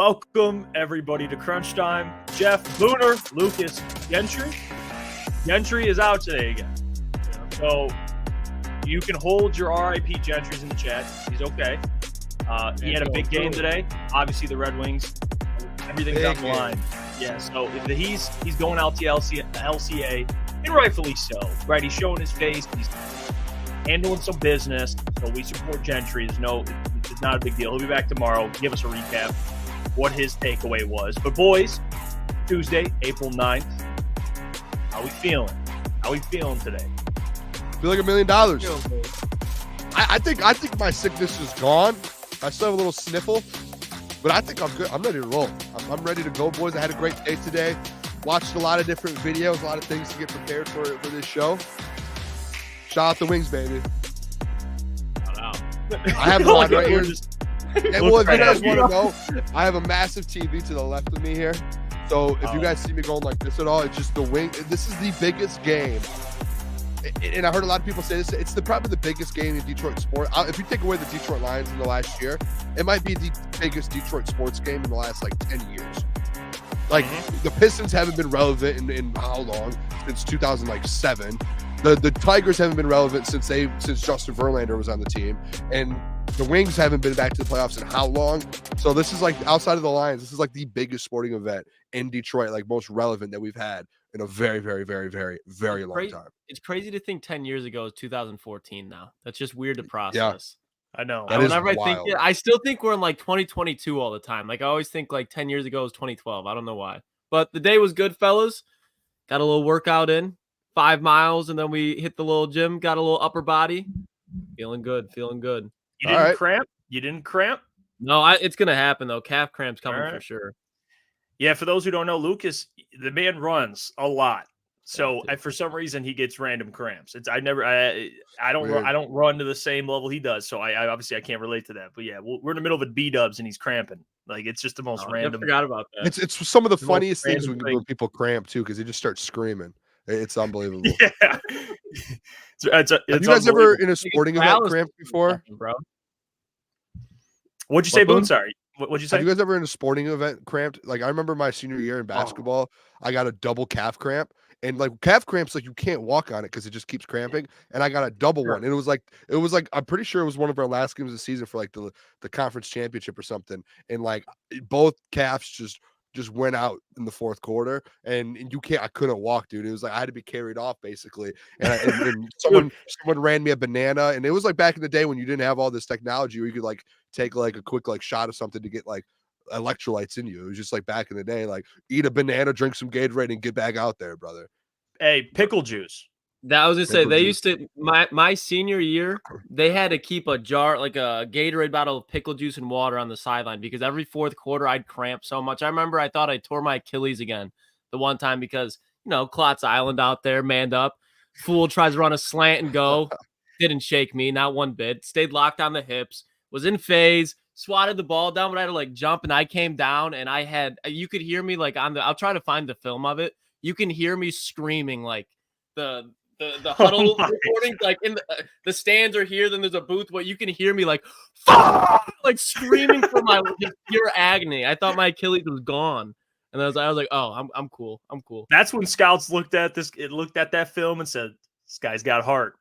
Welcome, everybody, to Crunch Time. Jeff, Booner, Lukas, Gentry. Gentry is out today again. So you can hold your RIP Gentry's in the chat. He's okay. He had a big game today. Obviously, the Red Wings, everything's on the line. Yeah, so he's going out to LCA, and rightfully so. Right, he's showing his face. He's handling some business. So we support Gentry. It's not a big deal. He'll be back tomorrow. Give us a recap what his takeaway was. But boys, Tuesday, April 9th. How we feeling? How we feeling today? Feel like $1 million. I think my sickness is gone. I still have a little sniffle, but I think I'm good. I'm ready to roll. I'm ready to go, boys. I had a great day today. Watched a lot of different videos, a lot of things to get prepared for this show. Shout out the Wings, baby. I have the one right here. Well, if you guys want to know, I have a massive TV to the left of me here. So if you guys see me going like this at all, it's just the wing. This is the biggest game. And I heard a lot of people say this. It's probably the biggest game in Detroit sport. If you take away the Detroit Lions in the last year, it might be the biggest Detroit sports game in the last 10 years. The Pistons haven't been relevant in how long? Since 2007. The Tigers haven't been relevant since Justin Verlander was on the team, and the Wings haven't been back to the playoffs in how long? So this is outside of the Lions, this is the biggest sporting event in Detroit, most relevant that we've had in a very, very, very, very, very long time. It's crazy to think 10 years ago is 2014 now. That's just weird to process. Yeah. I know. Whenever I think it, I still think we're in 2022 all the time. I always think 10 years ago was 2012. I don't know why. But the day was good, fellas. Got a little workout in, 5 miles, and then we hit the little gym, got a little upper body. Feeling good. You didn't cramp? You didn't cramp? No, it's going to happen, though. Calf cramp's coming for sure. Yeah, for those who don't know, Lukas, the man runs a lot. So for some reason he gets random cramps. I don't run to the same level he does. So I obviously I can't relate to that. But yeah, we're in the middle of a B-dubs and he's cramping. It's just the most random. I forgot about that. It's some of the funniest things when people cramp too, because they just start screaming. It's unbelievable. Yeah. Have you guys ever in a sporting event cramped before? Bro. What'd you say, Boone? Sorry. What'd you say? Have you guys ever in a sporting event cramped? I remember my senior year in basketball, I got a double calf cramp. And calf cramps, you can't walk on it because it just keeps cramping. And I got a double one. And it was I'm pretty sure it was one of our last games of the season for the conference championship or something. And both calves just went out in the fourth quarter, and I couldn't walk, dude. It was I had to be carried off basically. And someone ran me a banana, and it was back in the day when you didn't have all this technology where you could take a quick shot of something to get electrolytes in you. It was just back in the day, eat a banana, drink some Gatorade, and get back out there, brother. Hey, pickle juice. That I was gonna say they used to my senior year, they had to keep a jar, a Gatorade bottle of pickle juice and water on the sideline because every fourth quarter I'd cramp so much. I remember I thought I tore my Achilles again the one time because Klotz Island out there, manned up. Fool tries to run a slant and go. Didn't shake me, not one bit. Stayed locked on the hips, was in phase, swatted the ball down, but I had to jump, and I came down and you could hear me I'll try to find the film of it. You can hear me screaming the huddle recording, in the stands are here, then there's a booth where you can hear me screaming for my pure agony. I thought my Achilles was gone. And I was like, oh, I'm cool. That's when scouts looked at that film and said, this guy's got heart.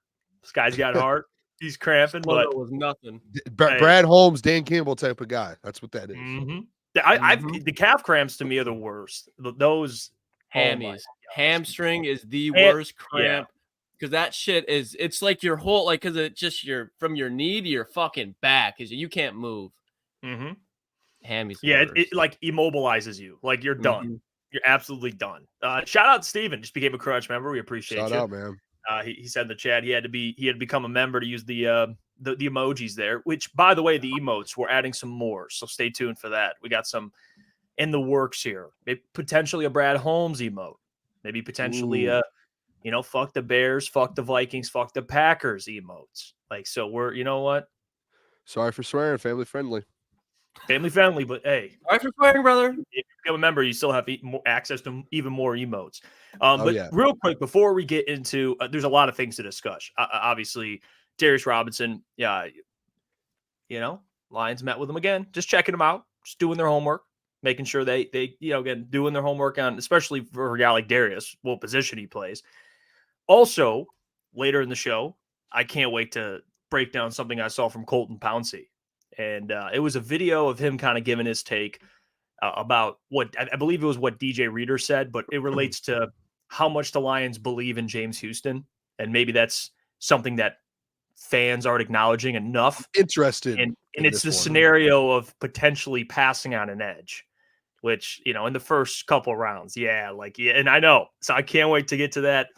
He's cramping, but it was nothing. Brad Holmes, Dan Campbell type of guy. That's what that is. Mm-hmm. The calf cramps to me are the worst. Those hammies. Hamstring is the worst cramp. Because that shit it's your whole, because it's just from your knee to your fucking back, because you can't move. Mm-hmm. Hammies. Yeah, it immobilizes you. You're done. Mm-hmm. You're absolutely done. Shout out to Steven. Just became a Crunch member. We appreciate you. Shout out, man. He said in the chat he had to become a member to use the emojis there. Which, by the way, the emotes, we're adding some more. So stay tuned for that. We got some in the works here. Maybe potentially a Brad Holmes emote. Maybe potentially fuck the Bears, fuck the Vikings, fuck the Packers emotes. So we're, you know what? Sorry for swearing, family friendly. Family friendly, but hey. Sorry for swearing, brother. If you become a member, you still have access to even more emotes. Real quick, before we get into, there's a lot of things to discuss. Obviously, Darius Robinson, Lions met with him again, just checking him out, just doing their homework. making sure they again, doing their homework on, especially for a guy like Darius, what position he plays. Also, later in the show, I can't wait to break down something I saw from Colton Pouncey. And it was a video of him kind of giving his take about what I believe it was what DJ Reader said, but it relates to how much the Lions believe in James Houston. And maybe that's something that fans aren't acknowledging enough. Interested. And it's the scenario of potentially passing on an edge, which, in the first couple rounds. And I know. So I can't wait to get to that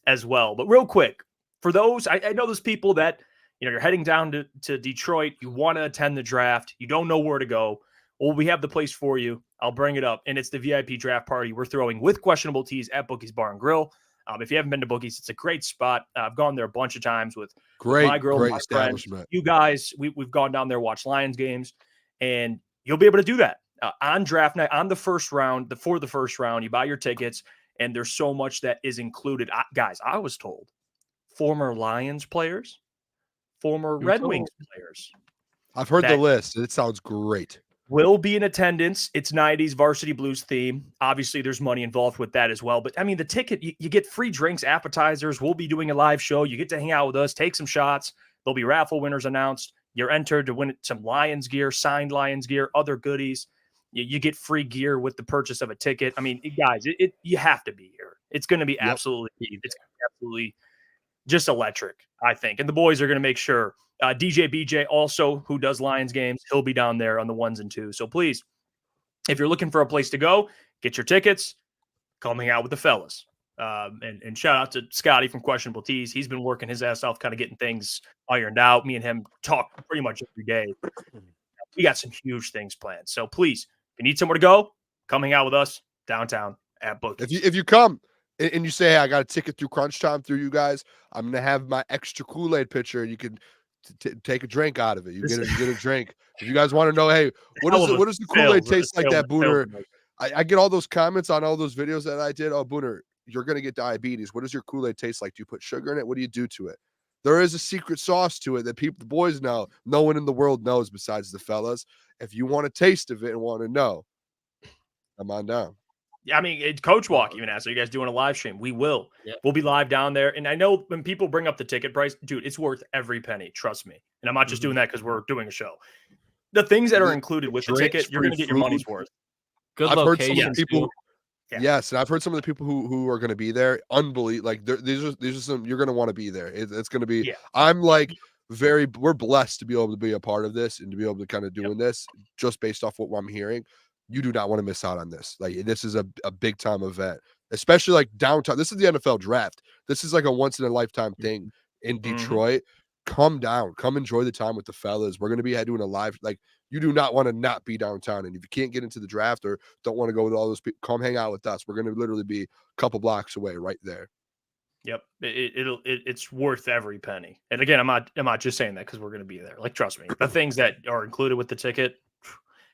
as well. But real quick, for those, I know there's people that, you're heading down to Detroit. You want to attend the draft. You don't know where to go. Well, we have the place for you. I'll bring it up. And it's the VIP draft party we're throwing with questionable teas at Bookie's Bar and Grill. If you haven't been to Bookie's, it's a great spot. I've gone there a bunch of times with my girl, my friends. You guys, we've gone down there, watched Lions games, and you'll be able to do that on draft night, on the first round, for the first round. You buy your tickets, and there's so much that is included. Guys, I was told former Lions players, former Red Wings players. I've heard the list. It sounds great. Will be in attendance. It's 90s Varsity Blues theme. Obviously, there's money involved with that as well. But, I mean, the ticket, you get free drinks, appetizers. We'll be doing a live show. You get to hang out with us, take some shots. There'll be raffle winners announced. You're entered to win some Lions gear, signed Lions gear, other goodies. You get free gear with the purchase of a ticket. I mean, guys, you have to be here. It's going to be absolutely just electric, I think. And the boys are going to make sure. DJ BJ also, who does Lions games, he'll be down there on the 1s and 2s. So please, if you're looking for a place to go, get your tickets, come hang out with the fellas. And shout out to Scotty from Questionable Tees. He's been working his ass off, kind of getting things ironed out. Me and him talk pretty much every day. We got some huge things planned. So please, if you need somewhere to go, come hang out with us downtown at Bookies. If you come and you say, hey, I got a ticket through Crunch Time through you guys, I'm going to have my extra Kool-Aid pitcher. You can take a drink out of it. You get a drink. If you guys want to know, hey, what does the Kool-Aid taste like that, Booner? I get all those comments on all those videos that I did. Oh, Booner, you're going to get diabetes. What does your Kool-Aid taste like? Do you put sugar in it? What do you do to it? There is a secret sauce to it that the boys know. No one in the world knows besides the fellas. If you want a taste of it and want to know, come on down. Yeah, I mean, Coach Walk even asked, are you guys doing a live stream? We will. Yeah. We'll be live down there. And I know when people bring up the ticket price, dude, it's worth every penny. Trust me. And I'm not just doing that because we're doing a show. The things that are included with the ticket, you're going to get your money's worth. Good location. Heard some people. Yeah. Yes, and I've heard some of the people who are going to be there. Unbelievable. Like these are some you're going to want to be there. It's going to be. Yeah. I'm like we're blessed to be able to be a part of this and to be able to kind of doing this just based off what I'm hearing. You do not want to miss out on this. Like this is a big time event, especially like downtown. This is the NFL draft. This is like a once in a lifetime thing in Detroit. Come down, come enjoy the time with the fellas. We're going to be doing a live, like you do not want to not be downtown. And if you can't get into the draft or don't want to go with all those people, come hang out with us. We're going to literally be a couple blocks away right there. Yep. It's worth every penny. And again, I'm not just saying that because we're going to be there. Like, trust me, the things that are included with the ticket,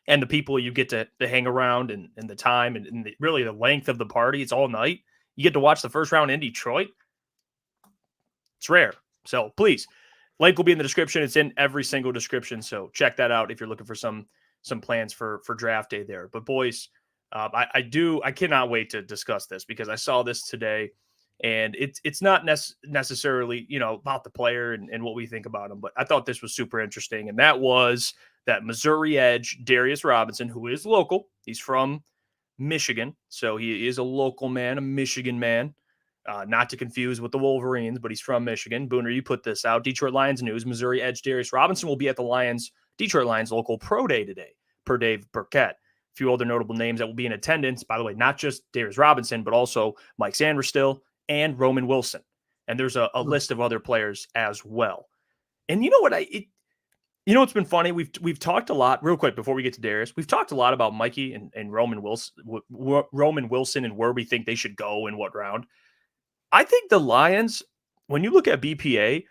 and the people you get to hang around and the time and really the length of the party, it's all night. You get to watch the first round in Detroit. It's rare. So please, link will be in the description. It's in every single description. So check that out if you're looking for some plans for draft day there. But boys, I cannot wait to discuss this because I saw this today and it's not necessarily, about the player and what we think about him, but I thought this was super interesting. And that was that Missouri edge, Darius Robinson, who is local. He's from Michigan. So he is a local man, a Michigan man, not to confuse with the Wolverines, but he's from Michigan. Booner, you put this out. Detroit Lions news, Missouri edge Darius Robinson will be at the Detroit Lions local pro day today, per Dave Burkett. A few other notable names that will be in attendance, by the way, not just Darius Robinson, but also Mike Sanders and Roman Wilson. And there's a list of other players as well. And you know what what's been funny? We've talked a lot, real quick before we get to Darius, we've talked a lot about Mikey and Roman Wilson and where we think they should go in what round. I think the Lions, when you look at BPA,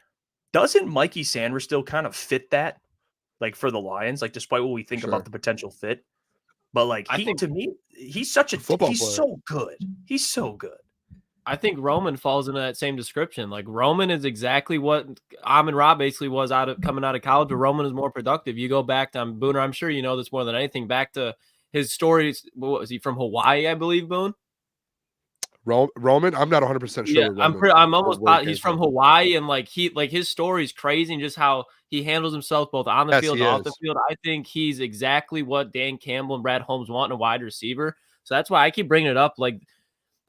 doesn't Mikey Sanders still kind of fit that? Like for the Lions, like despite what we think about the potential fit. But like to me, he's such a football player. So good. He's so good. I think Roman falls into that same description. Like Roman is exactly what Amon-Ra basically was coming out of college, but Roman is more productive. You go back to Booner, I'm sure you know this more than anything, back to his stories. What was he from Hawaii? I believe, Boone. Roman, I'm not 100% sure. Yeah, I'm almost he's from from. Hawaii, and like his story is crazy, and just how he handles himself both on the field and off the field. I think he's exactly what Dan Campbell and Brad Holmes want in a wide receiver. So that's why I keep bringing it up. Like,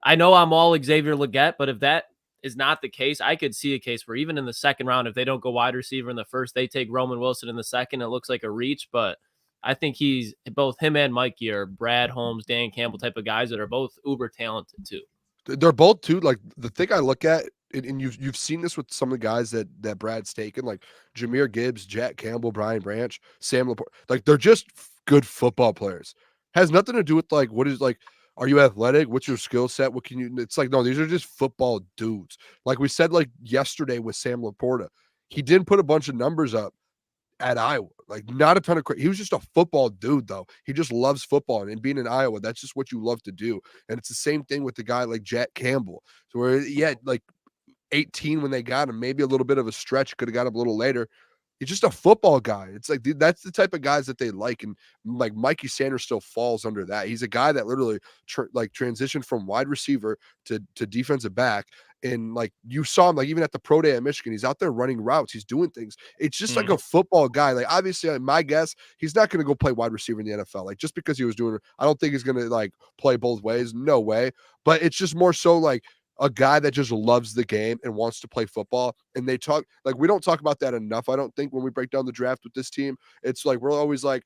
I know I'm all Xavier Legette, but if that is not the case, I could see a case where even in the second round, if they don't go wide receiver in the first, they take Roman Wilson in the second. It looks like a reach, but I think he's both him and Mikey are Brad Holmes, Dan Campbell type of guys that are both uber talented too. They're both too. Like the thing I look at, and you've seen this with some of the guys that Brad's taken, like Jahmyr Gibbs, Jack Campbell, Brian Branch, Sam Laporte. Like they're just good football players. Has nothing to do with like what is like. Are you athletic? What's your skill set? What can you? It's like no, these are just football dudes. Like we said, like yesterday with Sam Laporta, he didn't put a bunch of numbers up at Iowa. Like not a ton of he was just a football dude though. He just loves football, and being in Iowa, that's just what you love to do. And it's the same thing with the guy like Jack Campbell. So where like 18 when they got him, maybe a little bit of a stretch, could have got him a little later. He's just a football guy. It's like that's the type of guys that they like, and like Mikey Sanders still falls under that. He's a guy that literally transitioned from wide receiver to defensive back. And like you saw him, like even at the pro day at Michigan, he's out there running routes. He's doing things. It's just like a football guy. Like obviously, my guess, he's not going to go play wide receiver in the NFL. Like just because he was doing it, I don't think he's going to like play both ways. No way. But it's just more so like a guy that just loves the game and wants to play football. And they talk like we don't talk about that enough. I don't think when we break down the draft with this team, it's like we're always like,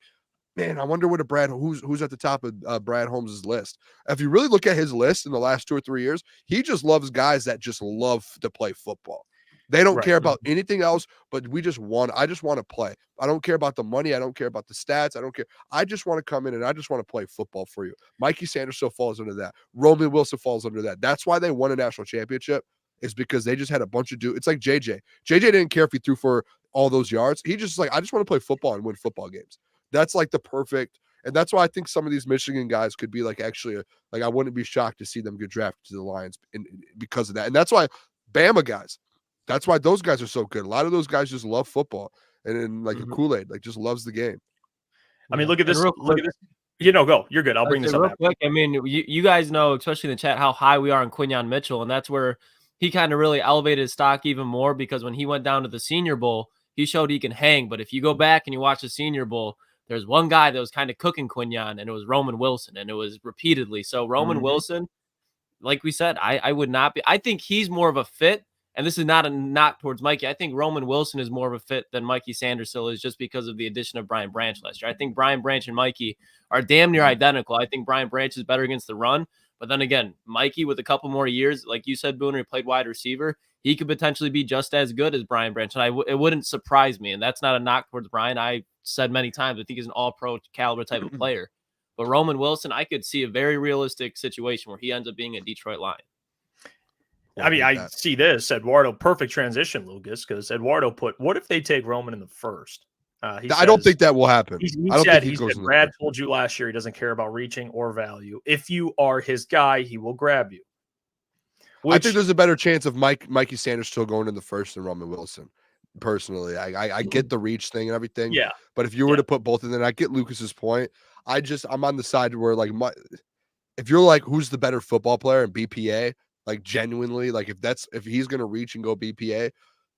man, I wonder what who's at the top of Brad Holmes' list. If you really look at his list in the last 2 or 3 years, he just loves guys that just love to play football. They don't care about anything else, but I just want to play. I don't care about the money. I don't care about the stats. I don't care. I just want to come in and I just want to play football for you. Mikey Sanders still falls under that. Roman Wilson falls under that. That's why they won a national championship, is because they just had a bunch of dudes. It's like JJ. JJ didn't care if he threw for all those yards. He just like, I just want to play football and win football games. That's like the perfect, and that's why I think some of these Michigan guys could be like actually like I wouldn't be shocked to see them get drafted to the Lions because of that. And that's why Bama guys, that's why those guys are so good. A lot of those guys just love football and like a Kool-Aid, like just loves the game. I mean, look at this. Look at this. Go. You're good. I'll bring this up real quick. I mean, you guys know, especially in the chat, how high we are on Quinyon Mitchell, and that's where he kind of really elevated his stock even more, because when he went down to the Senior Bowl, he showed he can hang. But if you go back and you watch the Senior Bowl, there's one guy that was kind of cooking Quinyon, and it was Roman Wilson, and it was repeatedly. So Roman Wilson, like we said, I would not be. I think he's more of a fit, and this is not a knock towards Mikey. I think Roman Wilson is more of a fit than Mikey Sanders still is, just because of the addition of Brian Branch last year. I think Brian Branch and Mikey are damn near identical. I think Brian Branch is better against the run, but then again, Mikey with a couple more years, like you said, Booner, he played wide receiver. He could potentially be just as good as Brian Branch, and it wouldn't surprise me. And that's not a knock towards Brian. I said many times, I think he's an all-pro caliber type of player. But Roman Wilson, I could see a very realistic situation where he ends up being a Detroit Lion. I mean, I see this. Eduardo, perfect transition, Lucas, because Eduardo put, what if they take Roman in the first? I don't think that will happen. He said Brad told you last year he doesn't care about reaching or value. If you are his guy, he will grab you. I think there's a better chance of Mikey Sanders still going in the first than Roman Wilson. Personally, I get the reach thing and everything. Yeah. But if you were to put both in there, I get Lucas's point. I'm on the side where like if you're like who's the better football player in BPA, like genuinely, like if he's gonna reach and go BPA,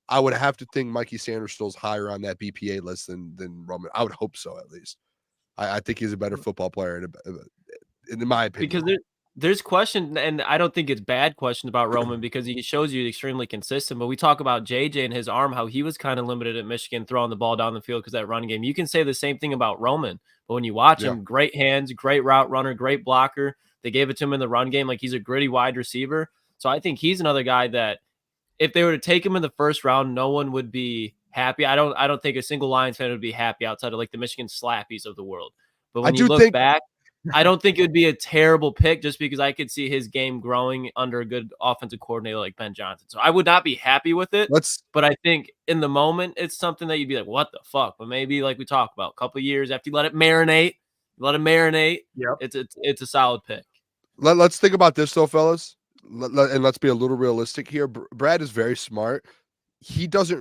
I would have to think Mikey Sanders still's higher on that BPA list than Roman. I would hope so, at least. I think he's a better football player in my opinion. Because there's questions, and I don't think it's bad questions about Roman, because he shows you extremely consistent. But we talk about JJ and his arm, how he was kind of limited at Michigan throwing the ball down the field because that run game. You can say the same thing about Roman, but when you watch him, great hands, great route runner, great blocker. They gave it to him in the run game. Like, he's a gritty wide receiver. So I think he's another guy that if they were to take him in the first round, no one would be happy. I don't think a single Lions fan would be happy outside of like the Michigan Slappies of the world. But when you look back, I don't think it would be a terrible pick, just because I could see his game growing under a good offensive coordinator like Ben Johnson. So I would not be happy with it. But I think in the moment, it's something that you'd be like, what the fuck? But maybe like we talked about, a couple of years after you let it marinate, it's a solid pick. Let's think about this though, fellas. And let's be a little realistic here. Brad is very smart. He does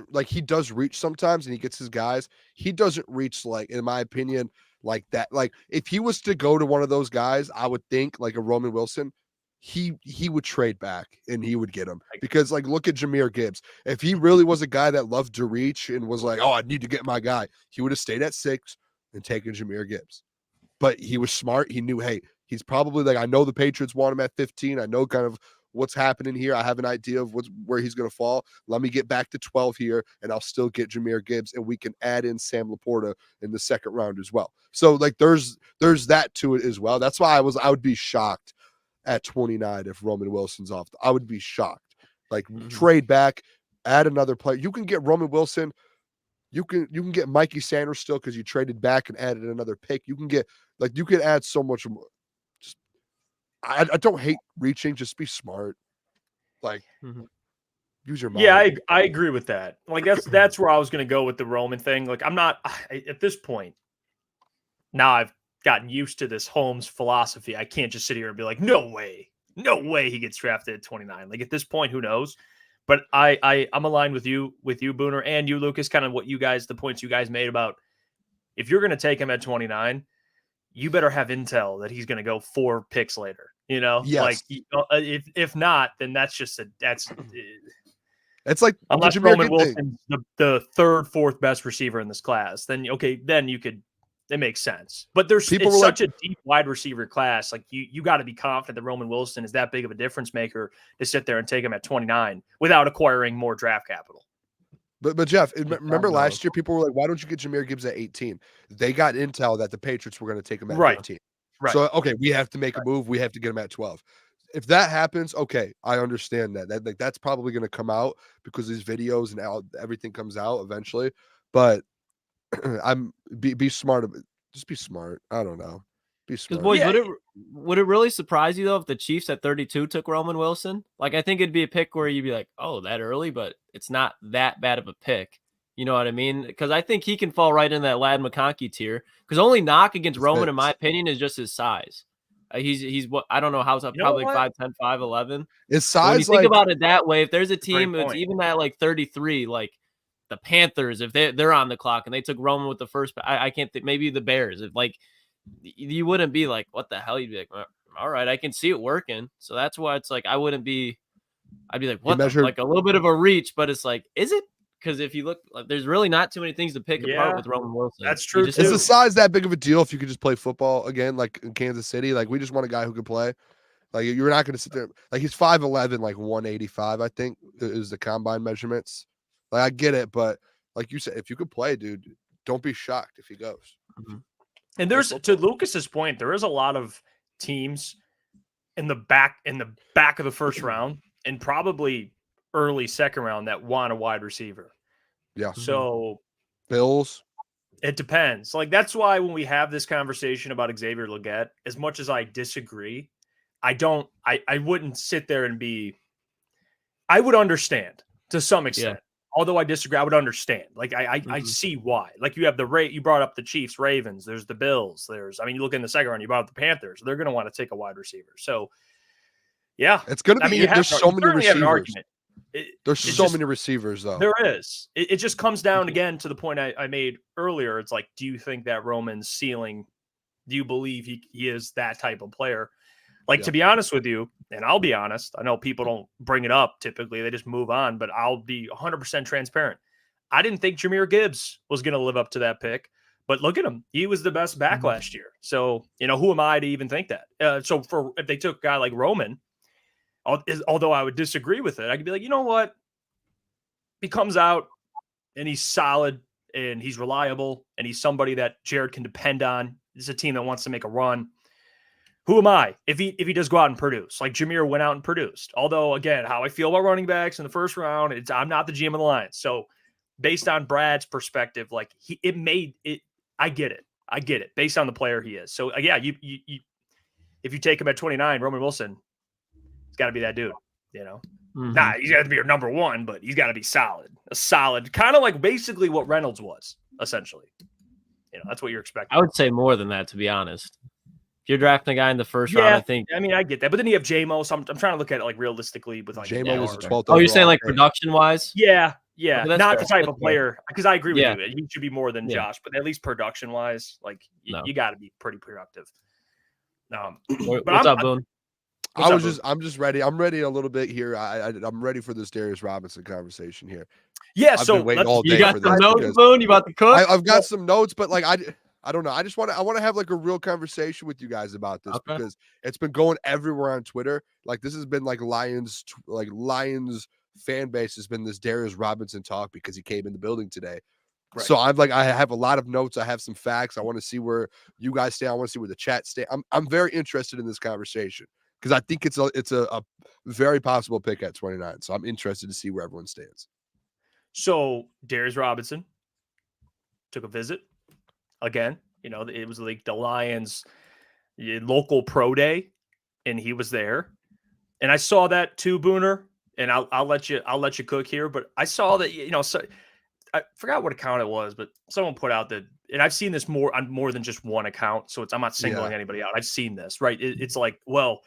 reach sometimes and he gets his guys. He doesn't reach, like, in my opinion, like that. Like if he was to go to one of those guys, I would think like a Roman Wilson, he would trade back and he would get him, because like look at Jahmyr Gibbs. If he really was a guy that loved to reach and was like, oh, I need to get my guy, he would have stayed at 6 and taken Jahmyr Gibbs. But he was smart. He knew, hey, he's probably like, I know the Patriots want him at 15. I know kind of what's happening here. I have an idea of where he's going to fall. Let me get back to 12 here, and I'll still get Jahmyr Gibbs, and we can add in Sam Laporta in the second round as well. So like there's that to it as well. That's why I would be shocked at 29 if Roman Wilson's off. I would be shocked. Like trade back, add another player. You can get Roman Wilson. You can get Mikey Sanders still because you traded back and added another pick. You can add so much more. Just, I don't hate reaching. Just be smart. Like use your mind. Yeah, I agree with that. Like that's where I was going to go with the Roman thing. Like I'm not at this point. Now I've gotten used to this Holmes philosophy. I can't just sit here and be like, no way he gets drafted at 29. Like at this point, who knows? But I'm aligned with you, Booner, and you, Lucas, kind of the points you guys made about if you're going to take him at 29, you better have intel that he's going to go 4 picks later. You know, yes. Like if not, then that's it's like unless Roman Wilson's the 3rd, 4th best receiver in this class, then you could. It makes sense. But it's such a deep wide receiver class. Like you got to be confident that Roman Wilson is that big of a difference maker to sit there and take him at 29 without acquiring more draft capital. But Jeff, remember last year people were like, why don't you get Jahmyr Gibbs at 18? They got intel that the Patriots were going to take him at 15. Right. So, okay, we have to make a move. We have to get him at 12. If that happens, okay, I understand that. That's probably going to come out because these videos and everything comes out eventually. But be smart. Just be smart. I don't know. Be smart. Boys, would it really surprise you though if the Chiefs at 32 took Roman Wilson? Like I think it'd be a pick where you'd be like, oh, that early, but it's not that bad of a pick. You know what I mean? Because I think he can fall right in that Lad McConkey tier. Because only knock against Roman, in my opinion, is just his size. He's what I don't know how's up, probably 5'10", 5'11". His size. When you think about it that way, if there's a team that's even at like 33, like the Panthers, if they're on the clock and they took Roman with the first, I can't think, maybe the Bears. If like you wouldn't be like, what the hell? You'd be like, all right, I can see it working. So that's why it's like I'd be like, what? Like a little bit of a reach, but it's like, is it? Because if you look, there's really not too many things to pick apart with Roman Wilson. That's true. Is the size that big of a deal if you could just play football again, like in Kansas City? Like we just want a guy who can play. Like you're not going to sit there. Like he's 5'11", like 185, I think is the combine measurements. Like I get it, but like you said, if you could play, dude, don't be shocked if he goes. And there's, to Lucas's point, there is a lot of teams in the back of the first round and probably early second round that want a wide receiver. Yeah. So Bills. It depends. Like that's why when we have this conversation about Xavier Legette, as much as I disagree, I wouldn't sit there and I would understand to some extent. Yeah. Although I disagree, I would understand. Like I see why. Like you have you brought up the Chiefs, Ravens. There's the Bills. You look in the second round. You brought up the Panthers. They're going to want to take a wide receiver. So, yeah, it's going to be. There's so many receivers. There's so many receivers, though. There is. It just comes down again to the point I made earlier. It's like, do you think that Roman's ceiling? Do you believe he is that type of player? Like, to be honest with you, and I'll be honest, I know people don't bring it up typically. They just move on, but I'll be 100% transparent. I didn't think Jahmyr Gibbs was going to live up to that pick, but look at him. He was the best back last year. So, who am I to even think that? So if they took a guy like Roman, although I would disagree with it, I could be like, you know what? He comes out and he's solid and he's reliable and he's somebody that Jared can depend on. It's a team that wants to make a run. Who am I if he does go out and produce like Jahmyr went out and produced? Although, again, how I feel about running backs in the first round, I'm not the GM of the Lions. So based on Brad's perspective, like I get it based on the player he is. So yeah, you if you take him at 29, Roman Wilson, it's got to be that dude, Nah, he's got to be your number one, but he's got to be a solid, kind of like basically what Reynolds was essentially. That's what you're expecting. I would say more than that, to be honest. If you're drafting a guy in the first round, I think. I mean, I get that, but then you have J-Mo. So I'm trying to look at it like realistically with like J-Mo was the 12th. Oh, you're saying like production wise? Yeah, Yeah, Okay, that's not fair. the type That's of fair. player, because I agree with Yeah. you. He should be more than Yeah. Josh, but at least production wise, like No. you got to be pretty productive. But What's up, Boone? I'm just ready. I'm ready a little bit here. I'm ready for this Darius Robinson conversation here. Yeah, I've so been waiting all You day got for some this notes, because Boone? You about to cook? I've got some notes, but like I don't know. I want to have like a real conversation with you guys about this Okay. because it's been going everywhere on Twitter. Like this has been like Lions fan base has been this Darius Robinson talk because he came in the building today. Right. So I have a lot of notes. I have some facts. I want to see where you guys stay. I want to see where the chat stay. I'm very interested in this conversation because I think it's a very possible pick at 29. So I'm interested to see where everyone stands. So Darius Robinson took a visit again. It was like the Lions local pro day, and he was there. And I saw that too, Booner. And I'll let you cook here. But I saw that so I forgot what account it was, but someone put out that, and I've seen this on more than just one account. So I'm not singling anybody out. I've seen this, right? It's like, well,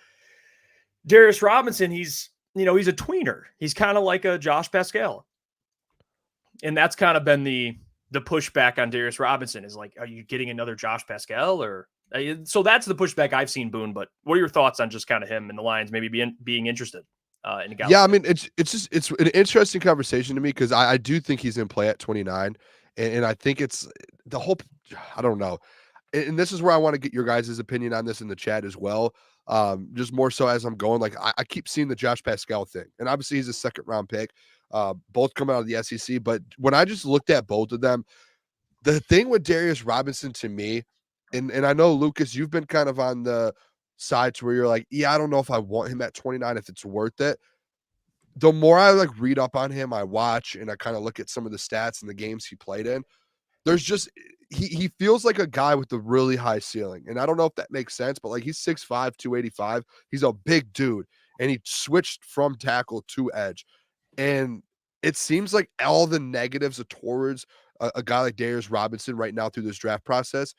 Darius Robinson, he's a tweener. He's kind of like a Josh Pascal. And that's kind of been the pushback on Darius Robinson is like, are you getting another Josh Pascal or so that's the pushback I've seen, Boone. But what are your thoughts on just kind of him and the Lions maybe being interested in a guy? Yeah, I mean, it's an interesting conversation to me because I do think he's in play at 29, and I think it's the whole. I don't know, and this is where I want to get your guys' opinion on this in the chat as well. Just more so as I'm going, like I keep seeing the Josh Pascal thing, and obviously he's a second round pick. Both coming out of the SEC, but when I just looked at both of them, the thing with Darius Robinson to me, and I know Lukas, you've been kind of on the sides where you're like, yeah, I don't know if I want him at 29 if it's worth it. The more I like read up on him, I watch and I kind of look at some of the stats and the games he played in. There's just he feels like a guy with a really high ceiling. And I don't know if that makes sense, but like he's 6'5, 285. He's a big dude. And he switched from tackle to edge. And it seems like all the negatives are towards a guy like Darius Robinson right now through this draft process.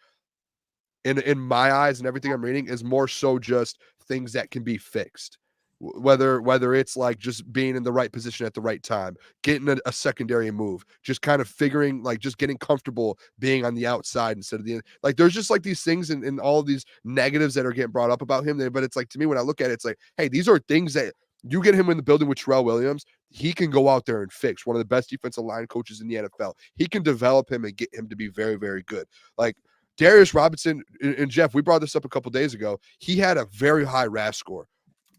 In my eyes and everything I'm reading is more so just things that can be fixed. Whether it's like just being in the right position at the right time, getting a secondary move, just kind of figuring like just getting comfortable being on the outside instead of the end. Like there's just like these things and all of these negatives that are getting brought up about him there. But it's like to me, when I look at it, it's like, hey, these are things that you get him in the building with Terrell Williams, he can go out there and fix. One of the best defensive line coaches in the NFL. He can develop him and get him to be very, very good. Like Darius Robinson and Jeff, we brought this up a couple days ago. He had a very high RAS score.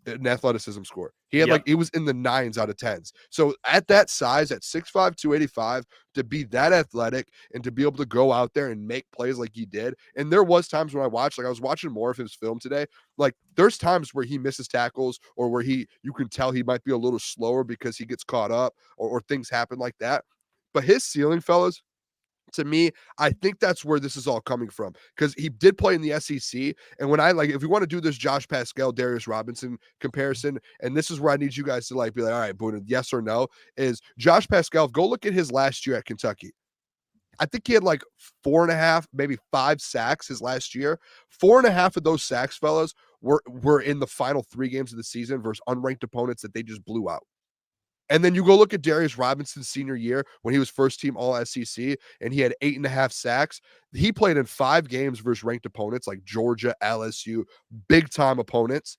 An athleticism score. He had it was in the 9s out of 10s. So at that size, at 6'5", 285, to be that athletic and to be able to go out there and make plays like he did. And there was times when I watched, like I was watching more of his film today. Like there's times where he misses tackles or where you can tell he might be a little slower because he gets caught up or things happen like that. But his ceiling, fellas, to me, I think that's where this is all coming from because he did play in the SEC. And when if we want to do this Josh Pascal, Darius Robinson comparison, and this is where I need you guys to like be like, all right, Booner, yes or no, is Josh Pascal, go look at his last year at Kentucky. I think he had like 4.5, maybe 5 sacks his last year. 4.5 of those sacks, fellas, were in the final 3 games of the season versus unranked opponents that they just blew out. And then you go look at Darius Robinson's senior year when he was first team all SEC and he had 8.5 sacks. He played in 5 games versus ranked opponents like Georgia, LSU, big time opponents.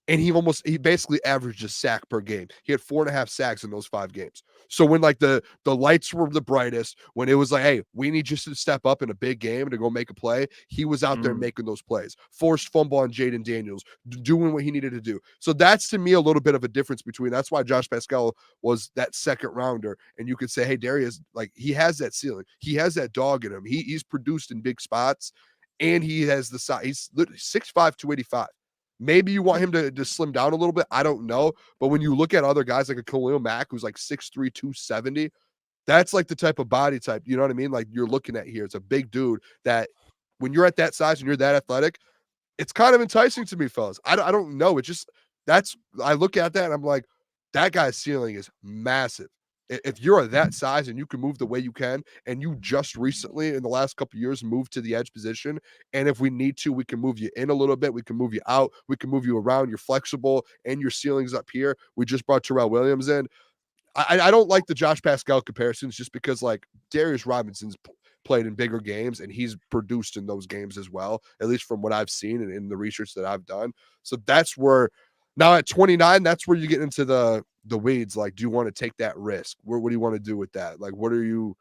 And he basically averaged a sack per game. He had 4.5 sacks in those 5 games. So when like the lights were the brightest, when it was like, hey, we need you to step up in a big game to go make a play, he was out there making those plays. Forced fumble on Jaden Daniels, doing what he needed to do. So that's to me a little bit of a difference between. That's why Josh Pascal was that second rounder. And you could say, hey, Darius, like he has that ceiling. He has that dog in him. He's produced in big spots, and he has the size. He's literally 6'5", 285. Maybe you want him to slim down a little bit. I don't know. But when you look at other guys like a Khalil Mack, who's like 6'3", 270, that's like the type of body type, you know what I mean? Like you're looking at here. It's a big dude that when you're at that size and you're that athletic, it's kind of enticing to me, fellas. I don't know. It just, I look at that and I'm like, that guy's ceiling is massive. If you're that size and you can move the way you can, and you just recently in the last couple of years moved to the edge position, and if we need to, we can move you in a little bit, we can move you out, we can move you around, you're flexible, and your ceiling's up here. We just brought Terrell Williams in. I don't like the Josh Pascal comparisons just because like Darius Robinson's played in bigger games and he's produced in those games as well, at least from what I've seen and in the research that I've done. So that's where now at 29, that's where you get into the weeds. Like, do you want to take that risk? What do you want to do with that? Like, what are you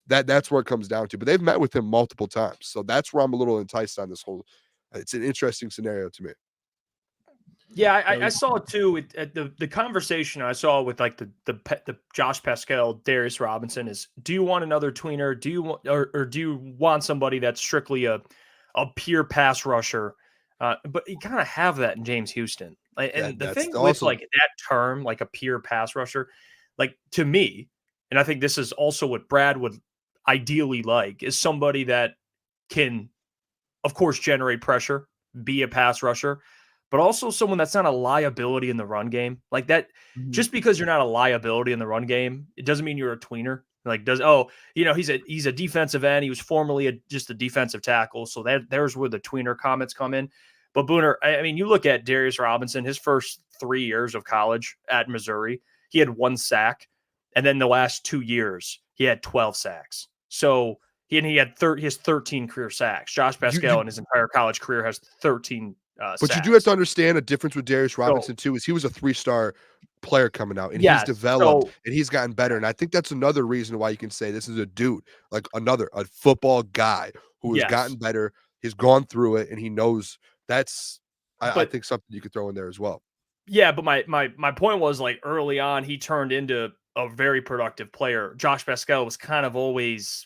that's where it comes down to. But they've met with him multiple times. So that's where I'm a little enticed on this whole. It's an interesting scenario to me. Yeah, I saw it too. At the conversation I saw with like the Josh Pascal, Darius Robinson is: do you want another tweener? Do you want or do you want somebody that's strictly a pure pass rusher? But you kind of have that in James Houston. And the thing with like that term, like a pure pass rusher, like to me, and I think this is also what Brad would ideally like, is somebody that can, of course, generate pressure, be a pass rusher, but also someone that's not a liability in the run game. Like that, just because you're not a liability in the run game, it doesn't mean you're a tweener. Like he's a defensive end. He was formerly just a defensive tackle. So there's where the tweener comments come in. But Booner, I mean, you look at Darius Robinson, his first 3 years of college at Missouri, he had 1 sack. And then the last 2 years, he had 12 sacks. So he had 13 career sacks. Josh Pascal in his entire college career has 13 but sacks. You do have to understand a difference with Darius Robinson too, is he was a 3-star player coming out and he's developed and he's gotten better. And I think that's another reason why you can say this is a dude, like a football guy who has gotten better. He's gone through it and he knows that's, I think something you could throw in there as well. Yeah. But my point was, like, early on, he turned into a very productive player. Josh Pascal was kind of always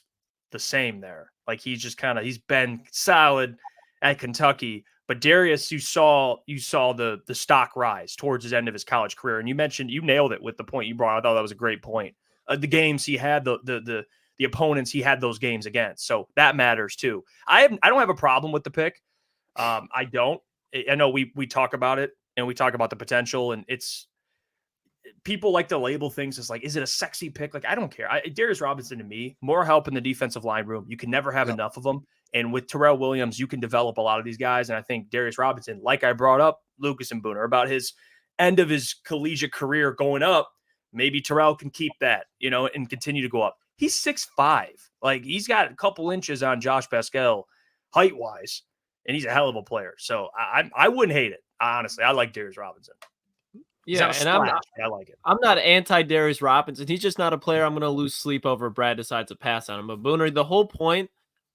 the same there. Like he's been solid at Kentucky, but Darius, you saw the stock rise towards his end of his college career. And you nailed it with the point you brought. I thought that was a great point. The games he had, the opponents he had those games against. So that matters too. I don't have a problem with the pick. I don't. I know we talk about it and we talk about the potential, and people like to label things as like, is it a sexy pick? Like, I don't care. Darius Robinson, to me, more help in the defensive line room. You can never have enough of them. And with Terrell Williams, you can develop a lot of these guys. And I think Darius Robinson, like I brought up Lucas and Booner about his end of his collegiate career going up, maybe Terrell can keep that, and continue to go up. He's 6'5". Like, he's got a couple inches on Josh Pascal height wise, and he's a hell of a player. So I wouldn't hate it. Honestly, I like Darius Robinson. Yeah, and I like it. I'm not anti-Darius Robinson. He's just not a player I'm going to lose sleep over if Brad decides to pass on him. But Booner, the whole point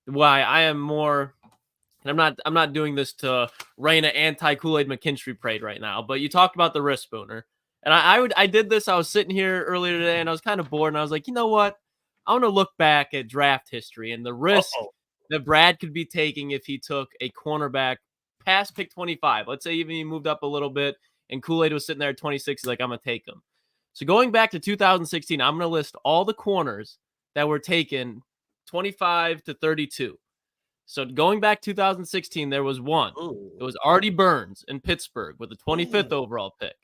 why I am more, and I'm not doing this to rain an anti-Kool-Aid McKinstry parade right now, but you talked about the risk, Booner. And I did this. I was sitting here earlier today, and I was kind of bored, and I was like, you know what? I want to look back at draft history and the risk that Brad could be taking if he took a cornerback past pick 25. Let's say even he moved up a little bit, and Kool-Aid was sitting there at 26. He's like, I'm going to take him. So going back to 2016, I'm going to list all the corners that were taken 25 to 32. So going back 2016, there was one. It was Artie Burns in Pittsburgh with the 25th overall pick.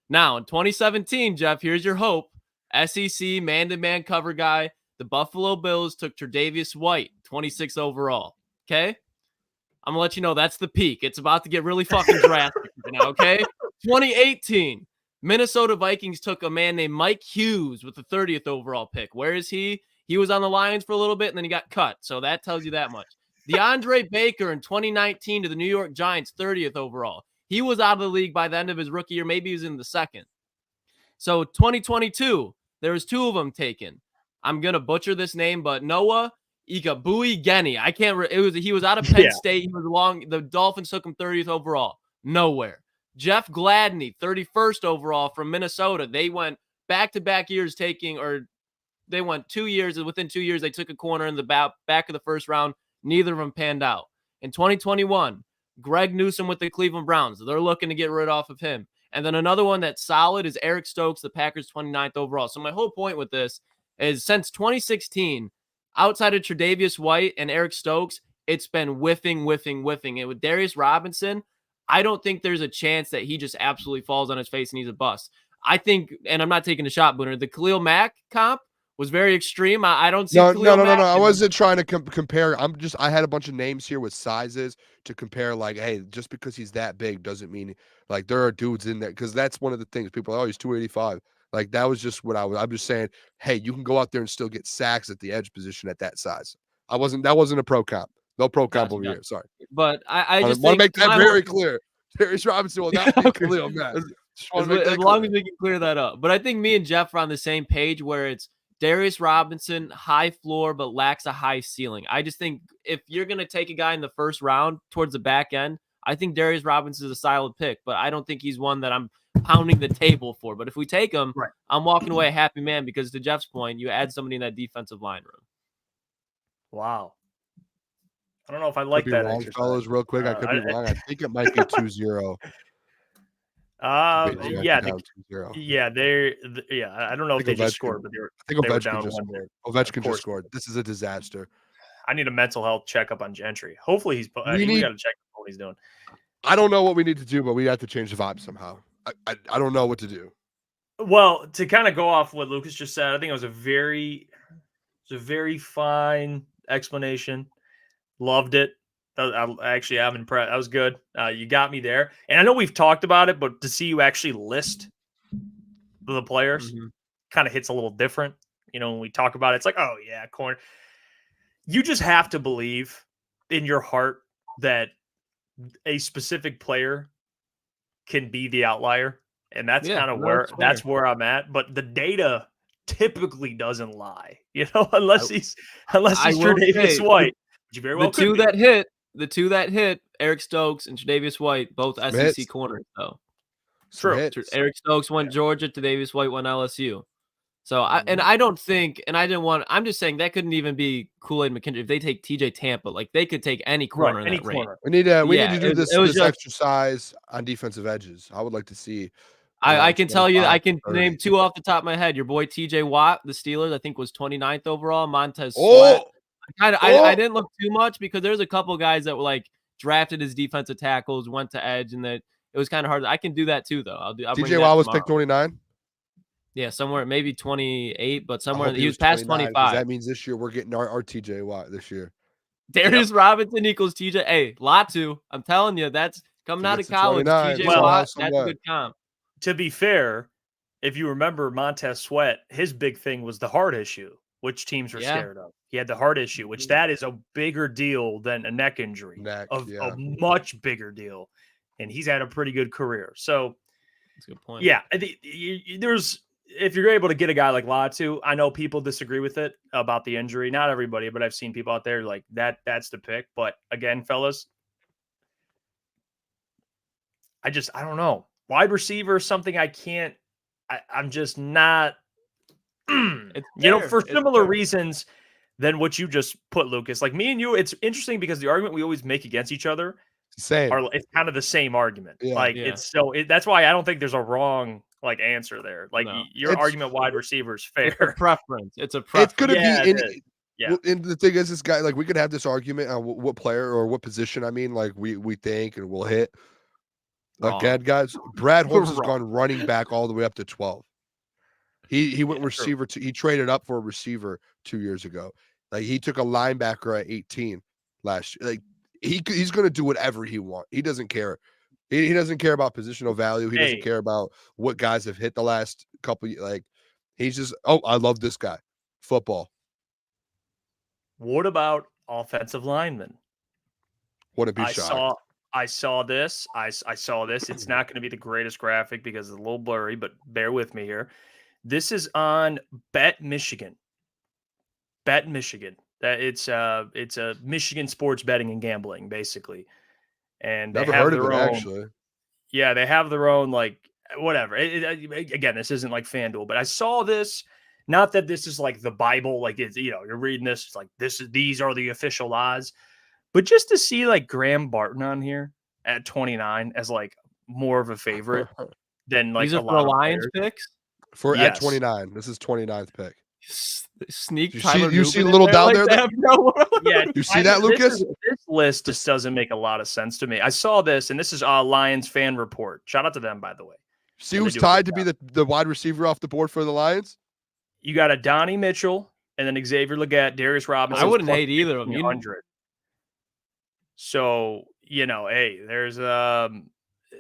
Now, in 2017, Jeff, here's your hope. SEC man-to-man cover guy. The Buffalo Bills took Tre'Davious White, 26th overall. Okay? I'm going to let you know that's the peak. It's about to get really fucking drastic now, okay? 2018, Minnesota Vikings took a man named Mike Hughes with the 30th overall pick. Where is he? He was on the Lions for a little bit, and then he got cut. So that tells you that much. DeAndre Baker in 2019 to the New York Giants, 30th overall. He was out of the league by the end of his rookie year. Maybe he was in the second. So 2022, there was 2 of them taken. I'm going to butcher this name, but Noah Ikabuigeni. I can't. He was out of Penn State. He was long. The Dolphins took him 30th overall. Nowhere. Jeff Gladney, 31st overall from Minnesota. They went back-to-back years they went 2 years, and within 2 years, they took a corner in the back of the first round. Neither of them panned out. In 2021, Greg Newsome with the Cleveland Browns. They're looking to get rid of him. And then another one that's solid is Eric Stokes, the Packers' 29th overall. So my whole point with this is since 2016, outside of Tre'Davious White and Eric Stokes, it's been whiffing. And with Darius Robinson, I don't think there's a chance that he just absolutely falls on his face and he's a bust. I think, and I'm not taking a shot, Booner, the Khalil Mack comp was very extreme. I don't see Khalil Mack. I wasn't trying to compare. I had a bunch of names here with sizes to compare. Like, hey, just because he's that big doesn't mean like there are dudes in there, because that's one of the things people are, oh, he's 285. Like that was just what I'm just saying, hey, you can go out there and still get sacks at the edge position at that size. That wasn't a pro comp. No pro comp over here. Sorry. But I just want to make that very clear. clear. Darius Robinson will not be Khalil Mack. As long as we can clear that up. But I think me and Jeff are on the same page where it's Darius Robinson, high floor, but lacks a high ceiling. I just think if you're going to take a guy in the first round towards the back end, I think Darius Robinson is a solid pick, but I don't think he's one that I'm pounding the table for. But if we take him, I'm walking away a happy man because to Jeff's point, you add somebody in that defensive line room. Wow. I don't know if I like that exercise. Fellas, real quick, I could be wrong. I think it might be 2-0. I don't know if they just scored, but I think Ovechkin just scored. Ovechkin just scored. This is a disaster. I need a mental health checkup on Gentry. Hopefully we got to check what he's doing. I don't know what we need to do, but we have to change the vibe somehow. I don't know what to do. Well, to kind of go off what Lucas just said, I think it was a very fine explanation. Loved it. I'm impressed. That was good. You got me there. And I know we've talked about it, but to see you actually list the players kind of hits a little different. You know, when we talk about it, it's like, oh, yeah, corner. You just have to believe in your heart that a specific player can be the outlier. And that's kind of where I'm at. But the data typically doesn't lie, you know, unless he's Tre'Davious White. Very well the two that hit, Eric Stokes and Tre'Davious White, both SEC corners, though. True. Eric Stokes went Georgia, Tre'Davious White went LSU. So I'm just saying that couldn't even be Kool-Aid McKinstry. If they take TJ Tampa, like they could take any corner in that range. We need to do this exercise on defensive edges. I would like to see. I can tell you, I can name two off the top of my head. Your boy TJ Watt, the Steelers, I think was 29th overall. Montez Sweat. I didn't look too much because there's a couple guys that were like drafted as defensive tackles, went to edge, and that it was kind of hard. I can do that too, though. I'll TJ Watt was picked 29. Yeah, somewhere maybe 28, but somewhere he was past 25. That means this year we're getting our TJ Watt this year. Darius Robinson equals TJ. Hey, Latu, I'm telling you, that's coming out of college. TJ Watt, that's a good comp. To be fair, if you remember Montez Sweat, his big thing was the heart issue, which teams were scared of. He had the heart issue, which that is a bigger deal than a neck injury. A much bigger deal. And he's had a pretty good career. So that's a good point. Yeah, if you're able to get a guy like Latu, I know people disagree with it about the injury. Not everybody, but I've seen people out there like that's the pick. But again, fellas, I don't know. Wide receiver is something I'm just not, for similar reasons than what you just put, Lucas. Like me and you, it's interesting because the argument we always make against each other it's kind of the same argument. Yeah. That's why I don't think there's a wrong answer there. Your argument wide receiver is fair. It's a preference. It's going to be and the thing is, this guy, we could have this argument on what player or what position, we think and we'll hit. Again, guys, Brad Holmes has gone running back all the way up to 12. He went receiver. He traded up for a receiver 2 years ago. He took a linebacker at 18 last year. He's going to do whatever he wants. He doesn't care. He doesn't care about positional value. He doesn't care about what guys have hit the last couple. He's just, I love this guy. Football. What about offensive linemen? Wouldn't be shocked. I saw this. I saw this. It's not going to be the greatest graphic because it's a little blurry, but bear with me here. This is on Bet Michigan. Bet Michigan. That it's a Michigan sports betting and gambling, basically. And they have their own, actually. Yeah, they have their own whatever. Again, this isn't like FanDuel, but I saw this. Not that this is like the Bible, it's you're reading this. It's like these are the official odds. But just to see Graham Barton on here at 29 as more of a favorite than these a are lot for Lions picks at 29. This is 29th pick. Sneak. You see a little down there. Yeah, you see that, Lucas? This list just doesn't make a lot of sense to me. I saw this, and this is Lions fan report. Shout out to them, by the way. See who's tied to be the wide receiver off the board for the Lions? You got a Donnie Mitchell, and then Xavier Legette, Darius Robinson. I wouldn't hate either of them. 100. So, hey, there's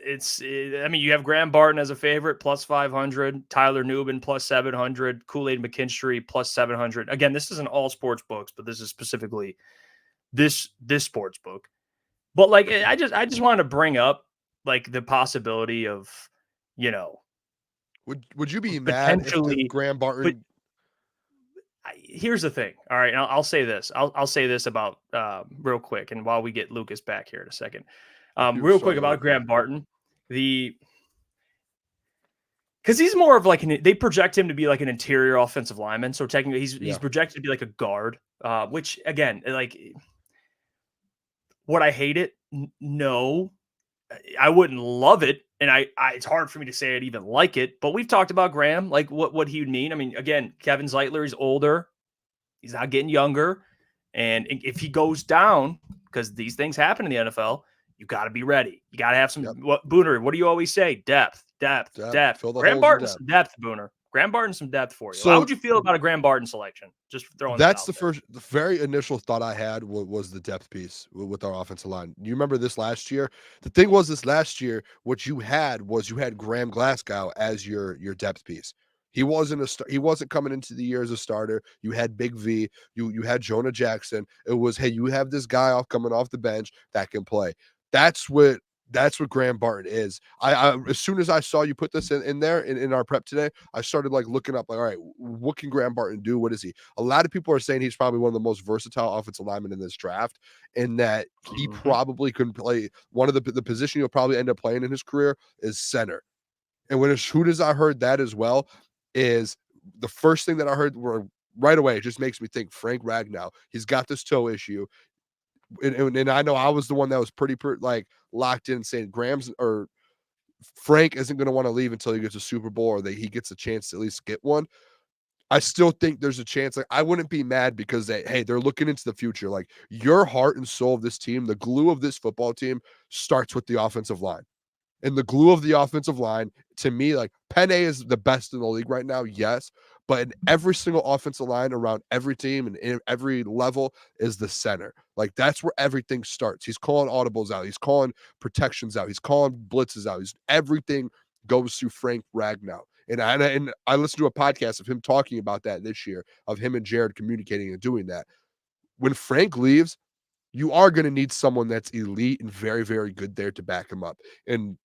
I mean, you have Graham Barton as a favorite, plus 500, Tyler Newman, plus 700, Kool-Aid McKinstry, plus 700. Again, this isn't all sports books, but this is specifically this sports book. But like, I just wanted to bring up like the possibility of, would you be mad if Graham Barton? Here's the thing. All right, I'll say this. I'll say this about real quick, and while we get Lukas back here in a second, real quick about Graham Barton, because he's more of like they project him to be like an interior offensive lineman. So technically, he's projected to be like a guard. Which again, like, would I hate it? No, I wouldn't love it. And it's hard for me to say I'd even like it, but we've talked about Graham, like what he would mean. I mean, again, Kevin Zeitler is older. He's not getting younger. And if he goes down, because these things happen in the NFL, you got to be ready. You got to have some, Booner, what do you always say? Depth. Graham Barton, some depth, Booner. Graham Barton, some depth for you. So, how would you feel about a Graham Barton selection? Just throwing that's the very initial thought I had was the depth piece with our offensive line. You remember this last year? The thing was, this last year, what you had Graham Glasgow as your depth piece. He wasn't coming into the year as a starter. You had Big V. You had Jonah Jackson. It was, hey, you have this guy coming off the bench that can play. That's what Graham Barton is. I as soon as I saw you put this in there in our prep today, I started like looking up, like, all right, what can Graham Barton do? What is he? A lot of people are saying he's probably one of the most versatile offensive linemen in this draft, and that he probably could play one of the position he'll probably end up playing in his career is center. And as soon as I heard that as well, is the first thing that I heard right away. It just makes me think Frank Ragnow. He's got this toe issue. And I know I was the one that was pretty like locked in saying Frank isn't going to want to leave until he gets a Super Bowl or that he gets a chance to at least get one. I still think there's a chance. Like, I wouldn't be mad because they're looking into the future. Like, your heart and soul of this team, the glue of this football team starts with the offensive line. And the glue of the offensive line, to me, like, Penn is the best in the league right now, yes. But in every single offensive line around every team and in every level is the center. Like, that's where everything starts. He's calling audibles out. He's calling protections out. He's calling blitzes out. Everything goes through Frank Ragnow. And I listened to a podcast of him talking about that this year, of him and Jared communicating and doing that. When Frank leaves, you are going to need someone that's elite and very, very good there to back him up. And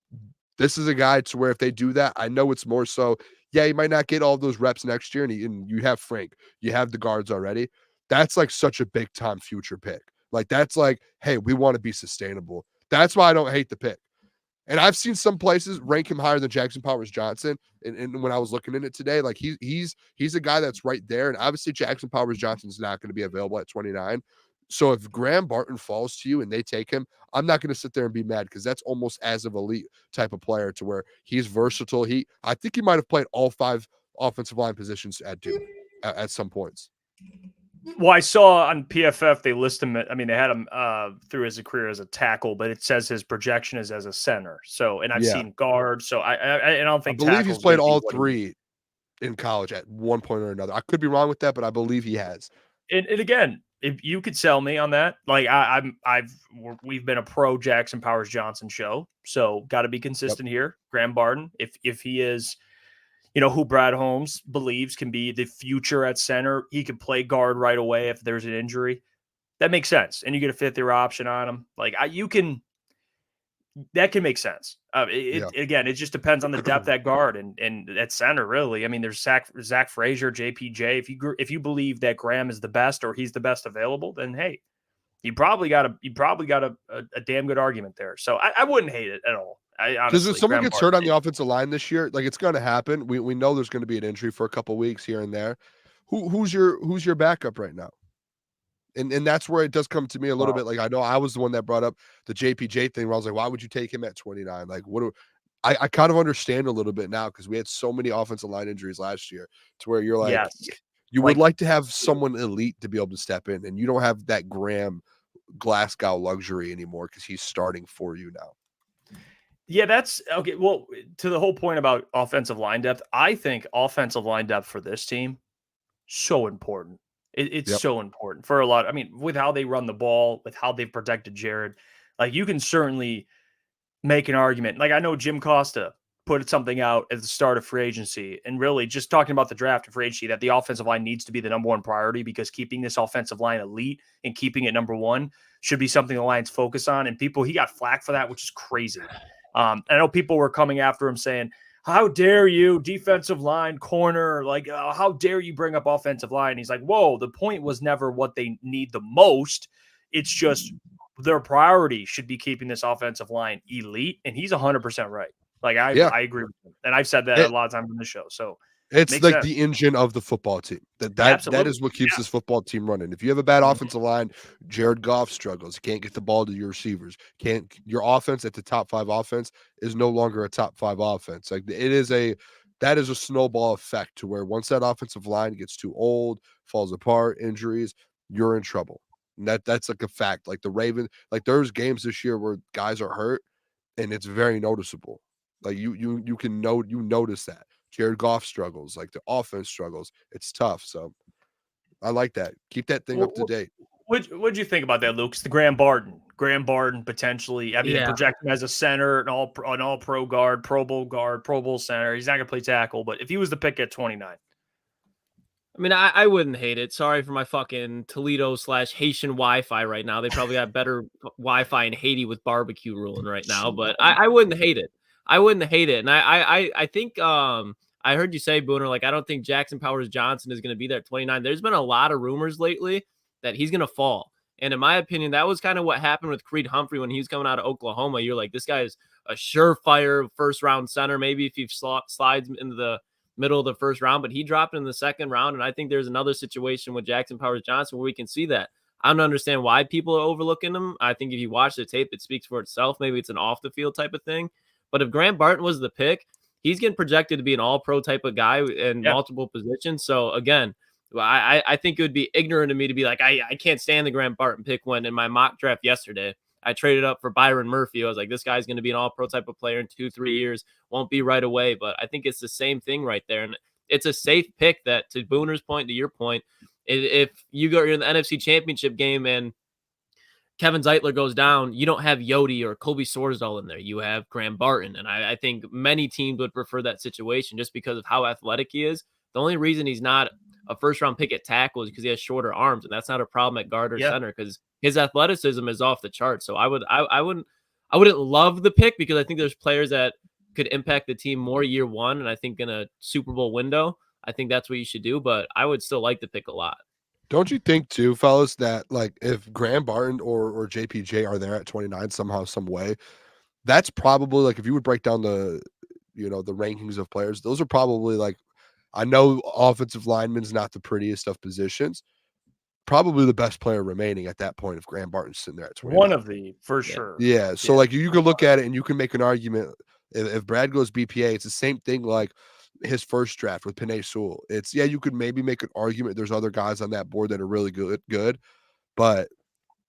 this is a guy to where if they do that, I know it's more so, he might not get all those reps next year, and you have Frank, you have the guards already. That's like such a big time future pick. Like, that's like, hey, we want to be sustainable. That's why I don't hate the pick. And I've seen some places rank him higher than Jackson Powers Johnson. And when I was looking at it today, like he's a guy that's right there. And obviously Jackson Powers Johnson's not going to be available at 29. So if Graham Barton falls to you and they take him, I'm not going to sit there and be mad, because that's almost as of elite type of player to where he's versatile. I think he might have played all 5 offensive line positions at Duke at some points. Well, I saw on PFF they list him. I mean, they had him through his career as a tackle, but it says his projection is as a center. So, and I've seen guard. So I don't think. I believe he's played all 3 in college at one point or another. I could be wrong with that, but I believe he has. And again, if you could sell me on that, like we've been a pro Jackson Powers Johnson show, so got to be consistent here. Graham Barton, if he is, who Brad Holmes believes can be the future at center, he could play guard right away if there's an injury. That makes sense, and you get a 5th-year option on him. Like that can make sense. Again, it just depends on the depth at guard and at center, really. I mean, there's Zach Frazier, JPJ. If you believe that Graham is the best or he's the best available, then hey, you probably got a damn good argument there. So I wouldn't hate it at all. Because if someone gets hurt on the offensive line this year, like, it's going to happen. We know there's going to be an injury for a couple of weeks here and there. Who's your backup right now? And that's where it does come to me a little bit. Like, I know I was the one that brought up the JPJ thing where I was like, why would you take him at 29? Like, I kind of understand a little bit now, because we had so many offensive line injuries last year to where you're like, you would like to have someone elite to be able to step in, and you don't have that Graham Glasgow luxury anymore because he's starting for you now. Yeah, that's okay. Well, to the whole point about offensive line depth, I think offensive line depth for this team, so important. It's so important for a lot. I mean, with how they run the ball, with how they've protected Jared, like, you can certainly make an argument. Like I know Jim Costa put something out at the start of free agency and really just talking about the draft and free agency that the offensive line needs to be the number one priority because keeping this offensive line elite and keeping it number one should be something the Lions focus on. And he got flack for that, which is crazy. I know people were coming after him saying, how dare you, defensive line, corner, like, how dare you bring up offensive line? He's like, whoa, the point was never what they need the most. It's just their priority should be keeping this offensive line elite. And he's 100% right. Like, I agree with him. And I've said that a lot of times in the show. So it's like sense. The engine of the football team. That is what keeps this football team running. If you have a bad offensive line, Jared Goff struggles. You can't get the ball to your receivers. Your offense at the top 5 offense is no longer a top 5 offense. Like that is a snowball effect to where once that offensive line gets too old, falls apart, injuries, you're in trouble. And that's like a fact. Like the Ravens, like there's games this year where guys are hurt, and it's very noticeable. Like you notice that. Jared Goff struggles, like the offense struggles. It's tough. So I like that. Keep that thing up to date. What'd you think about that, Luke? The Graham Barton potentially. I mean, project him as a center, an all pro guard, Pro Bowl center. He's not gonna play tackle, but if he was the pick at 29. I mean, I wouldn't hate it. Sorry for my fucking Toledo/Haitian Wi-Fi right now. They probably got better Wi-Fi in Haiti with barbecue ruling right now, but I wouldn't hate it. I wouldn't hate it. And I think I heard you say, Booner, like I don't think Jackson Powers Johnson is going to be there at 29. There's been a lot of rumors lately that he's going to fall. And in my opinion, that was kind of what happened with Creed Humphrey when he was coming out of Oklahoma. You're like, this guy is a surefire first-round center. Maybe if he slides into the middle of the first round, but he dropped in the second round. And I think there's another situation with Jackson Powers Johnson where we can see that. I don't understand why people are overlooking him. I think if you watch the tape, it speaks for itself. Maybe it's an off-the-field type of thing. But if Graham Barton was the pick, he's getting projected to be an all-pro type of guy in multiple positions. So, again, I think it would be ignorant of me to be like, I can't stand the Graham Barton pick when in my mock draft yesterday, I traded up for Byron Murphy. I was like, this guy's going to be an all-pro type of player in 2-3 years. Won't be right away. But I think it's the same thing right there. And it's a safe pick that, to Booner's point, to your point, if you're in the NFC Championship game and Kevin Zeitler goes down, you don't have Yodi or Colby Sorsdahl in there. You have Graham Barton. And I think many teams would prefer that situation just because of how athletic he is. The only reason he's not a first-round pick at tackle is because he has shorter arms, and that's not a problem at guard or center because his athleticism is off the chart. So I wouldn't love the pick because I think there's players that could impact the team more year one, and I think in a Super Bowl window, I think that's what you should do. But I would still like the pick a lot. Don't you think too, fellas, that like if Graham Barton or JPJ are there at 29 somehow, some way, that's probably like if you would break down the rankings of players, those are probably like, I know offensive lineman's not the prettiest of positions, probably the best player remaining at that point if Graham Barton's sitting there at 29. One of the, for sure. Yeah. So like you can look at it and you can make an argument. If Brad goes BPA, it's the same thing like his first draft with Penei Sewell. It's you could maybe make an argument. There's other guys on that board that are really good, but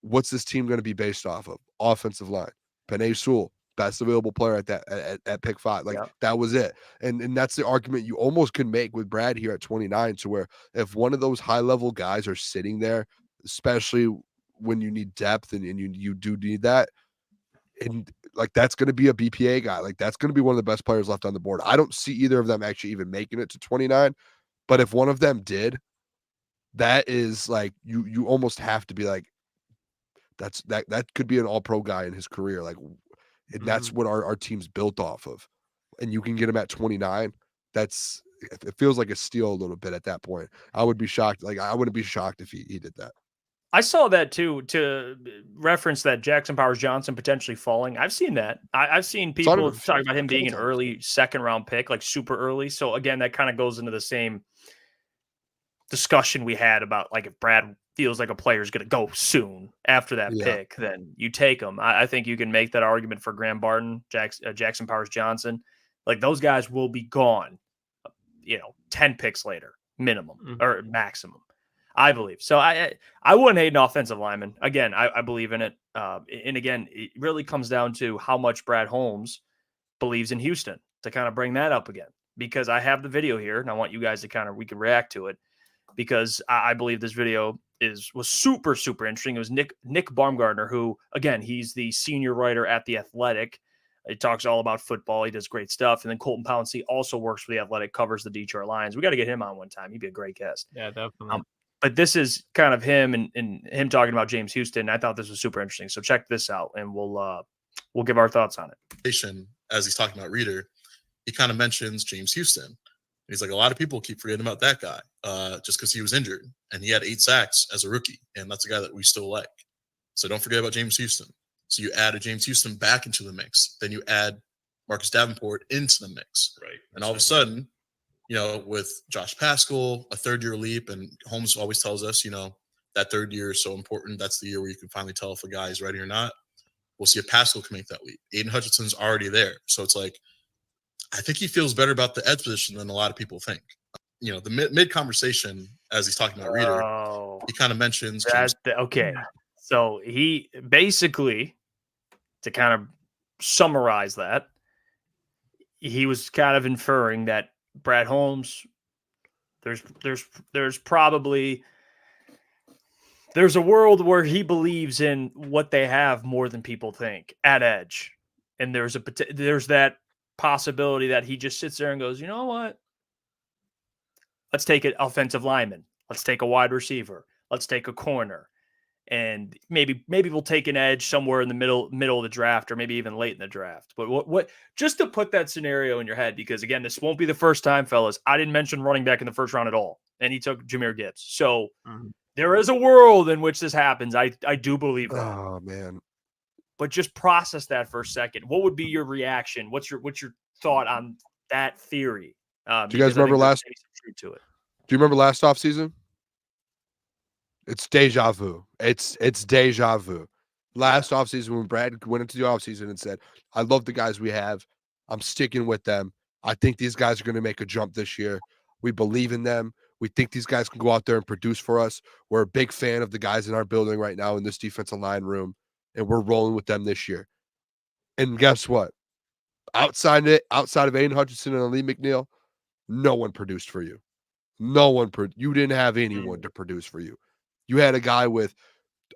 what's this team going to be based off of? Offensive line. Penei Sewell, best available player at pick 5. Like that was it. And that's the argument you almost can make with Brad here at 29, to where if one of those high level guys are sitting there, especially when you need depth and you do need that, and like that's going to be a BPA guy. Like that's going to be one of the best players left on the board. I don't see either of them actually even making it to 29, but if one of them did, that is like you almost have to be like, that could be an all-pro guy in his career. Like, and that's what our team's built off of. And you can get him at 29. It feels like a steal a little bit at that point. I would be shocked. Like I wouldn't be shocked if he did that. I saw that too, to reference that Jackson Powers Johnson potentially falling. I've seen that. I've seen people talking about him being an early second round pick, like super early. So again, that kind of goes into the same discussion we had about like if Brad feels like a player is going to go soon after that pick, then you take him. I think you can make that argument for Graham Barton, Jackson Powers Johnson. Like those guys will be gone, 10 picks later, minimum or maximum. I believe. So I wouldn't hate an offensive lineman. Again, I believe in it. And again, it really comes down to how much Brad Holmes believes in Houston, to kind of bring that up again, because I have the video here and I want you guys to we can react to it, because I believe this video was super, super interesting. It was Nick Baumgartner, who, again, he's the senior writer at The Athletic. He talks all about football. He does great stuff. And then Colton Pouncey also works for The Athletic, covers the Detroit Lions. We got to get him on one time. He'd be a great guest. Yeah, definitely. But this is kind of him and him talking about James Houston. I thought this was super interesting. So check this out, and we'll give our thoughts on it. As he's talking about Reader, he kind of mentions James Houston. He's like, a lot of people keep forgetting about that guy just because he was injured. And he had 8 sacks as a rookie. And that's a guy that we still like. So don't forget about James Houston. So you add a James Houston back into the mix. Then you add Marcus Davenport into the mix. Right. And all of a sudden, with Josh Paschal, a third-year leap, and Holmes always tells us, that third year is so important. That's the year where you can finally tell if a guy is ready or not. We'll see if Paschal can make that leap. Aiden Hutchinson's already there. So it's like, I think he feels better about the edge position than a lot of people think. The mid conversation, as he's talking about Reader, he kind of mentions okay. So he basically, to kind of summarize that, he was kind of inferring that Brad Holmes, there's probably there's a world where he believes in what they have more than people think at edge, and there's that possibility that he just sits there and goes, you know what? Let's take an offensive lineman. Let's take a wide receiver. Let's take a corner. And maybe we'll take an edge somewhere in the middle of the draft, or maybe even late in the draft. But what just to put that scenario in your head, because again, this won't be the first time, fellas. I didn't mention running back in the first round at all, and he took Jahmyr Gibbs. So there is a world in which this happens. I do believe that. Oh man! But just process that for a second. What would be your reaction? What's your thought on that theory? Do you guys remember last? To it. Do you remember last offseason? It's deja vu. It's deja vu. Last offseason, when Brad went into the offseason and said, I love the guys we have. I'm sticking with them. I think these guys are going to make a jump this year. We believe in them. We think these guys can go out there and produce for us. We're a big fan of the guys in our building right now in this defensive line room, and we're rolling with them this year. And guess what? Outside of Aiden Hutchinson and Alim McNeill, no one produced for you. You didn't have anyone to produce for you. You had a guy with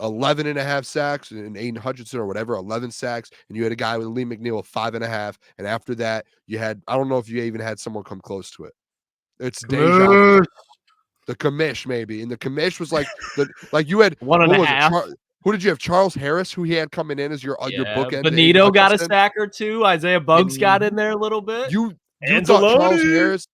11.5 sacks and Aiden Hutchinson or whatever, 11 sacks, and you had a guy with Alim McNeill with 5.5. And after that, you had, I don't know if you even had someone come close to it. It's deja vu. The commish, maybe. And the commish was like you had 1.5. Who did you have? Charles Harris, who he had coming in as your bookend. Benito got a sack or two. Isaiah Buggs got in there a little bit. You thought Charles Harris,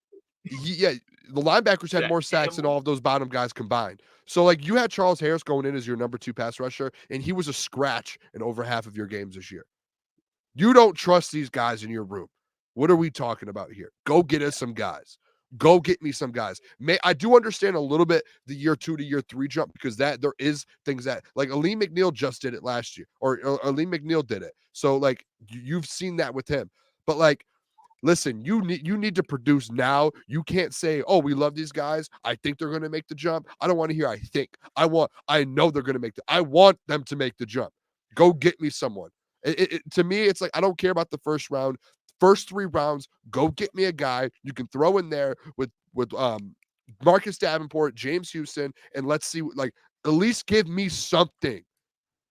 the linebackers had more sacks than all of those bottom guys combined. So, you had Charles Harris going in as your number 2 pass rusher, and he was a scratch in over half of your games this year. You don't trust these guys in your room. What are we talking about here? Go get us some guys. Go get me some guys. I do understand a little bit the year 2 to year 3 jump, because there is things that, like Alim McNeill just did it last year, or Alim McNeill did it. So, you've seen that with him. But, listen, you need to produce now. You can't say, oh, we love these guys. I think they're going to make the jump. I don't want to hear I think. I know they're going to I want them to make the jump. Go get me someone. To me, it's like, I don't care about the first round. First 3 rounds, go get me a guy you can throw in there with Marcus Davenport, James Houston, and let's see, at least give me something.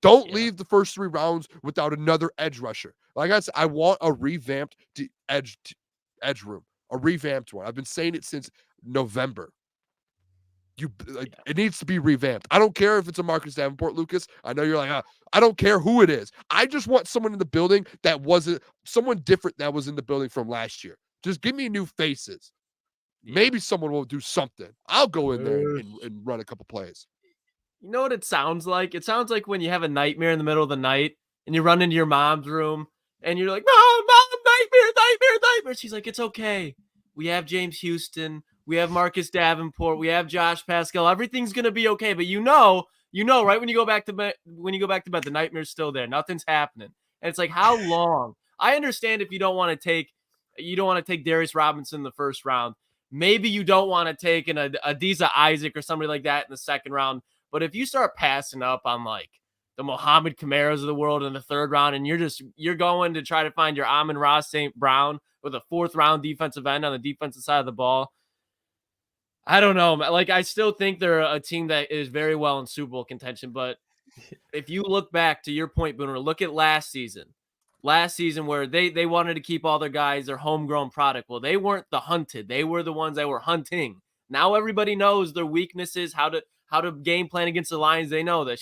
Don't leave the first 3 rounds without another edge rusher. Like I said, I want a revamped edge room, a revamped one. I've been saying it since November. It needs to be revamped. I don't care if it's a Marcus Davenport, Lucas. I know you're like, I don't care who it is. I just want someone in the building that wasn't someone different that was in the building from last year. Just give me new faces. Maybe someone will do something. I'll go in there and run a couple plays. You know what it sounds like? It sounds like when you have a nightmare in the middle of the night and you run into your mom's room and you're like, Mom, nightmare. She's like, it's okay. We have James Houston. We have Marcus Davenport. We have Josh Paschal. Everything's going to be okay. But you know, right when you go back to bed, the nightmare's still there. Nothing's happening. And it's like, how long? I understand if you don't want to take Darius Robinson in the first round. Maybe you don't want to take an Adiza Isaac or somebody like that in the second round. But if you start passing up on the Mohamed Camaros of the world in the third round, and you're going to try to find your Amon-Ra St. Brown with a 4th round defensive end on the defensive side of the ball, I don't know. I still think they're a team that is very well in Super Bowl contention. But if you look back to your point, Booner, look at last season. last season where they wanted to keep all their guys, their homegrown product. Well, they weren't the hunted. They were the ones that were hunting. Now everybody knows their weaknesses, how to game plan against the Lions. They know that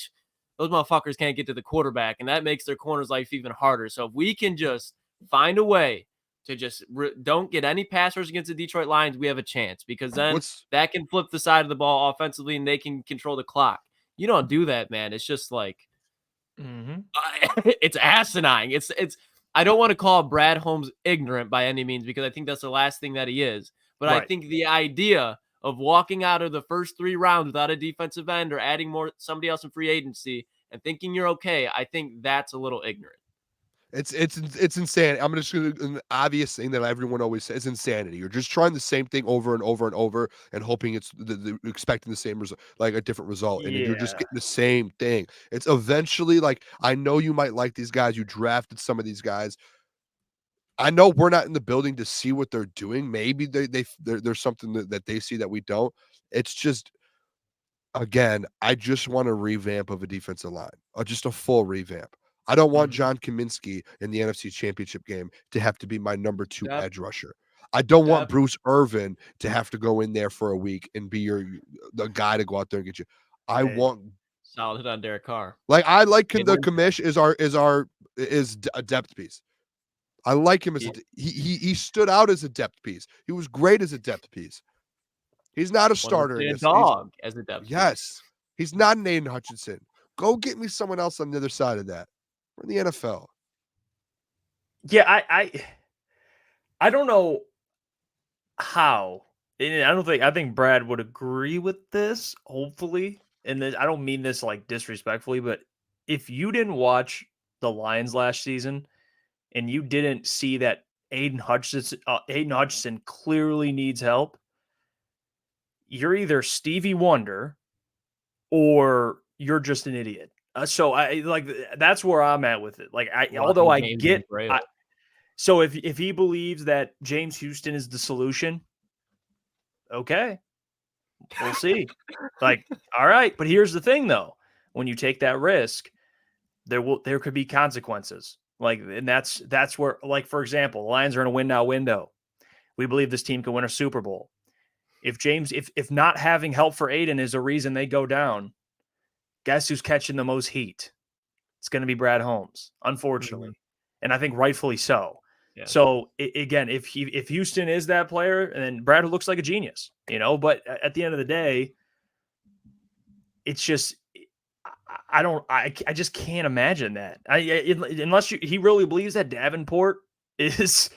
those motherfuckers can't get to the quarterback, and that makes their corner's life even harder. So if we can just find a way to just don't get any pass rush against the Detroit Lions, we have a chance, because then that can flip the side of the ball offensively and they can control the clock. You don't do that, man. It's just like, it's asinine. It's I don't want to call Brad Holmes ignorant by any means, because I think that's the last thing that he is. But I think the idea of walking out of the first 3 rounds without a defensive end or adding somebody else in free agency and thinking you're okay, I think that's a little ignorant. It's insane. I'm just going to, an obvious thing that everyone always says, insanity. You're just trying the same thing over and over and over and hoping it's expecting the same result, like a different result. And you're just getting the same thing. It's eventually like, I know you might like these guys. You drafted some of these guys. I know we're not in the building to see what they're doing. Maybe there's something that they see that we don't. It's just, again, I just want a revamp of a defensive line, or just a full revamp. I don't want John Kaminsky in the NFC Championship game to have to be my number 2 edge rusher. I don't want Bruce Irvin to have to go in there for a week and be the guy to go out there and get you. I want solid on Derek Carr. Like, I like the commish is a depth piece. I like him as he stood out as a depth piece. He was great as a depth piece. He's not a starter. A dog as a depth piece. Yes, he's not an Aiden Hutchinson. Go get me someone else on the other side of that. We're in the NFL. Yeah, I don't know how. And I think Brad would agree with this, hopefully. And I don't mean this like disrespectfully, but if you didn't watch the Lions last season and you didn't see that Aiden Hutchinson clearly needs help, you're either Stevie Wonder or you're just an idiot. So I like, that's where I'm at with it. Like, although I get, so if he believes that James Houston is the solution, okay, we'll see. Like, all right, but here's the thing though: when you take that risk, there could be consequences. Like, and that's where, like, for example, the Lions are in a win now window. We believe this team can win a Super Bowl. If not having help for Aiden is a reason they go down, guess who's catching the most heat? It's going to be Brad Holmes, unfortunately. And I think rightfully so. Yeah. So again, if Houston is that player, then Brad looks like a genius, but at the end of the day, it's just, I just can't imagine that. Unless he really believes that Davenport is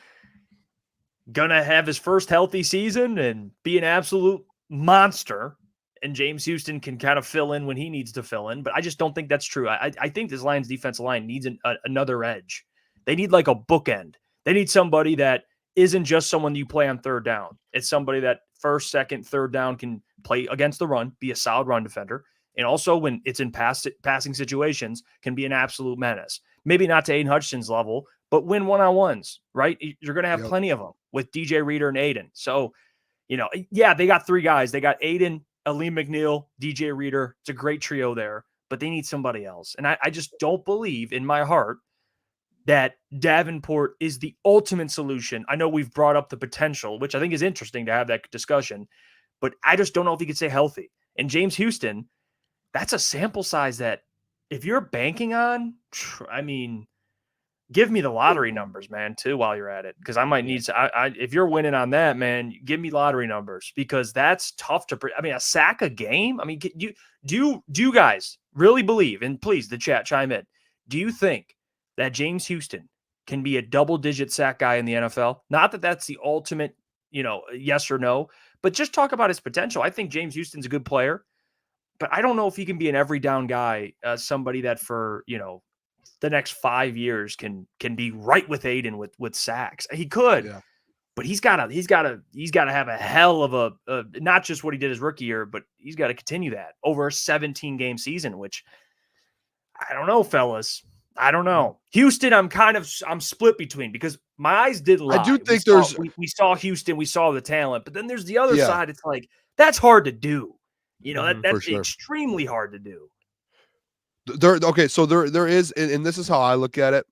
going to have his first healthy season and be an absolute monster, and James Houston can kind of fill in when he needs to fill in. But I just don't think that's true. I think this Lions defensive line needs another edge. They need like a bookend. They need somebody that isn't just someone you play on third down. It's somebody that first, second, third down can play against the run, be a solid run defender. And also when it's in passing situations, can be an absolute menace. Maybe not to Aiden Hutchinson's level, but win one-on-ones, right? You're going to have plenty of them with DJ Reader and Aiden. So, they got 3 guys. They got Aiden, Alim McNeill, DJ Reader. It's a great trio there, but they need somebody else. And I just don't believe in my heart that Davenport is the ultimate solution. I know we've brought up the potential, which I think is interesting to have that discussion, but I just don't know if he could stay healthy. And James Houston, that's a sample size that if you're banking on, I mean, give me the lottery numbers, man, too, while you're at it. Because I might need to, if you're winning on that, man, give me lottery numbers, because that's tough to, a sack a game. I mean, do you guys really believe, and please, the chat, chime in. Do you think that James Houston can be a double-digit sack guy in the NFL? Not that that's the ultimate, yes or no, but just talk about his potential. I think James Houston's a good player, but I don't know if he can be an every down guy, somebody that for, the next 5 years can be right with Aiden with sacks. He could, but he's got to have a hell of a not just what he did his rookie year, but he's got to continue that over a 17-game season, which I don't know, fellas. I don't know. Houston, I'm split between, because my eyes did lie. I do think we saw Houston, we saw the talent, but then there's the other side. It's like, that's hard to do. That's extremely hard to do. So there is, and this is how I look at it.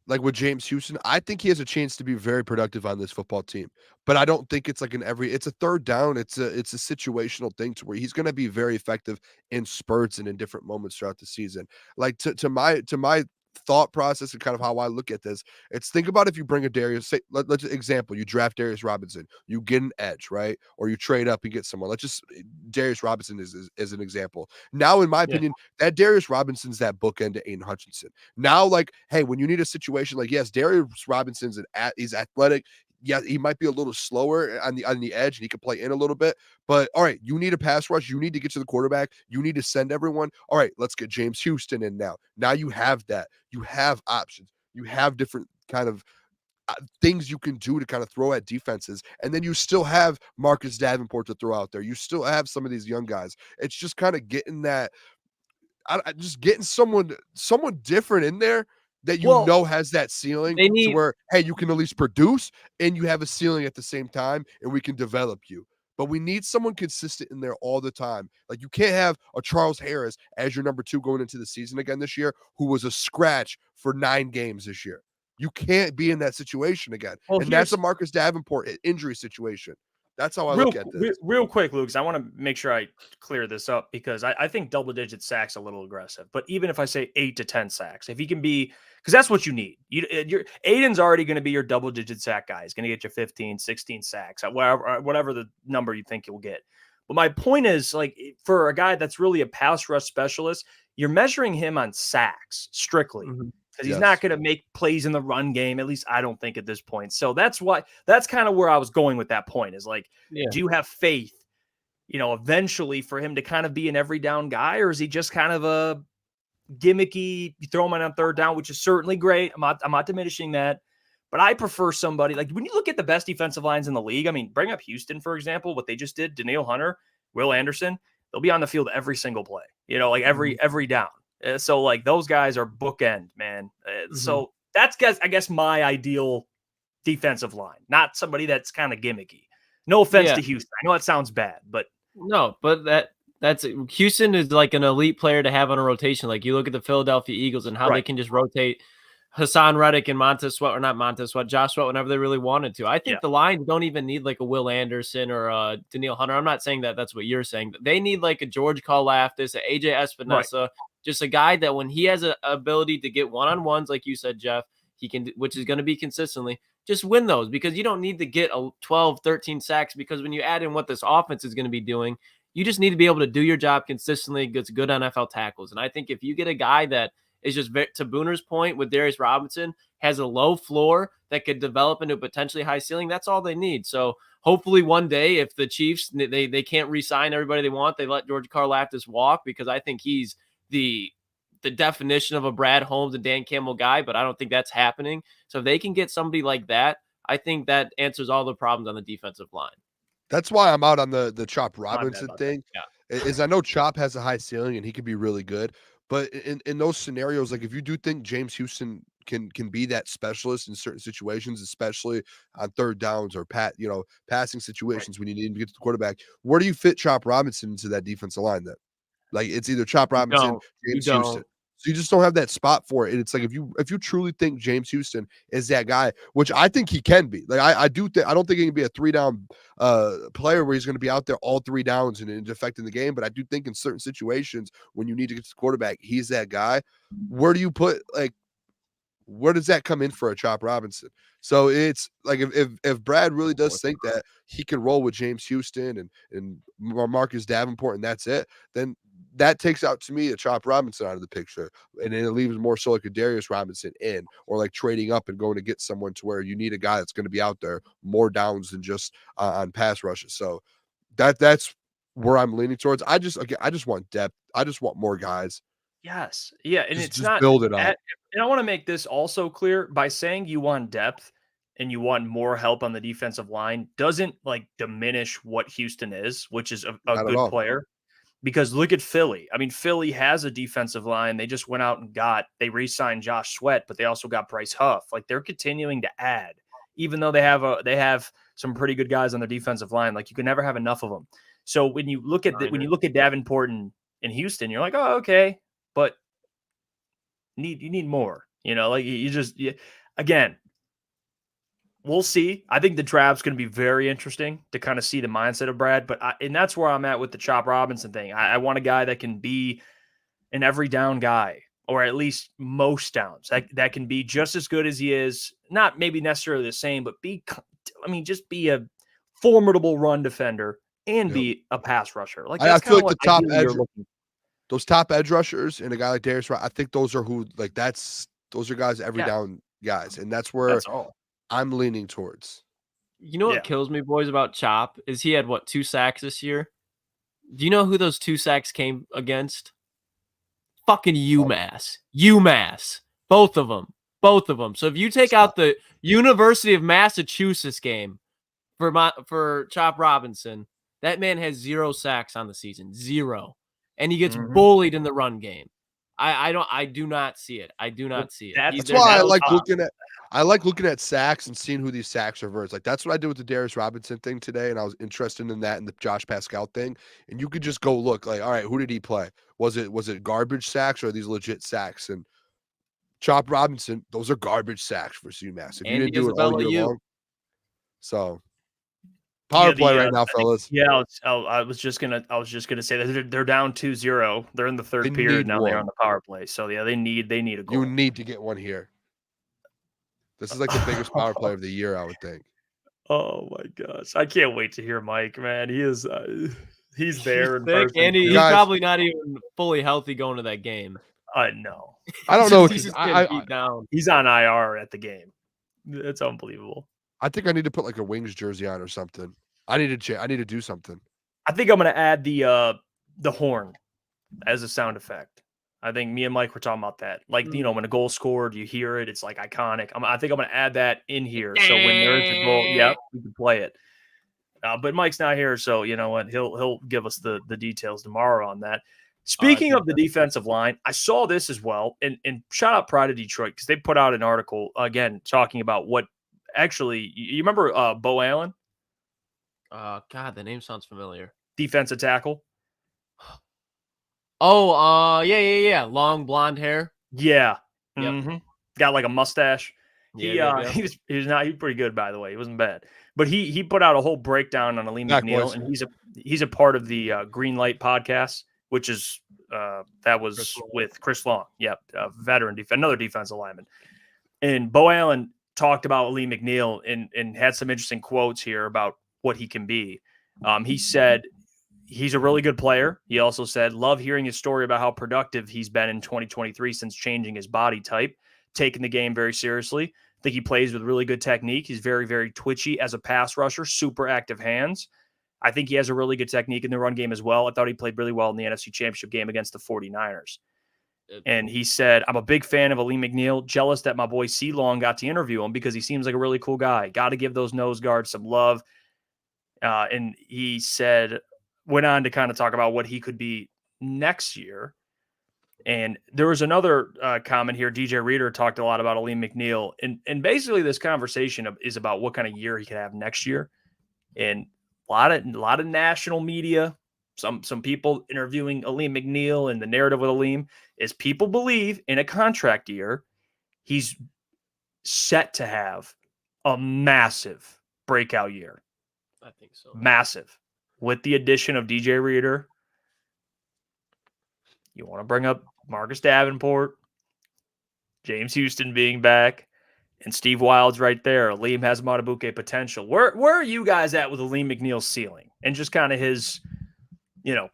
like with James Houston, I think he has a chance to be very productive on this football team. But I don't think it's like it's a third down. It's a situational thing to where he's going to be very effective in spurts and in different moments throughout the season. Like to my thought process and kind of how I look at this, it's think about if you bring a Darius, say, let's example, you draft Darius Robinson, you get an edge, right? Or you trade up and get someone. Let's just Darius Robinson is an example. Now, in my opinion, that Darius Robinson's that bookend to Aiden Hutchinson. Now, like, hey, when you need a situation like, yes, Darius Robinson's he's athletic. Yeah, he might be a little slower on the edge and he can play in a little bit. But all right, you need a pass rush. You need to get to the quarterback. You need to send everyone. All right, let's get James Houston in now. Now you have that. You have options. You have different kind of things you can do to kind of throw at defenses. And then you still have Marcus Davenport to throw out there. You still have some of these young guys. It's just kind of getting that, just getting someone different in there that know has that ceiling to where, hey, you can at least produce and you have a ceiling at the same time and we can develop you. But we need someone consistent in there all the time. Like you can't have a Charles Harris as your number 2 going into the season again this year, who was a scratch for 9 games this year. You can't be in that situation again. And that's a Marcus Davenport injury situation. That's how I look at this. Real quick, Lucas, I want to make sure I clear this up because I think double-digit sacks a little aggressive. But even if I say 8 to 10 sacks, if he can be – because that's what you need. Aiden's already going to be your double-digit sack guy. He's going to get you 15, 16 sacks, whatever the number you think you'll get. But my point is, like, for a guy that's really a pass rush specialist, you're measuring him on sacks strictly. Mm-hmm. Because he's not going to make plays in the run game, at least I don't think at this point. So that's kind of where I was going with that point is like, do you have faith, eventually for him to kind of be an every down guy, or is he just kind of a gimmicky, you throw him on third down, which is certainly great. I'm not diminishing that, but I prefer somebody like when you look at the best defensive lines in the league, I mean, bring up Houston, for example, what they just did, Danielle Hunter, Will Anderson, they'll be on the field every single play, like every down. So like those guys are bookend, man. So that's I guess my ideal defensive line, not somebody that's kind of gimmicky. No offense to Houston. I know it sounds bad, but no, but that's Houston is like an elite player to have on a rotation. Like you look at the Philadelphia Eagles and how they can just rotate Hassan Reddick and Josh Sweat whenever they really wanted to. I think the Lions don't even need like a Will Anderson or a Danielle Hunter. I'm not saying that that's what you're saying. They need like a George Karlaftis, a AJ Espinosa, just a guy that when he has an ability to get one-on-ones, like you said, Jeff, he can, which is going to be consistently, just win those because you don't need to get 12, 13 sacks because when you add in what this offense is going to be doing, you just need to be able to do your job consistently, gets good NFL tackles. And I think if you get a guy that is just, to Booner's point with Darius Robinson, has a low floor that could develop into a potentially high ceiling, that's all they need. So hopefully one day if the Chiefs, they can't re-sign everybody they want, they let George Karlaftis walk because I think he's the definition of a Brad Holmes and Dan Campbell guy, but I don't think that's happening. So if they can get somebody like that, I think that answers all the problems on the defensive line. That's why I'm out on the Chop Robinson thing. Is I know Chop has a high ceiling and he could be really good, but in those scenarios, like if you do think James Houston can be that specialist in certain situations, especially on third downs or passing situations when you need to get to the quarterback, where do you fit Chop Robinson into that defensive line then? Like it's either Chop Robinson, James Houston. So you just don't have that spot for it. And it's like if you truly think James Houston is that guy, which I think he can be. Like I don't think he can be a 3-down player where he's going to be out there all 3 downs and affecting the game. But I do think in certain situations when you need to get to the quarterback, he's that guy. Where do you put where does that come in for a Chop Robinson? So it's like if Brad really does think that he can roll with James Houston and Marcus Davenport and that's it, then that takes out to me a Chop Robinson out of the picture, and then it leaves more so like a Darius Robinson in, or like trading up and going to get someone to where you need a guy that's going to be out there more downs than just on pass rushes. So that's where I'm leaning towards. I just want depth. I just want more guys. Yes, yeah, and it's just not build it up. And I want to make this also clear by saying you want depth and you want more help on the defensive line doesn't like diminish what Houston is, which is a good player. Because look at Philly. I mean, Philly has a defensive line. They just went out and they re-signed Josh Sweat, but they also got Bryce Huff. Like they're continuing to add, even though they have some pretty good guys on their defensive line. Like you can never have enough of them. So when you look at Davenport in Houston, you're like, oh, okay, but you need more. You know, like again, we'll see. I think the draft's going to be very interesting to kind of see the mindset of Brad. And that's where I'm at with the Chop Robinson thing. I want a guy that can be an every down guy, or at least most downs. That can be just as good as he is. Not maybe necessarily the same, but just be a formidable run defender and be a pass rusher. Like that's I feel kind like of the top edge, those top edge rushers, and a guy like Darius, I think those are those are guys every down guys, and that's where I'm leaning towards. You know what kills me, boys, about Chop is he had 2 sacks this year. Do you know who those 2 sacks came against? Fucking UMass, both of them. So if you take out the University of Massachusetts game for Chop Robinson, that man has 0 sacks on the season, 0, and he gets bullied in the run game. I do not see it. I do not see it. That's why I like looking at sacks and seeing who these sacks reverse. Like that's what I did with the Darius Robinson thing today, and I was interested in that and the Josh Pascal thing. And you could just go look like, all right, who did he play? Was it garbage sacks or are these legit sacks? And Chop Robinson, those are garbage sacks for UMass. If you didn't do it all year long. So power play right now, fellas. Yeah, I was just gonna say that they're down 2-0. They're in the third period now. They're on the power play. So yeah, they need a goal. You need to get one here. This is like the biggest power play of the year, I would think. Oh my gosh, I can't wait to hear Mike. Man, he is he's there in person. And he's probably not even fully healthy going to that game. No, I don't know. He's beat down. He's on IR at the game. It's unbelievable. I think I need to put like a Wings jersey on or something. I need to do something. I think I'm going to add the horn as a sound effect. I think me and Mike were talking about that. Like, you know, when a goal scored, you hear it. It's like iconic. I think I'm going to add that in here. So when there's a goal, we can play it. But Mike's not here, so you know what? He'll give us the details tomorrow on that. Speaking of the defensive line, I saw this as well. And shout out Pride of Detroit because they put out an article, again, talking about what actually – you remember Bo Allen? God, the name sounds familiar. Defensive tackle. Oh, yeah. Long blonde hair. Yeah. Yep. Mm-hmm. Got like a mustache. Yeah, he was pretty good, by the way. He wasn't bad. But he put out a whole breakdown on Alim McNeill, and he's a part of the Green Light podcast, which is that was with Chris Long. Yep, veteran another defensive lineman. And Bo Allen talked about Alim McNeill and had some interesting quotes here about what he can be. He said he's a really good player. He also said, love hearing his story about how productive he's been in 2023 since changing his body type, taking the game very seriously. I think he plays with really good technique. He's very, very twitchy as a pass rusher, super active hands. I think he has a really good technique in the run game as well. I thought he played really well in the NFC Championship game against the 49ers. And he said, I'm a big fan of Alim McNeill, jealous that my boy C. Long got to interview him because he seems like a really cool guy. Got to give those nose guards some love. And he went on to kind of talk about what he could be next year. And there was another comment here. DJ Reader talked a lot about Alim McNeill. And basically this conversation is about what kind of year he could have next year. And a lot of national media, some people interviewing Alim McNeill, and the narrative with Alim is people believe in a contract year, he's set to have a massive breakout year. I think so. Massive. With the addition of DJ Reader, you want to bring up Marcus Davenport, James Houston being back, and Steve Wild's right there. Alim has Matabuke potential. Where are you guys at with Alim McNeill's ceiling and just kind of his,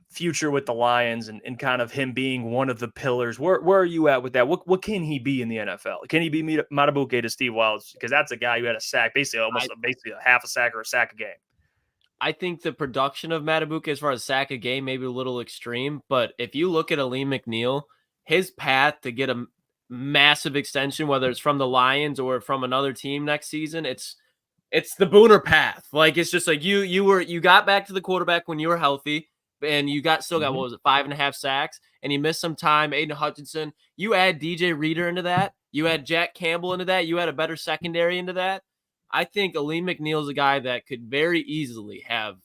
future with the Lions and kind of him being one of the pillars? Where are you at with that? What can he be in the NFL? Can he be Matabuke to Steve Wild's? Because that's a guy who had a sack, basically a half a sack or a sack a game. I think the production of Matabuke as far as sack a game may be a little extreme, but if you look at Alim McNeill, his path to get a massive extension, whether it's from the Lions or from another team next season, it's the Booner path. Like, it's just like you got back to the quarterback when you were healthy, and you still got, what was it, 5.5 sacks, and you missed some time. Aiden Hutchinson, you add DJ Reader into that, you add Jack Campbell into that, you add a better secondary into that. I think Alim McNeill is a guy that could very easily have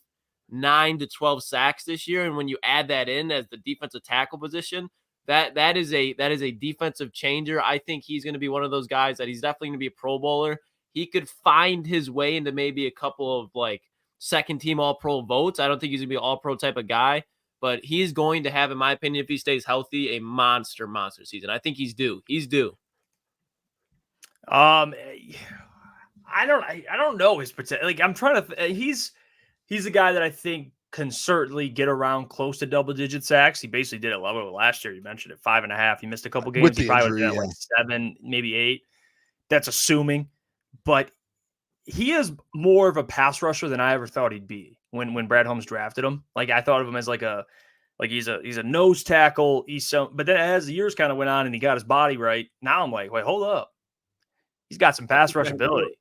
9 to 12 sacks this year. And when you add that in as the defensive tackle position, That is a defensive changer. I think he's going to be one of those guys that he's definitely going to be a Pro Bowler. He could find his way into maybe a couple of like second team All Pro votes. I don't think he's going to be an All Pro type of guy, but he's going to have, in my opinion, if he stays healthy, a monster season. I think he's due. He's due. I don't know his potential. Like, I'm trying to. He's a guy that I think can certainly get around close to double-digit sacks. He basically did it last year. You mentioned it, 5.5. He missed a couple games. With the He probably injury, would have been like 7, maybe 8. That's assuming, but he is more of a pass rusher than I ever thought he'd be. When Brad Holmes drafted him, like I thought of him as he's a nose tackle. But then as the years kind of went on and he got his body right, now I'm like, wait, hold up. He's got some pass rush ability.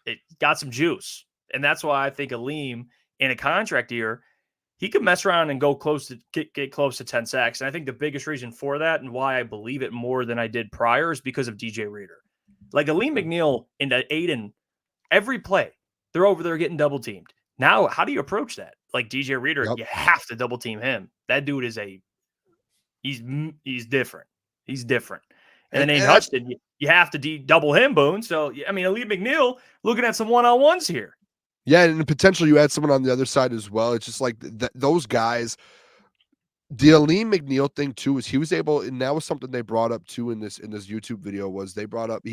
It got some juice. And that's why I think Alim in a contract year, he could mess around and go get close to 10 sacks. And I think the biggest reason for that and why I believe it more than I did prior is because of DJ Reader. Like Alim McNeill into Aiden, every play, they're over there getting double teamed. Now, how do you approach that? Like DJ Reader, you have to double team him. That dude is he's different. He's different. And then Aiden Hutchinson, you have to double him, Boone. So, I mean, Alim McNeill looking at some one-on-ones here. Yeah, and potentially you add someone on the other side as well. It's just like those guys. The Alim McNeill thing too is he was able, and that was something they brought up too in this YouTube video. Was they brought up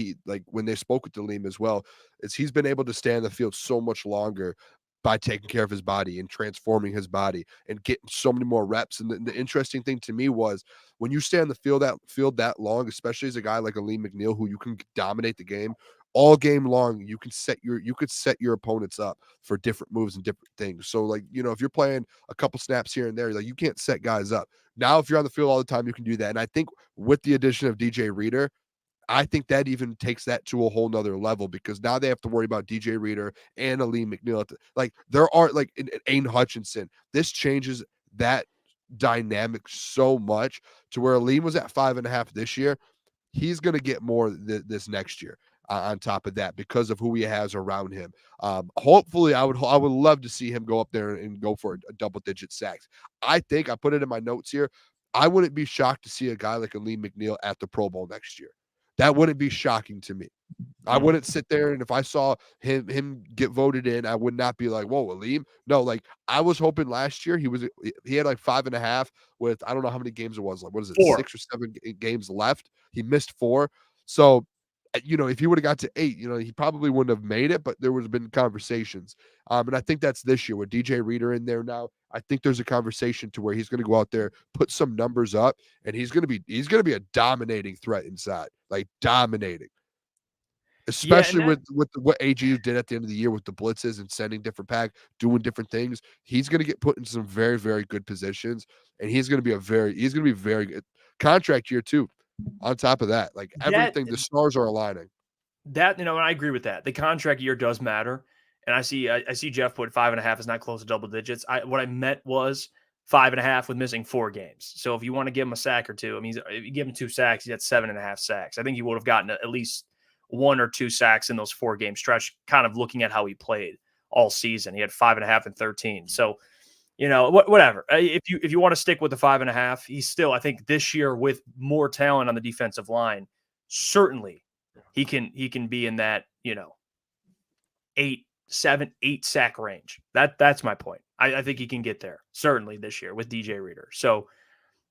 when they spoke with Alim as well, is he's been able to stay on the field so much longer by taking care of his body and transforming his body and getting so many more reps. And the interesting thing to me was when you stay on the field that long, especially as a guy like Alim McNeill, who you can dominate the game all game long, you could set your opponents up for different moves and different things. So like, if you're playing a couple snaps here and there, like you can't set guys up. Now, if you're on the field all the time, you can do that. And I think with the addition of DJ Reader, I think that even takes that to a whole nother level, because now they have to worry about DJ Reader and Alim McNeill. Like there are like Aiden Hutchinson. This changes that dynamic so much to where Alim was at 5.5 this year. He's going to get more this next year. On top of that, because of who he has around him. Hopefully I would love to see him go up there and go for a double-digit sacks. I think I put it in my notes here. I wouldn't be shocked to see a guy like Alim McNeill at the Pro Bowl next year. That wouldn't be shocking to me. I wouldn't sit there, and if I saw him get voted in, I would not be like, whoa, Alim. No, like I was hoping last year he had like 5.5 with, I don't know how many games it was. Like, what is it? 4. 6 or 7 games left. He missed 4. So, if he would have got to 8, he probably wouldn't have made it, but there would have been conversations. And I think that's this year with DJ Reader in there now. I think there's a conversation to where he's going to go out there, put some numbers up, and he's going to be a dominating threat inside, like dominating. Especially with what AGU did at the end of the year with the blitzes and sending different doing different things. He's going to get put in some very, very good positions, and he's going to be very good contract year too. On top of that, like everything, the stars are aligning. That, and I agree with that. The contract year does matter. And I see Jeff put 5.5 is not close to double digits. What I meant was 5.5 with missing 4 games. So if you want to give him a sack or 2, I mean, if you give him 2 sacks, he's at 7.5 sacks. I think he would have gotten at least 1 or 2 sacks in those 4-game stretch, kind of looking at how he played all season. He had 5.5 and 13. So, whatever. If you want to stick with the 5.5, he's still, I think this year with more talent on the defensive line, certainly he can be in that, 8 sack range. That's my point. I think he can get there certainly this year with DJ Reader. So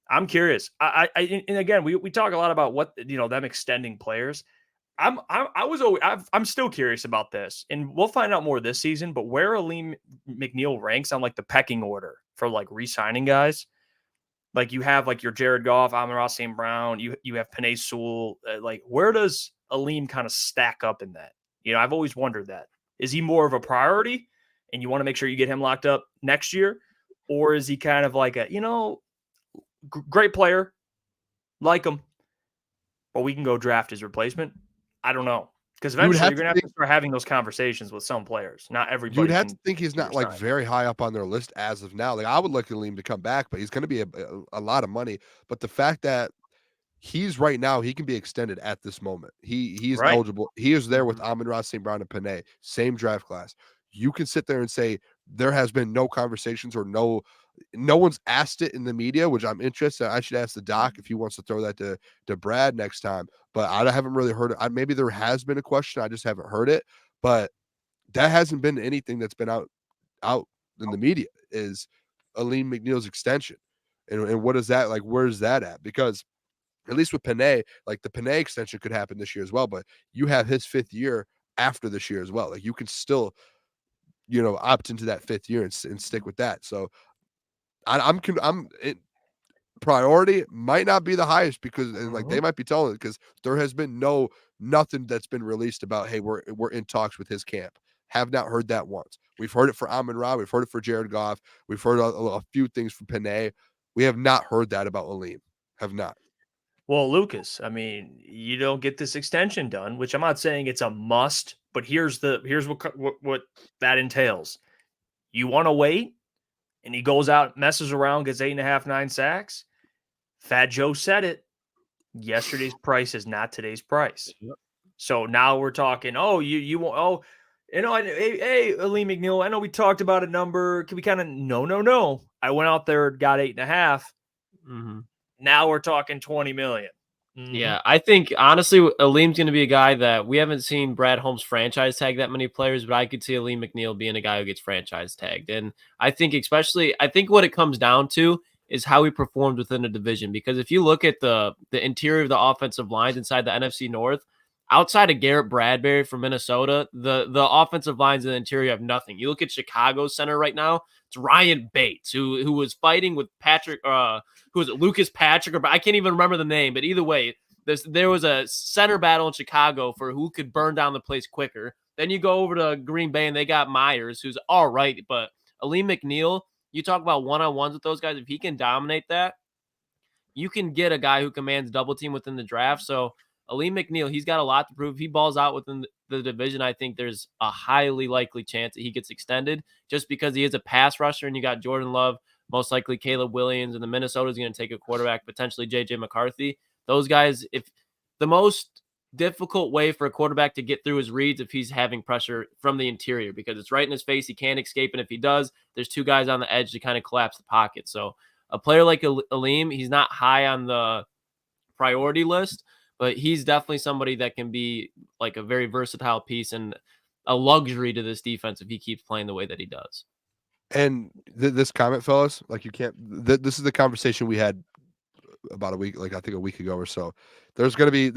I'm curious. And again, we talk a lot about what, them extending players. I'm still curious about this, and we'll find out more this season, but where Alim McNeill ranks on like the pecking order for like re-signing guys. Like you have like your Jared Goff, Amon-Ra St. Brown, you have Penei Sewell. Like where does Alim kind of stack up in that? I've always wondered that. Is he more of a priority and you want to make sure you get him locked up next year? Or is he kind of like a, great player, like him, but we can go draft his replacement? I don't know. Because eventually you're going to have to start having those conversations with some players. Not everybody. You'd have to think he's not like very high up on their list as of now. Like I would like Alim to come back, but he's going to be a lot of money. But the fact that he's right now, he can be extended at this moment. He's eligible. He is there with Amon-Ra St. Brown and Penei, same draft class. You can sit there and say there has been no conversations or no No one's asked it in the media, which I'm interested. I should ask the doc if he wants to throw that to Brad next time. But I haven't really heard it. Maybe there has been a question. I just haven't heard it. But that hasn't been anything that's been out in the media is Alim McNeill's extension. And what is that like? Where's that at? Because at least with Panay, like the Panay extension could happen this year as well. But you have his 5th year after this year as well. Like you can still, opt into that 5th year and stick with that. So priority might not be the highest because they might be telling it because there has been nothing that's been released about, hey, we're in talks with his camp. Have not heard that once. We've heard it for Amon-Ra. We've heard it for Jared Goff. We've heard a few things from Panay. We have not heard that about Alim. Have not. Well, Lucas, I mean, you don't get this extension done, which I'm not saying it's a must, but here's what that entails. You want to wait, and he goes out, messes around, gets 8.5, 9 sacks. Fat Joe said it. Yesterday's price is not today's price. Yep. So now we're talking, hey, Alim McNeill, I know we talked about a number. Can we kind of, no. I went out there, got 8.5. Mm-hmm. Now we're talking 20 million. Mm-hmm. Yeah, I think honestly, Alim's going to be a guy that we haven't seen Brad Holmes franchise tag that many players, but I could see Alim McNeill being a guy who gets franchise tagged. And I think what it comes down to is how he performed within a division. Because if you look at the interior of the offensive lines inside the NFC North, outside of Garrett Bradbury from Minnesota, the offensive lines in the interior have nothing. You look at Chicago's center right now, it's Ryan Bates, who was fighting with Patrick, who was it, Lucas Patrick, or I can't even remember the name, but either way, there was a center battle in Chicago for who could burn down the place quicker. Then you go over to Green Bay and they got Myers, who's all right, but Alim McNeill, you talk about one-on-ones with those guys, if he can dominate that, you can get a guy who commands double team within the draft. So Alim McNeill, he's got a lot to prove. If he balls out within the division, I think there's a highly likely chance that he gets extended just because he is a pass rusher, and you got Jordan Love, most likely Caleb Williams, and the Minnesota's going to take a quarterback, potentially J.J. McCarthy. Those guys, if the most difficult way for a quarterback to get through his reads if he's having pressure from the interior because it's right in his face. He can't escape, and if he does, there's 2 guys on the edge to kind of collapse the pocket. So a player like Alim, he's not high on the priority list, but he's definitely somebody that can be like a very versatile piece and a luxury to this defense if he keeps playing the way that he does. And this comment, fellas, like you can't. This is the conversation we had about a week, like I think a week ago or so. There's gonna be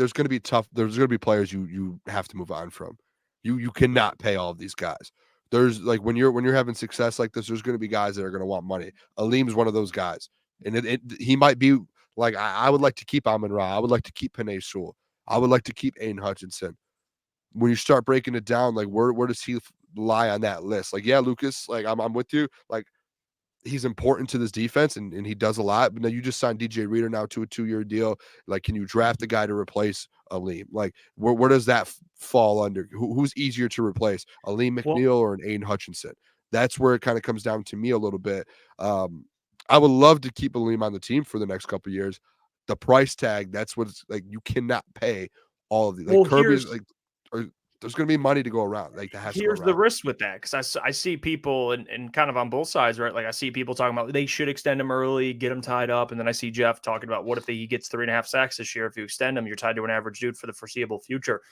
players you have to move on from. You cannot pay all of these guys. There's like when you're having success like this, there's gonna be guys that are gonna want money. Alim's one of those guys, and he might be. Like, I would like to keep Amon-Ra. I would like to keep Panay Sewell. I would like to keep Aiden Hutchinson. When you start breaking it down, like, where does he lie on that list? Like, yeah, Lucas, like, I'm with you. Like, he's important to this defense, and he does a lot. But now you just signed DJ Reader now to a 2-year deal. Like, can you draft a guy to replace Alim? Like, where does that fall under? Who's easier to replace, Alim McNeill or an Aiden Hutchinson? That's where it kind of comes down to me a little bit. I would love to keep Alim on the team for the next couple of years. The price tag, that's what's like. You cannot pay all of these. Like Kirby's, like, there's going to be money to go around. Like that has to go around. Here's the risk with that, because I see people and kind of on both sides, right? Like I see people talking about they should extend him early, get him tied up, and then I see Jeff talking about what if he gets 3.5 sacks this year? If you extend him, you're tied to an average dude for the foreseeable future,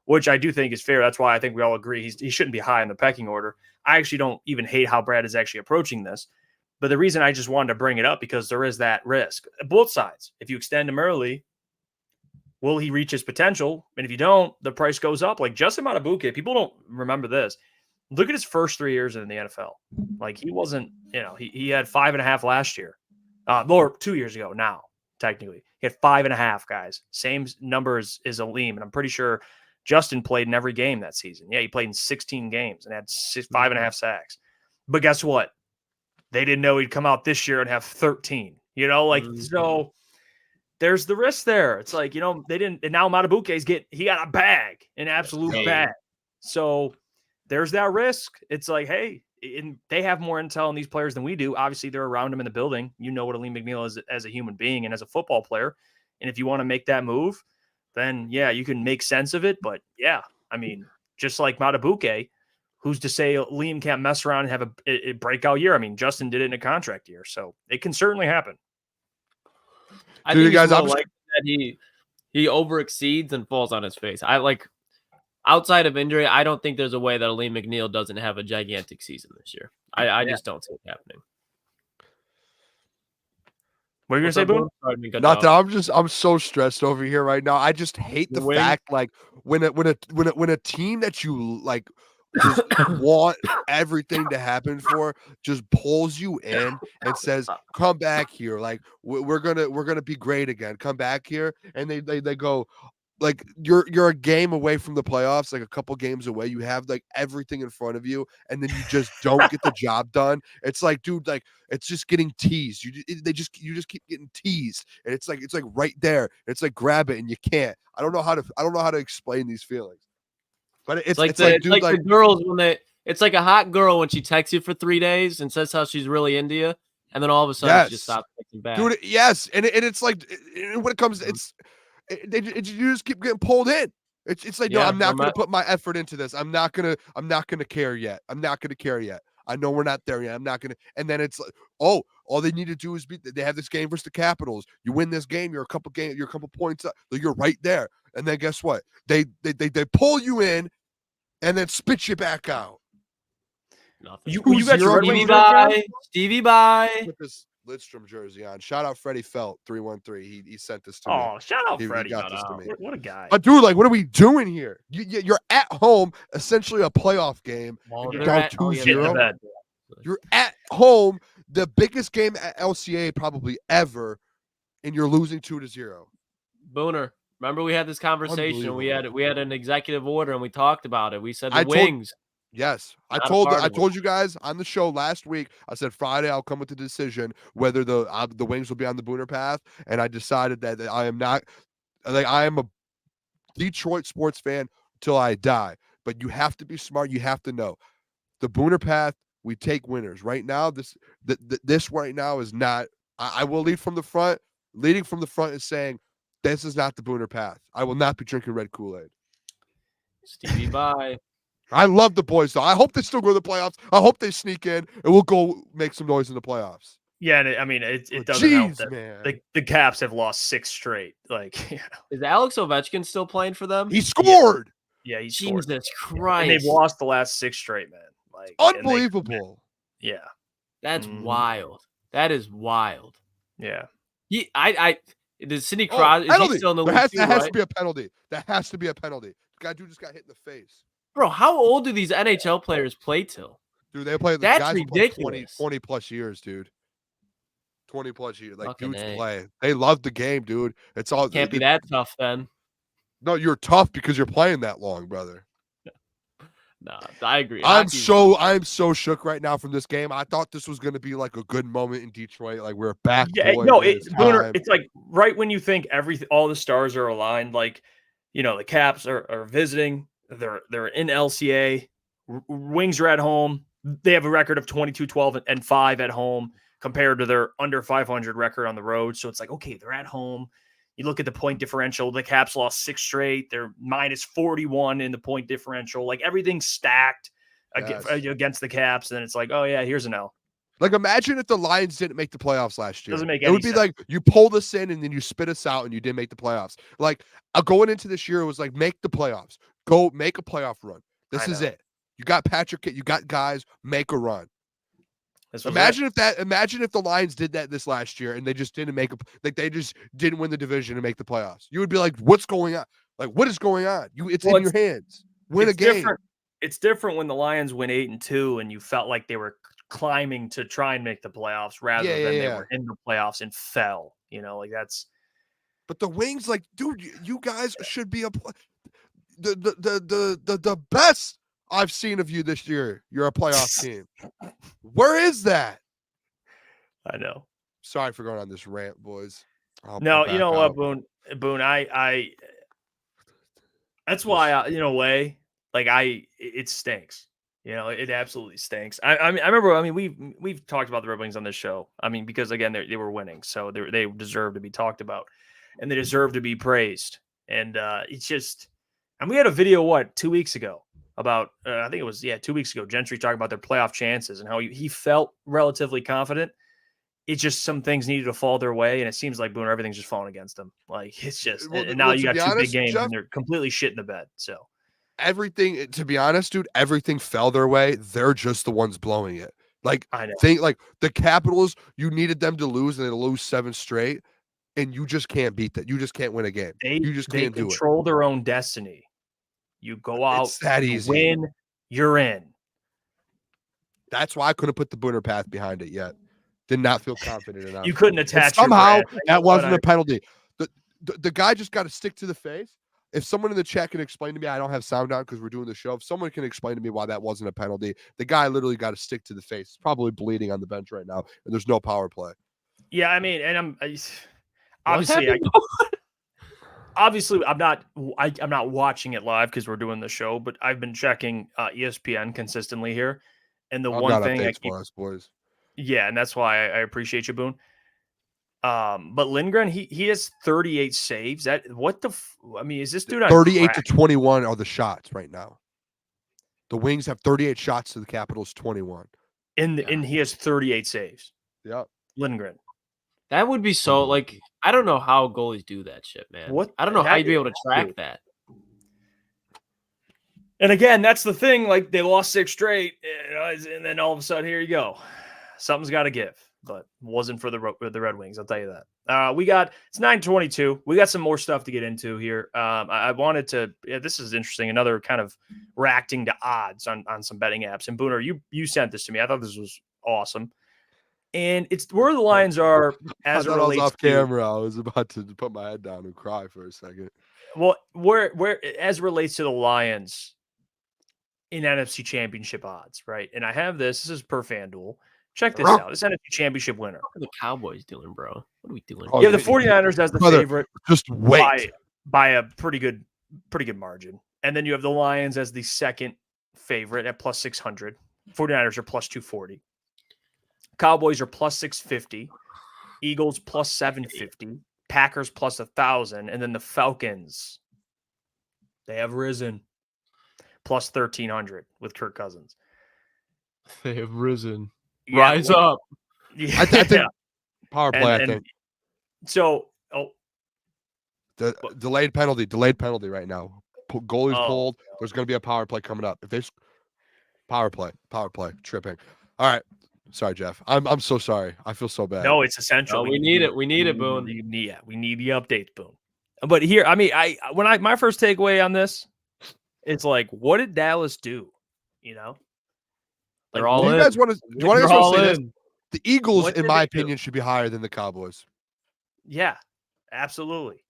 which I do think is fair. That's why I think we all agree he shouldn't be high in the pecking order. I actually don't even hate how Brad is actually approaching this. But the reason I just wanted to bring it up because there is that risk. Both sides. If you extend him early, will he reach his potential? And if you don't, the price goes up. Like Justin Madubuike, people don't remember this. Look at his first 3 years in the NFL. Like he wasn't, he had 5.5 last year. Or 2 years ago now, technically. He had 5.5, guys. Same number as Alim. And I'm pretty sure Justin played in every game that season. Yeah, he played in 16 games and had 5.5 sacks. But guess what? They didn't know he'd come out this year and have 13, so there's the risk there. It's like, they didn't, and now Madubuike's he got a bag, an absolute bag. So there's that risk. It's like, hey, and they have more intel on these players than we do. Obviously they're around him in the building. You know what Alim McNeill is as a human being and as a football player. And if you want to make that move, then yeah, you can make sense of it. But yeah, I mean, just like Madubuike, who's to say Liam can't mess around and have a breakout year? I mean, Justin did it in a contract year, so it can certainly happen. I think guys, more like that he overexceeds and falls on his face. Outside of injury, I don't think there's a way that Alim McNeill doesn't have a gigantic season this year. I just don't see it happening. What are you gonna say, Boone? Not that I'm so stressed over here right now. I just hate the fact like when a team that you like just want everything to happen for just pulls you in and says, "Come back here, like we're gonna be great again. Come back here," and they go. Like you're a game away from the playoffs, like a couple games away. You have like everything in front of you, and then you just don't get the job done. It's like, dude, like it's just getting teased. You just keep getting teased, and it's like right there. It's like grab it and you can't. I don't know how to explain these feelings, but it's like the girls when it's like a hot girl when she texts you for 3 days and says how she's really into you, and then all of a sudden she just stops texting back. Dude, yes, and it's like when it comes, you just keep getting pulled in. It's like, no, I'm not going to put my effort into this. I'm not going to care yet. I'm not going to care yet. I know we're not there yet. I'm not going to. And then it's like, oh, all they need to do is they have this game versus the Capitals. You win this game, you're a couple points up. You're right there. And then guess what? They pull you in and then spit you back out. Nothing. You got your Stevie bye. Put this Lidstrom jersey on. Shout out Freddie Felt 313. He sent this to me. Oh, shout out Freddie! He got this to me. What a guy! Dude, like, what are we doing here? You're at home, essentially a playoff game. You're down 2-0. You're at home, the biggest game at LCA probably ever, and you're losing 2-0. Booner, remember we had this conversation. We had an executive order and we talked about it. We said the Wings. Yes, I told you guys on the show last week. I said Friday I'll come with the decision whether the Wings will be on the Booner path, and I decided that I am not. Like, I am a Detroit sports fan till I die. But you have to be smart. You have to know the Booner path. We take winners right now. This right now is not. I will lead from the front. Leading from the front is saying this is not the Booner path. I will not be drinking red Kool-Aid. Stevie, bye. I love the boys, though. I hope they still go to the playoffs. I hope they sneak in, and we'll go make some noise in the playoffs. Yeah, and I mean, it doesn't help that the Caps have lost 6 straight. Like, is Alex Ovechkin still playing for them? He scored. Yeah, he scored. Jesus Christ! And they've lost the last 6 straight, man. Like, unbelievable. That's wild. That is wild. Yeah. Does Sidney Crosby? Is he still in the league? That has to be a penalty. That has to be a penalty. The guy just got hit in the face. Bro, how old do these NHL players play till? Dude, they play. That's ridiculous. 20 plus years, dude. 20 plus years. Like, fucking dudes play. They love the game, dude. It's all. Can't be that tough then. No, you're tough because you're playing that long, brother. No, I agree. I'm so shook right now from this game. I thought this was going to be like a good moment in Detroit. Like, we're back. Yeah, no, Booner, it's like right when you think all the stars are aligned. Like, you know, the Caps are visiting. They're in LCA. Wings are at home. They have a record of 22-12-5 at home compared to their under 500 record on the road. So it's like, okay, they're at home. You look at the point differential. The Caps lost 6 straight. They're minus 41 in the point differential. Like, everything's stacked against the Caps. And it's like, oh yeah, here's an L. Like, imagine if the Lions didn't make the playoffs last year. Doesn't make any sense. It would be like you pulled us in and then you spit us out and you didn't make the playoffs. Like, going into this year, it was like, make the playoffs. Go make a playoff run. This is it. You got Patrick. You got guys. Make a run. Imagine if the Lions did that this last year and they just didn't they just didn't win the division and make the playoffs. You would be like, what's going on? Like, what is going on? It's in your hands. Win a game. It's different when the Lions win 8-2 and you felt like they were climbing to try and make the playoffs rather than they were in the playoffs and fell. You know, like that's. But the Wings, like, dude, you guys should be the best I've seen of you this year. You're a playoff team. Where is that? I know. Sorry for going on this rant, boys. No, you know what, Boone, I that's why in a way, like it stinks. You know, it absolutely stinks. I remember. I mean, we've talked about the Red Wings on this show. I mean, because again, they were winning, so they deserve to be talked about, and they deserve to be praised. And it's just, and we had a video 2 weeks ago about, I think it was 2 weeks ago. Gentry talking about their playoff chances and how he felt relatively confident. It's just some things needed to fall their way, and it seems like Booner, everything's just falling against them. Like it's just, and now you got two big games, Jeff, and they're completely shit in the bed. So everything, to be honest, dude, everything fell their way. They're just the ones blowing it. Like like the Capitals, you needed them to lose, and they lose 7 straight, and you just can't beat that. You just can't win a game. You just can't do it. They control their own destiny. You go out, it's that easy. Win, you're in. That's why I couldn't put the Booner path behind it yet. Did not feel confident enough. You couldn't attach. Somehow that wasn't a penalty. The guy just got to stick to the face. If someone in the chat can explain to me, I don't have sound on because we're doing the show. If someone can explain to me why that wasn't a penalty, the guy literally got to stick to the face. He's probably bleeding on the bench right now, and there's no power play. Yeah, I mean, and I'm I'm not watching it live because we're doing the show, but I've been checking ESPN consistently here, and the one thing I keep, boys. Yeah, and that's why I appreciate you, Boone. But Lindgren, he has 38 saves. I mean, is this dude on 38 to 21 are the shots right now? The Wings have 38 shots to the Capitals 21. And he has 38 saves. Yeah. Lindgren. That would be so, like, I don't know how goalies do that shit, man. I don't know how you'd be able to track that. And again, that's the thing. Like, they lost 6 straight, and then all of a sudden, here you go. Something's got to give, but wasn't for the Red Wings. I'll tell you that. It's 9:22. We got some more stuff to get into here. I wanted to. This is interesting. Another kind of reacting to odds on some betting apps. And Booner, you sent this to me. I thought this was awesome. And it's where the Lions are as it relates. I was off camera. I was about to put my head down and cry for a second. Well, where as it relates to the Lions in NFC Championship odds, right? And I have this. This is per FanDuel. Check this out. This NFC Championship winner. What are the Cowboys doing, bro? What are we doing? You have the 49ers as the favorite. Just wait. By a pretty good margin. And then you have the Lions as the second favorite at plus 600. 49ers are plus 240. Cowboys are plus 650. Eagles plus 750. Packers plus 1,000. And then the Falcons, they have risen plus 1,300 with Kirk Cousins. They have risen. Yeah, Rise up. Yeah. I think power play, I think. So, the delayed penalty right now. Goalie's pulled. There's going to be a power play coming up. If they power play, tripping. All right. Sorry, Jeff. I'm so sorry. I feel so bad. No, it's essential. No, we need it. We need it, Boone. We need the updates, Boone. But here, I mean, my first takeaway on this, it's like, what did Dallas do? You know? They're all in. Do you guys want to say this? The Eagles, in my opinion, should be higher than the Cowboys. Yeah, absolutely.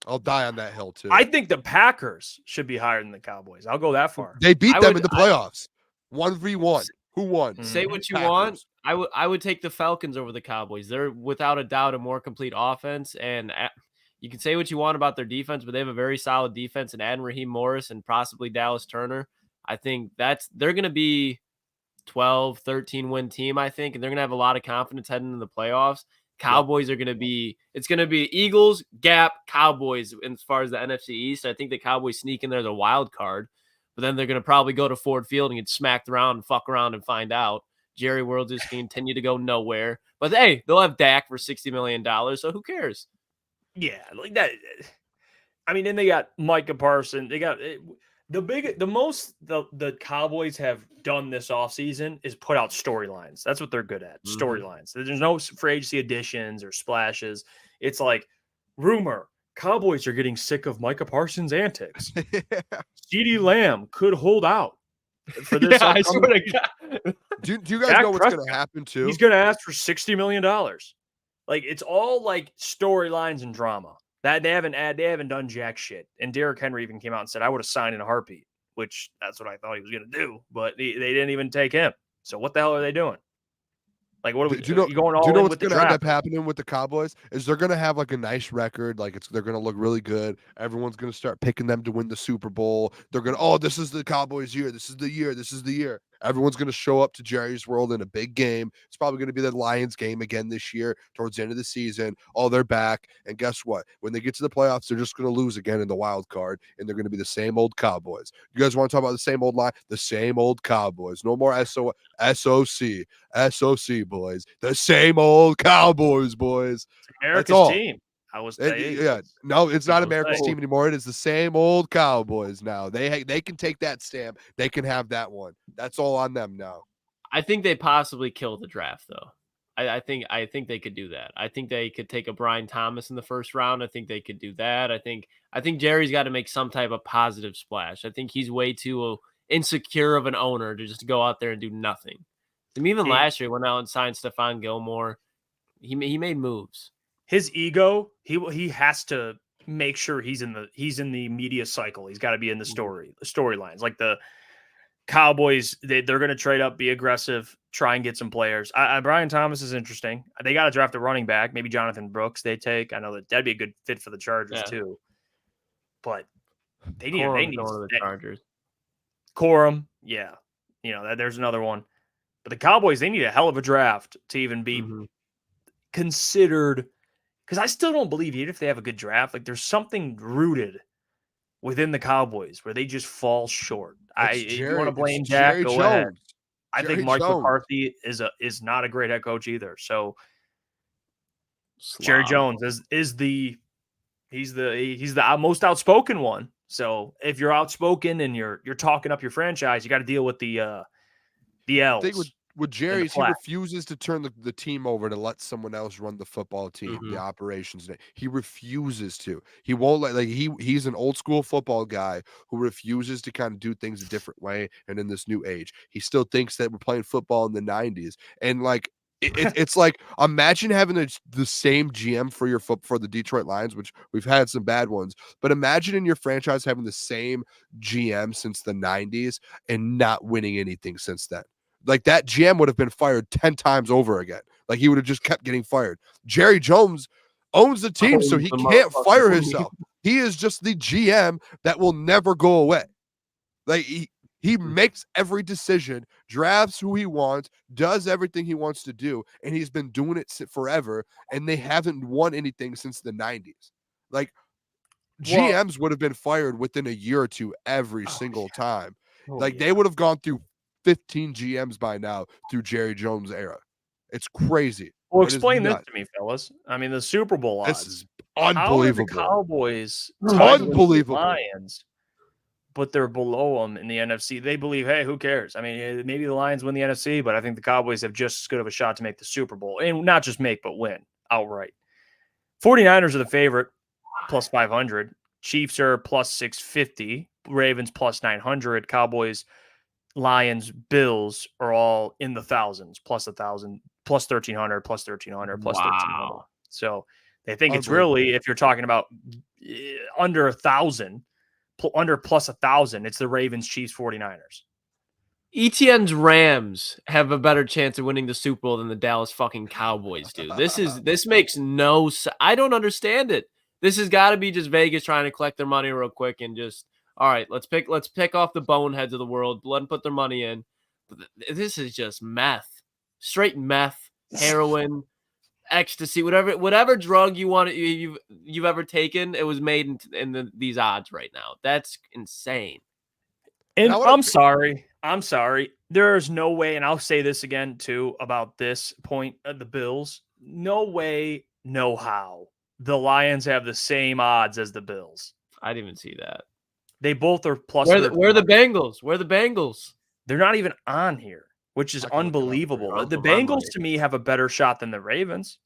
I'll die on that hill, too. I think the Packers should be higher than the Cowboys. I'll go that far. They beat them in the playoffs. 1v1. Who won? Say what you want. I would take the Falcons over the Cowboys. They're without a doubt a more complete offense, and you can say what you want about their defense, but they have a very solid defense. And adding Raheem Morris and possibly Dallas Turner, I think they're going to be 12, 13 win team, I think, and they're going to have a lot of confidence heading into the playoffs. Cowboys are going to be Eagles, Gap, Cowboys as far as the NFC East. I think the Cowboys sneak in there as a wild card, but then they're going to probably go to Ford Field and get smacked around and fuck around and find out. Jerry World just continue to go nowhere. But hey, they'll have Dak for $60 million, so who cares? Yeah, like that. I mean, then they got Micah Parsons. They got the Cowboys have done this offseason is put out storylines. That's what they're good at. Mm-hmm. Storylines. There's no free agency additions or splashes. It's like rumor. Cowboys are getting sick of Micah Parsons' antics. CeeDee Lamb could hold out for this. I swear to God. Do you guys know what's going to happen too? He's going to ask for $60 million. Like, it's all like storylines and drama. That they haven't done jack shit. And Derrick Henry even came out and said, I would have signed in a heartbeat, which that's what I thought he was going to do. But they didn't even take him. So what the hell are they doing? Like, what are we doing? Do you know what's going to end up happening with the Cowboys? Is they're going to have like a nice record. Like they're going to look really good. Everyone's going to start picking them to win the Super Bowl. They're going to, this is the Cowboys year. This is the year. This is the year. Everyone's going to show up to Jerry's World in a big game. It's probably going to be the Lions game again this year towards the end of the season. Oh, they're back. And guess what? When they get to the playoffs, they're just going to lose again in the wild card, and they're going to be the same old Cowboys. You guys want to talk about the same old line? The same old Cowboys. No more SOC, boys. The same old Cowboys, boys. America's That's all. team. I was saying. Yeah, no, it's not America's saying. team anymore. It is the same old Cowboys now. They can take that stamp. They can have that one. That's all on them now. I think they possibly kill the draft, though. I think they could do that. I think they could take a Brian Thomas in the first round. I think they could do that. I think Jerry's got to make some type of positive splash. I think he's way too insecure of an owner to just go out there and do nothing. I mean, even last year, went out and signed Stephon Gilmore. He made moves. His ego, he has to make sure he's in the media cycle. He's got to be in the storylines. Like the Cowboys, they're going to trade up, be aggressive, try and get some players. Brian Thomas is interesting. They got to draft a running back, maybe Jonathan Brooks. They take. I know that'd be a good fit for the Chargers too. But they need the Chargers. Corum, yeah, there's another one. But the Cowboys, they need a hell of a draft to even be considered. Because I still don't believe, even if they have a good draft, like there's something rooted within the Cowboys where they just fall short. If you want to blame Jack, go ahead. I think Mike McCarthy is not a great head coach either. So Jerry Jones is the most outspoken one. So if you're outspoken and you're talking up your franchise, you got to deal with the L's. With Jerry's, he refuses to turn the team over to let someone else run the football team, the operations. He refuses to. He won't he's an old school football guy who refuses to kind of do things a different way. And in this new age, he still thinks that we're playing football in the 90s. And like it's like, imagine having the same GM for the Detroit Lions, which we've had some bad ones, but imagine in your franchise having the same GM since the 90s and not winning anything since then. Like that GM would have been fired 10 times over again. Like he would have just kept getting fired. Jerry Jones owns the team, so he can't fire himself. He is just the GM that will never go away. Like he makes every decision, drafts who he wants, does everything he wants to do, and he's been doing it forever, and they haven't won anything since the 90s. Like GMs would have been fired within a year or two every single time. They would have gone through 15 GMs by now through Jerry Jones' era. It's crazy. Well, explain this to me, fellas. I mean, the Super Bowl odds. This is unbelievable. How are the Cowboys unbelievable Lions, but they're below them in the NFC. They believe, hey, who cares? I mean, maybe the Lions win the NFC, but I think the Cowboys have just as good of a shot to make the Super Bowl. And not just make, but win outright. 49ers are the favorite, plus 500. Chiefs are plus 650. Ravens plus 900. Cowboys, Lions, Bills are all in the thousands, plus 1,000, plus 1,300, plus 1,300, plus 1,300. So they think it's really, if you're talking about under 1,000, under plus 1,000, it's the Ravens, Chiefs, 49ers. ETN's Rams have a better chance of winning the Super Bowl than the Dallas fucking Cowboys do. This makes no sense. I don't understand it. This has got to be just Vegas trying to collect their money real quick and just, all right, let's pick off the boneheads of the world, let them put their money in. This is just meth, straight meth, heroin, ecstasy, whatever drug you want you've ever taken. It was made in these odds right now. That's insane. And I'm sorry. There's no way, and I'll say this again too about this point of the Bills. No way, no how. The Lions have the same odds as the Bills. I didn't even see that. They both are plus. Where are the Bengals? Where are the Bengals? They're not even on here, which is unbelievable. The Bengals to me have a better shot than the Ravens.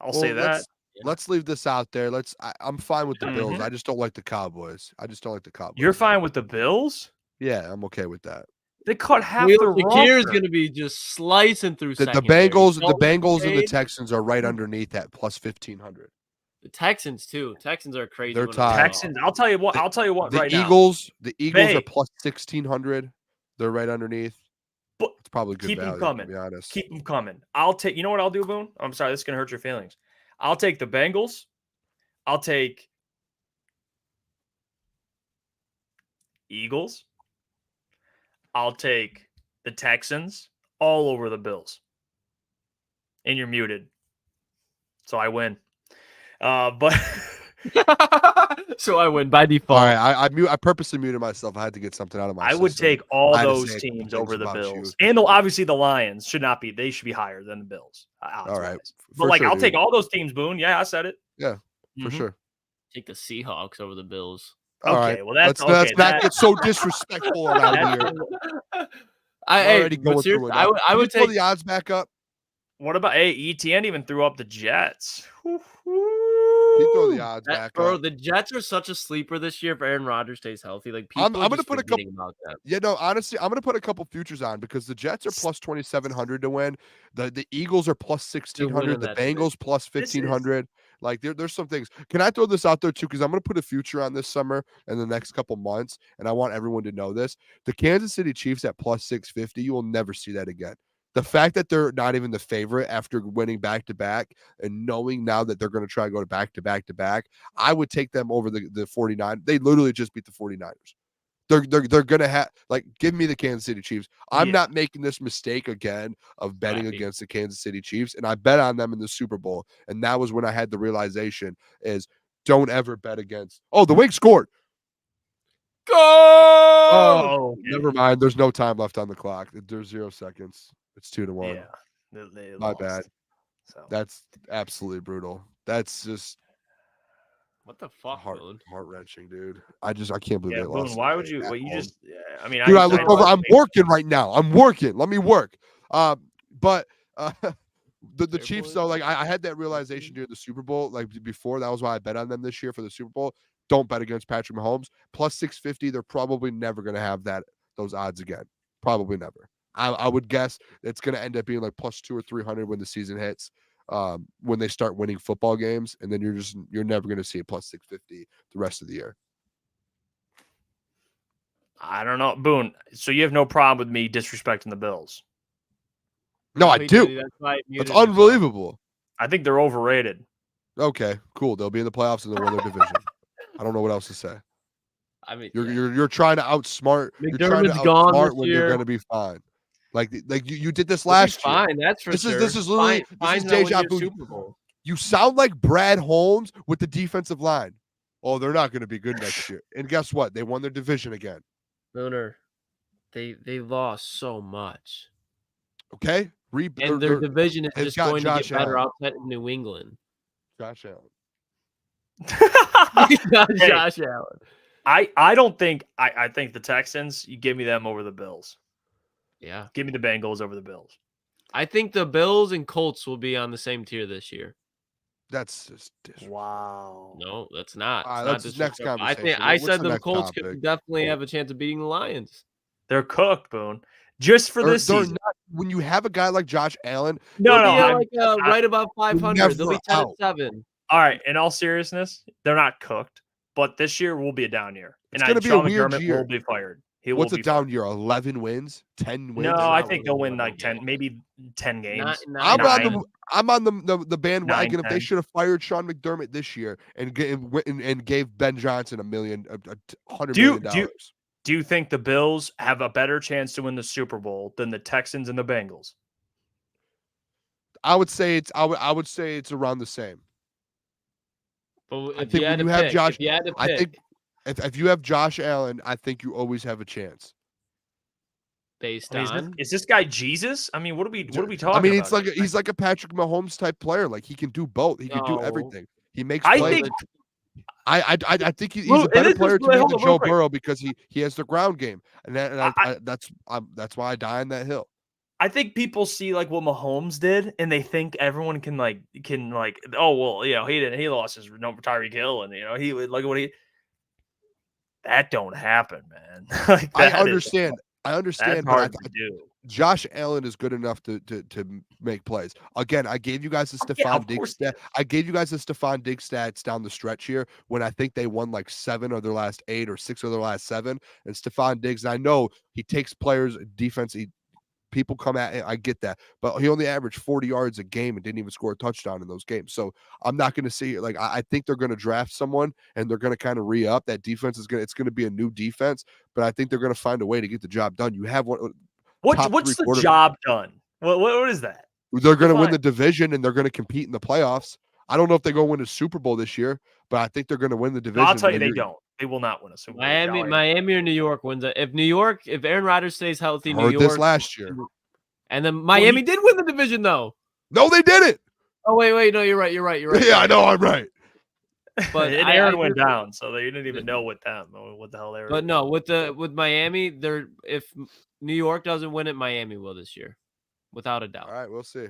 I'll say that. Let's leave this out there. I'm fine with the Bills. I just don't like the Cowboys. You're fine with the Bills? Yeah, I'm okay with that. They cut half the roster. is going to be just slicing through the Bengals. The Bengals and the Texans are right underneath that plus 1,500. The Texans too. Texans are crazy. They're tied. Texans. I'll tell you what. The Eagles are plus 1,600. They're right underneath. But it's probably good keep value, them coming. to be honest. Keep them coming. I'll take. You know what I'll do, Boone? I'm sorry. This is gonna hurt your feelings. I'll take the Bengals. I'll take Eagles. I'll take the Texans all over the Bills. And you're muted. So I win. But so I win by default. All right, I purposely muted myself. I had to get something out of my I would system. take all I had to those say teams things over the about Bills. you. And obviously the Lions should not be. They should be higher than the Bills. All right. But like, sure, I'll dude. take all those teams, Boone. Yeah, I said it. Yeah, for Mhm. sure. Take the Seahawks over the Bills. All Okay, right. well, that's let's okay. not get so disrespectful around That's- here. I Already but going seriously, through I it. would Can you pull take the odds back up. What about ETN even threw up the Jets? Can you throw the odds that, back bro. up? The Jets are such a sleeper this year if Aaron Rodgers stays healthy. Like people I'm are gonna just put a forgetting about that. Yeah, no, honestly, I'm gonna put a couple futures on because the Jets are plus 2,700 to win. The Eagles are plus 1,600. winning The that shit. Bengals plus This is- 1,500. Like there's some things. Can I throw this out there too? Because I'm gonna put a future on this summer and the next couple months, and I want everyone to know this. The Kansas City Chiefs at plus 650. You will never see that again. The fact that they're not even the favorite after winning back to back and knowing now that they're going to try to go to back to back to back, I would take them over the 49. They literally just beat the 49ers. They're gonna have give me the Kansas City Chiefs. I'm not making this mistake again of betting against the Kansas City Chiefs, and I bet on them in the Super Bowl. And that was when I had the realization is don't ever bet against. Oh, the Wings scored. Go! Oh, never mind. There's no time left on the clock. There's 0 seconds. It's 2-1. Yeah, they My lost. bad. So That's absolutely brutal. That's just What the fuck, Boone? heart wrenching, dude. I can't believe yeah, they Boone. lost. Why would you? at What you home. just? Yeah, I mean, Dude, I just look over. I'm working right now. I'm working. Let me work. But the Chiefs though, like I had that realization during the Super Bowl, like before. That was why I bet on them this year for the Super Bowl. Don't bet against Patrick Mahomes. Plus 650. They're probably never going to have those odds again. Probably never. I would guess it's going to end up being like plus 200 or 300 when the season hits. When they start winning football games, and then you're never going to see a plus 650 the rest of the year. I don't know, Boone. So you have no problem with me disrespecting the Bills? No, I do. That's why I muted That's yourself. unbelievable. I think they're overrated. Okay, cool. They'll be in the playoffs and they'll win their division. I don't know what else to say. I mean, You're trying to outsmart. You're trying to McDermott's gone outsmart this when year. you're going to be fine. Like you did this We'll be last year. fine. That's for sure. This is literally Fine, this is deja vu. Super Bowl. You sound like Brad Holmes with the defensive line. Oh, they're not going to be good next year. And guess what? They won their division again. Booner, they lost so much, Okay, and their division is they've just got going Josh to get better Allen. outside of New England. Josh Allen. Josh Allen. I don't think I think the Texans. You give me them over the Bills. Yeah, Give me the Bengals over the Bills. I think the Bills and Colts will be on the same tier this year. That's just disrespectful. Wow. No, that's not. All right, It's not that's the next disrespectful. I think conversation. I What's said the the next Colts topic? could definitely have a chance of beating the Lions. They're cooked, Boone. Just for this They're season. not, when you have a guy like Josh Allen, No, They'll no. be right above 500. They'll be never 10-7. All right. In all seriousness, they're not cooked. But this year will be a down year. It's gonna be a Sean weird McDermott year. will be fired. He what's will a be down fired. year? 11 wins, 10 wins. No, They're I not think they'll win winning like 11 10, maybe 10 games. I'm on the bandwagon. If they 9-10. should have fired Sean McDermott this year and gave Ben Johnson $100 million. Do you think the Bills have a better chance to win the Super Bowl than the Texans and the Bengals? I would say it's around the same. But I think when you have Josh, I think if you have Josh Allen, I think you always have a chance. based I mean, on is this guy Jesus? I mean, what are we talking about? I mean, he's like a Patrick Mahomes type player. Like he can do both. He can do No. everything. He makes I plays. think I think he's Well, a better and this player is- to me hold than on, real Joe quick. Burrow because he has the ground game, and that's why I die on that hill. I think people see like what Mahomes did, and they think everyone can oh well, he lost his number Tyreek Hill, and he would look at what he. That don't happen, man. I understand. That's but hard to do. Josh Allen is good enough to make plays. Again, I gave you guys the Stephon Diggs stat. I gave you guys the Stephon Diggs stats down the stretch here when I think they won like 7 of their last 8 or 6 of their last 7. And Stephon Diggs, and I know he takes players defense. People come at him. I get that, but he only averaged 40 yards a game and didn't even score a touchdown in those games. So I'm not going to see like I think they're going to draft someone and they're going to kind of re-up that defense. It's going to be a new defense, but I think they're going to find a way to get the job done. You have one. What's the job done? What is that? They're going to win the division and they're going to compete in the playoffs. I don't know if they're going to win a Super Bowl this year, but I think they're going to win the division. I'll tell you, they don't. They will not win a Super Bowl. Miami or New York wins it. If Aaron Rodgers stays healthy, New York. This last year. And then Miami did win the division, though. No, they didn't. Oh, wait. No, you're right. Yeah, I know. I'm right. But Aaron went down, so they didn't even know with them what the hell they were. But no, with Miami, if New York doesn't win it, Miami will this year, without a doubt. All right, we'll see.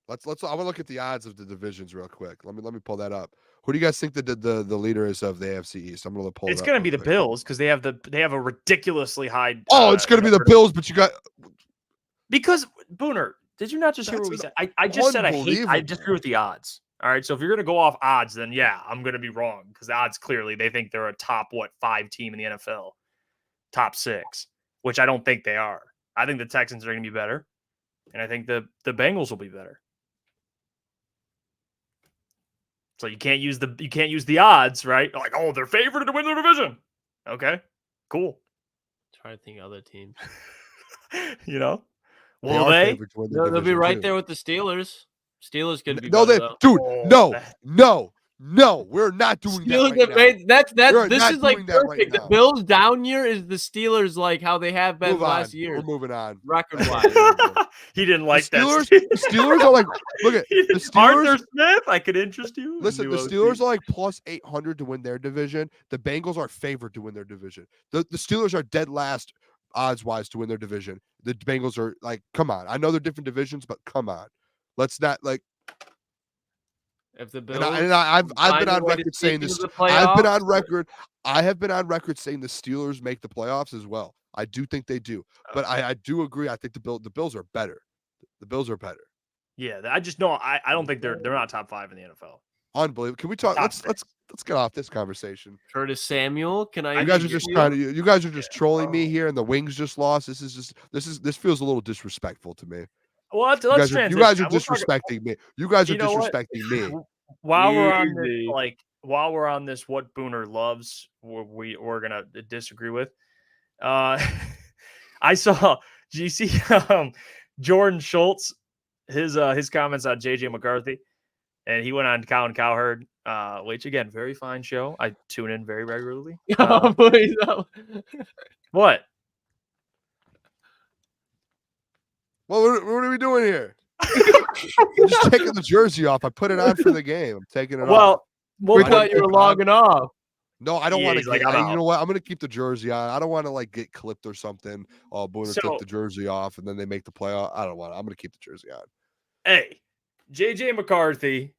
Let's. I'm gonna look at the odds of the divisions real quick. Let me pull that up. Who do you guys think the leader is of the AFC East? I'm gonna pull. It's gonna be the Bills because they have a ridiculously high. It's gonna be the Bills, but you got because Booner. Did you not just hear what we said? I just said I disagree with the odds. All right, so if you're going to go off odds, then yeah, I'm going to be wrong because the odds clearly they think they're a top 5 team in the NFL, top 6, which I don't think they are. I think the Texans are going to be better, and I think the Bengals will be better. So you can't use the odds, right? Like, oh, they're favored to win their division. Okay, cool. Try to think of other teams. Will they? They'll be right there with the Steelers. Steelers could be. No, we're not doing that right now. This is like perfect. The Bills down year is the Steelers, like how they have been last year. We're moving on. Record-wise. He didn't like that. The Steelers are like, look at the Steelers. Arthur Smith, I could interest you. Listen, the Steelers are like plus 800 to win their division. The Bengals are favored to win their division. The Steelers are dead last odds-wise to win their division. The Bengals are like, come on. I know they're different divisions, but come on. Let's not like. If the Bills I've been on record saying this. I have been on record saying the Steelers make the playoffs as well. I do think they do, but I do agree. I think the Bills are better. The Bills are better. Yeah, I just know I don't think they're not top 5 in the NFL. Unbelievable. Can we talk? Let's get off this conversation. Curtis Samuel, can I? You guys are just trying to. You guys are just trolling me here, and the Wings just lost. This feels a little disrespectful to me. Well, let's transition. You guys are disrespecting me. You guys are disrespecting me. While we're on this, what Booner loves, we're gonna disagree with. I saw. Do you see Jordan Schultz? His comments on J.J. McCarthy, and he went on Cow and Cowherd, which again, very fine show. I tune in very regularly. What? Well, what are we doing here? I'm just taking the jersey off. I put it on for the game. I'm taking it off. We thought you were logging off. No, I don't want to. You know what? I'm going to keep the jersey on. I don't want to get clipped or something. Oh, Booner took the jersey off, and then they make the playoff. I don't want it. I'm going to keep the jersey on. Hey, J.J. McCarthy,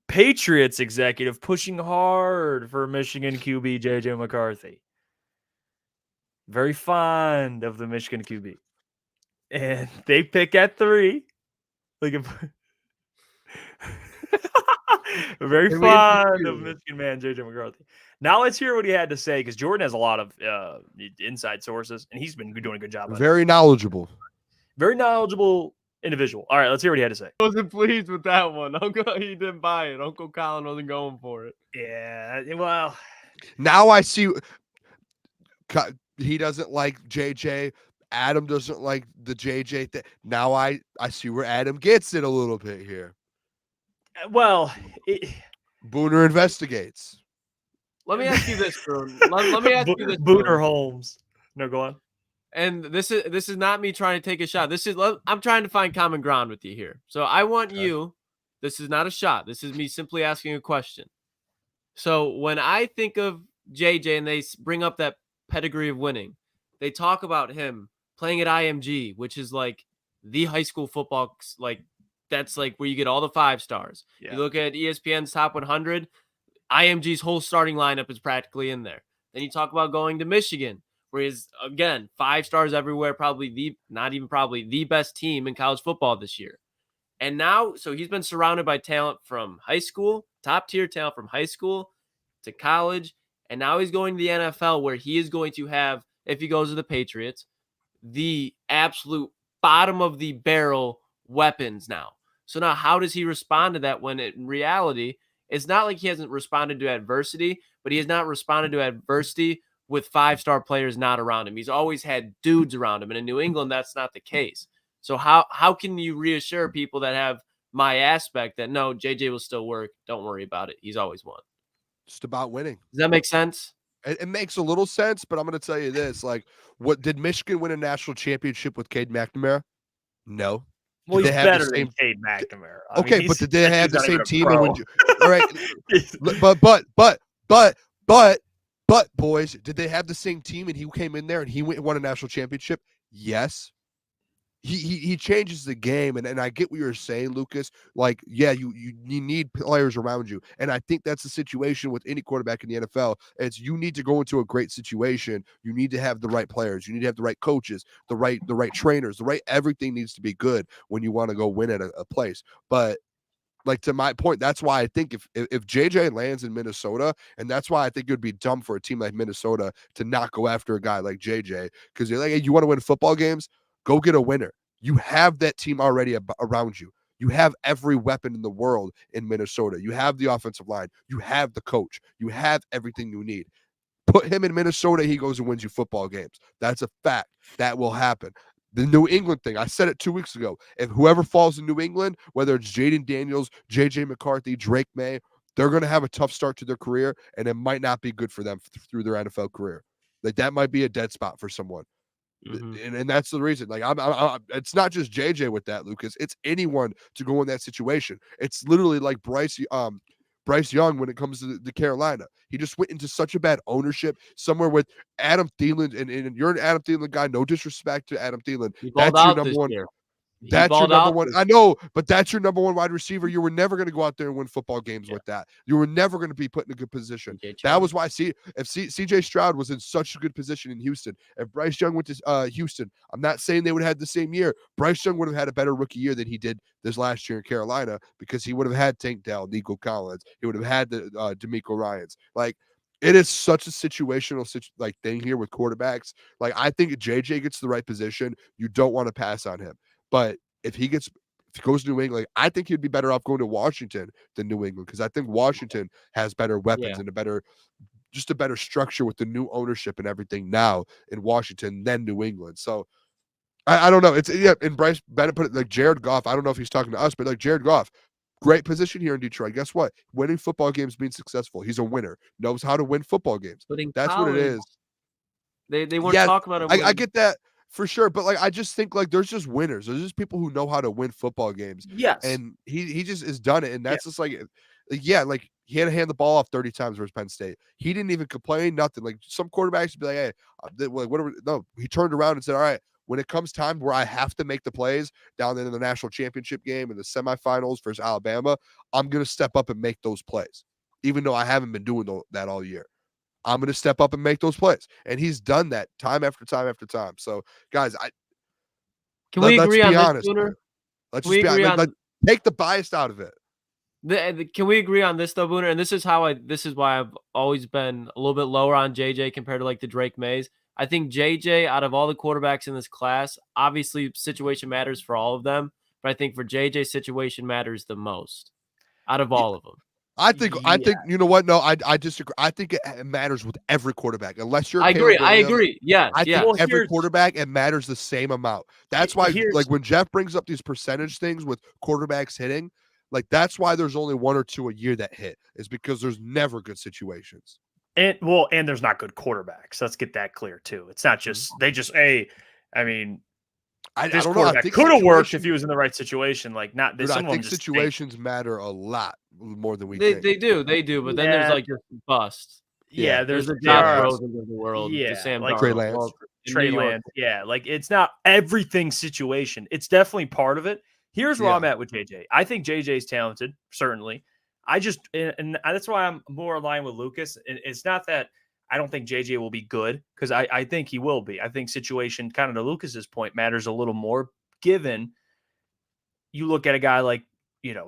Patriots executive, pushing hard for Michigan QB J.J. McCarthy. Very fond of the Michigan QB. And they pick at 3. Very fond of Michigan man J.J. McCarthy. Now let's hear what he had to say, because Jordan has a lot of inside sources, and he's been doing a good job. Very knowledgeable. Very knowledgeable individual. All right, let's hear what he had to say. I wasn't pleased with that one. He didn't buy it. Uncle Colin wasn't going for it. Yeah, well. Now I see he doesn't like JJ. Adam doesn't like the JJ thing. Now I see where Adam gets it a little bit here. Well, Booner investigates. Let me ask you this, Bruno. Let me ask you this, Booner Holmes. No, go on. And this is not me trying to take a shot. I'm trying to find common ground with you here. So I want you. This is not a shot. This is me simply asking a question. So when I think of JJ and they bring up that pedigree of winning, they talk about him playing at IMG, which is like the high school football, like that's like where you get all the 5 stars. Yeah. You look at ESPN's top 100, IMG's whole starting lineup is practically in there. Then you talk about going to Michigan, where he's, again, 5 stars everywhere, not even probably the best team in college football this year. And now, so he's been surrounded by talent from high school, top tier talent from high school to college. And now he's going to the NFL, where he is going to have, if he goes to the Patriots, the absolute bottom of the barrel weapons now. So now how does he respond to that when in reality, it's not like he hasn't responded to adversity, but he has not responded to adversity with 5-star players not around him. He's always had dudes around him. And in New England, that's not the case. So how can you reassure people that have my aspect that no, JJ will still work? Don't worry about it. He's always won. Just about winning. Does that make sense? It makes a little sense, but I'm going to tell you this. Like, what did Michigan win a national championship with Cade McNamara? No. Well, Did he's better than Cade McNamara. Okay, but did they have the same team? Pro. All right. But boys, did they have the same team and he came in there and he won a national championship? Yes. He changes the game, and I get what you're saying, Lucas. Like, yeah, you need players around you, and I think that's the situation with any quarterback in the NFL. It's you need to go into a great situation. You need to have the right players. You need to have the right coaches, the right trainers, everything needs to be good when you want to go win at a place. But like, to my point, that's why I think if JJ lands in Minnesota, and that's why I think it would be dumb for a team like Minnesota to not go after a guy like JJ, because you're like, hey, you want to win football games? Go get a winner. You have that team already around you. You have every weapon in the world in Minnesota. You have the offensive line. You have the coach. You have everything you need. Put him in Minnesota, he goes and wins you football games. That's a fact. That will happen. The New England thing, I said it 2 weeks ago. If whoever falls in New England, whether it's Jaden Daniels, J.J. McCarthy, Drake May, they're going to have a tough start to their career, and it might not be good for them through their NFL career. Like, that might be a dead spot for someone. Mm-hmm. And that's the reason. Like, I'm it's not just JJ with that, Lucas. It's anyone to go in that situation. It's literally like Bryce Young when it comes to the Carolina. He just went into such a bad ownership somewhere with Adam Thielen, and you're an Adam Thielen guy. No disrespect to Adam Thielen. That's your number one. That's your number one. I know, but that's your number one wide receiver. You were never going to go out there and win football games with that. You were never going to be put in a good position. That was why CJ Stroud was in such a good position in Houston. If Bryce Young went to Houston, I'm not saying they would have had the same year. Bryce Young would have had a better rookie year than he did this last year in Carolina, because he would have had Tank Dell, Nico Collins. He would have had the D'Amico Ryans. Like, it is such a situational thing here with quarterbacks. Like, I think if JJ gets the right position, you don't want to pass on him. But if he goes to New England, I think he'd be better off going to Washington than New England, because I think Washington has better weapons and a better structure with the new ownership and everything now in Washington than New England. So I don't know. And Bryce Bennett put it like Jared Goff. I don't know if he's talking to us, but like Jared Goff, great position here in Detroit. Guess what? Winning football games, being successful. He's a winner. Knows how to win football games. That's what it is. They weren't talking about it. I get that. For sure, but like, I just think like there's just winners. There's just people who know how to win football games. Yes, and he just has done it, and that's just like he had to hand the ball off 30 times versus Penn State. He didn't even complain, nothing. Like, some quarterbacks would be like, hey, whatever. No, he turned around and said, all right, when it comes time where I have to make the plays down there in the national championship game and the semifinals versus Alabama, I'm gonna step up and make those plays, even though I haven't been doing that all year. I'm going to step up and make those plays. And he's done that time after time after time. So, guys, can we agree on this, Booner? Let's just be honest. Take the bias out of it. Can we agree on this, though, Booner? And this is why I've always been a little bit lower on JJ compared to like the Drake Mays. I think JJ, out of all the quarterbacks in this class, obviously situation matters for all of them, but I think for JJ, situation matters the most out of all of them. I think you know what? No, I disagree. I think it matters with every quarterback, unless you're. I agree. Yeah, I think every quarterback, it matters the same amount. That's why, like, when Jeff brings up these percentage things with quarterbacks hitting, like, that's why there's only 1 or 2 a year that hit, is because there's never good situations. And there's not good quarterbacks. Let's get that clear too. It's not just this quarterback could have worked if he was in the right situation. Like, not this. I think situations matter a lot more than we think. They do. But then there's like your bust. Yeah, there's the Josh Rosen of the world. Yeah, Sam like Trey Lance. Yeah, like, it's not everything situation. It's definitely part of it. Here's where I'm at with JJ. I think JJ's talented, certainly. And that's why I'm more aligned with Lucas. And it's not that I don't think JJ will be good, because I think he will be. I think situation, kind of to Lucas's point, matters a little more, given you look at a guy like,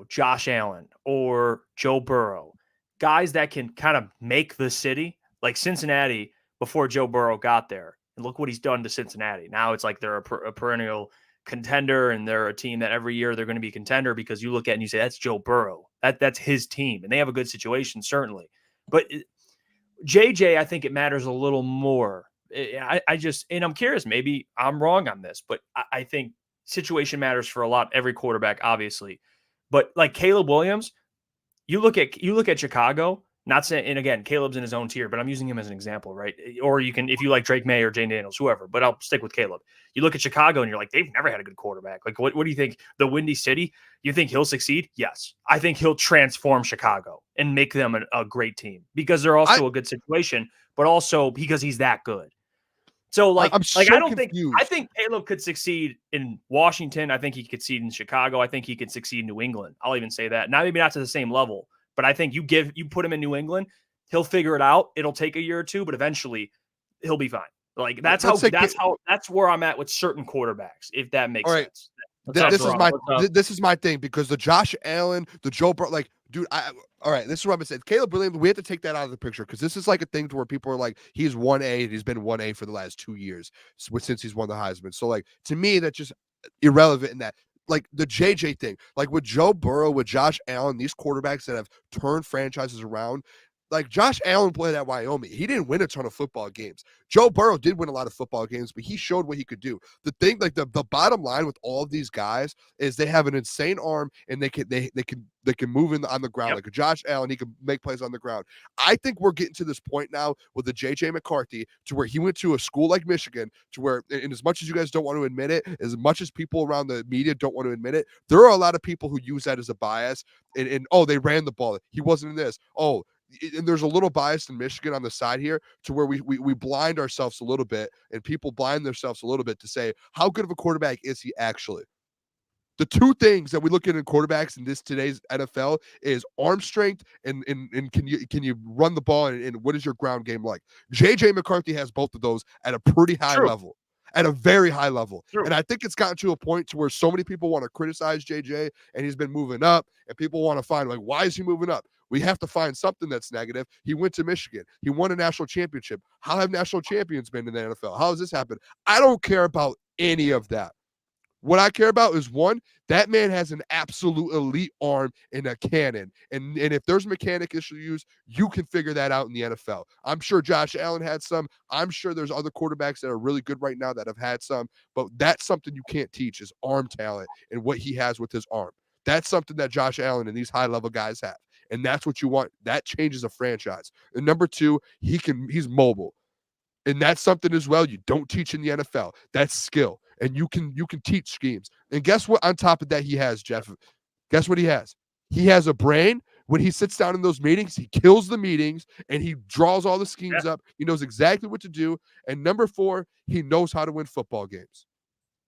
Josh Allen or Joe Burrow, guys that can kind of make the city, like Cincinnati before Joe Burrow got there. And look what he's done to Cincinnati. Now it's like they're a perennial contender, and they're a team that every year they're going to be a contender, because you look at it and you say, that's Joe Burrow. That's his team. And they have a good situation, certainly. But JJ, I think it matters a little more. I just, and I'm curious, maybe I'm wrong on this, but I think situation matters for a lot, every quarterback, obviously. But like Caleb Williams, you look at Chicago, not saying, and again, Caleb's in his own tier, but I'm using him as an example, right? Or you can, if you like Drake May or Jane Daniels, whoever, but I'll stick with Caleb. You look at Chicago and you're like, they've never had a good quarterback. Like, what do you think? The Windy City, you think he'll succeed? Yes. I think he'll transform Chicago and make them a great team because they're also a good situation, but also because he's that good. So I think Caleb could succeed in Washington. I think he could succeed in Chicago. I think he could succeed in New England. I'll even say that. Maybe not to the same level, but I think you put him in New England, he'll figure it out. It'll take a year or two, but eventually he'll be fine. Like that's where I'm at with certain quarterbacks, if that makes sense. This is my thing because the Josh Allen, the Joe Burrow, like, dude, all right, this is what I'm saying. Caleb Williams, we have to take that out of the picture because this is like a thing to where people are like, he's 1A and he's been 1A for the last 2 years since he's won the Heisman. So, like, to me, that's just irrelevant in that. Like, the JJ thing, like with Joe Burrow, with Josh Allen, these quarterbacks that have turned franchises around, like Josh Allen played at Wyoming. He didn't win a ton of football games. Joe Burrow did win a lot of football games, but he showed what he could do. The thing, like the bottom line with all of these guys is they have an insane arm and they can move on the ground. Yep. Like a Josh Allen, he can make plays on the ground. I think we're getting to this point now with the J.J. McCarthy to where he went to a school like Michigan to where, and as much as you guys don't want to admit it, as much as people around the media don't want to admit it, there are a lot of people who use that as a bias and they ran the ball. He wasn't in this. And there's a little bias in Michigan on the side here to where we blind ourselves a little bit and people blind themselves a little bit to say, how good of a quarterback is he actually? The two things that we look at in quarterbacks in today's NFL is arm strength and can you run the ball and what is your ground game like? J.J. McCarthy has both of those at a pretty high level. At a very high level. True. And I think it's gotten to a point to where so many people want to criticize JJ and he's been moving up and people want to find like, why is he moving up? We have to find something that's negative. He went to Michigan. He won a national championship. How have national champions been in the NFL? How has this happened? I don't care about any of that. What I care about is, one, that man has an absolute elite arm and a cannon. And if there's mechanic issues, you can figure that out in the NFL. I'm sure Josh Allen had some. I'm sure there's other quarterbacks that are really good right now that have had some. But that's something you can't teach is arm talent and what he has with his arm. That's something that Josh Allen and these high-level guys have. And that's what you want. That changes a franchise. And number two, he's mobile. And that's something as well you don't teach in the NFL. That's skill. And you can teach schemes. And guess what on top of that he has, Jeff? Guess what he has? He has a brain. When he sits down in those meetings, he kills the meetings and he draws all the schemes up. He knows exactly what to do. And number four, he knows how to win football games.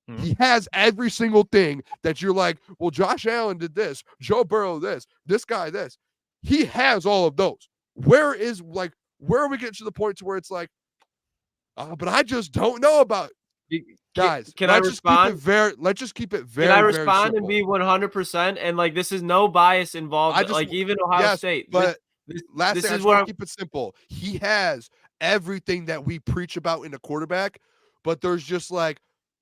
Mm-hmm. He has every single thing that you're like, well, Josh Allen did this, Joe Burrow this guy this. He has all of those. Where are we getting to the point to where it's like, but I just don't know about it. Guys, let's just keep it very. Can I respond and be 100%? And like, this is no bias involved. Even Ohio State. But this is where I keep it simple. He has everything that we preach about in a quarterback, but there's just like,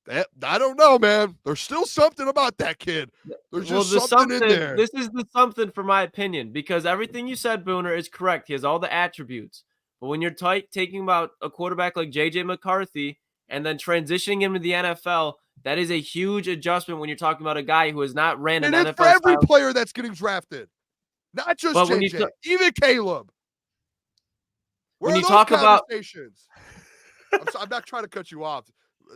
I don't know, man. There's still something about that kid. There's just something in there. This is the something, for my opinion, because everything you said, Booner, is correct. He has all the attributes. But when you're taking about a quarterback like J.J. McCarthy and then transitioning him to the NFL, that is a huge adjustment when you're talking about a guy who has not ran an NFL. And for every player that's getting drafted, not just J.J., even Caleb. When you talk about conversations? I'm not trying to cut you off.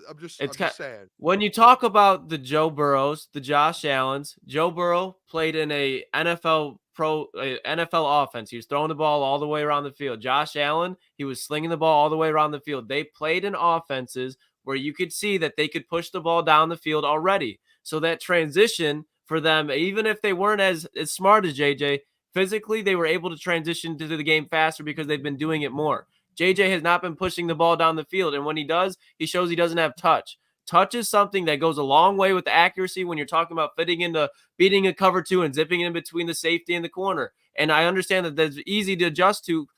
I'm just saying. When you talk about the Joe Burrows, the Josh Allens, Joe Burrow played in a NFL offense. He was throwing the ball all the way around the field. Josh Allen, he was slinging the ball all the way around the field. They played in offenses where you could see that they could push the ball down the field already. So that transition for them, even if they weren't as smart as JJ, physically they were able to transition to the game faster because they've been doing it more. JJ has not been pushing the ball down the field, and when he does, he shows he doesn't have touch. Touch is something that goes a long way with accuracy when you're talking about fitting into beating a cover two and zipping in between the safety and the corner. And I understand that that's easy to adjust to,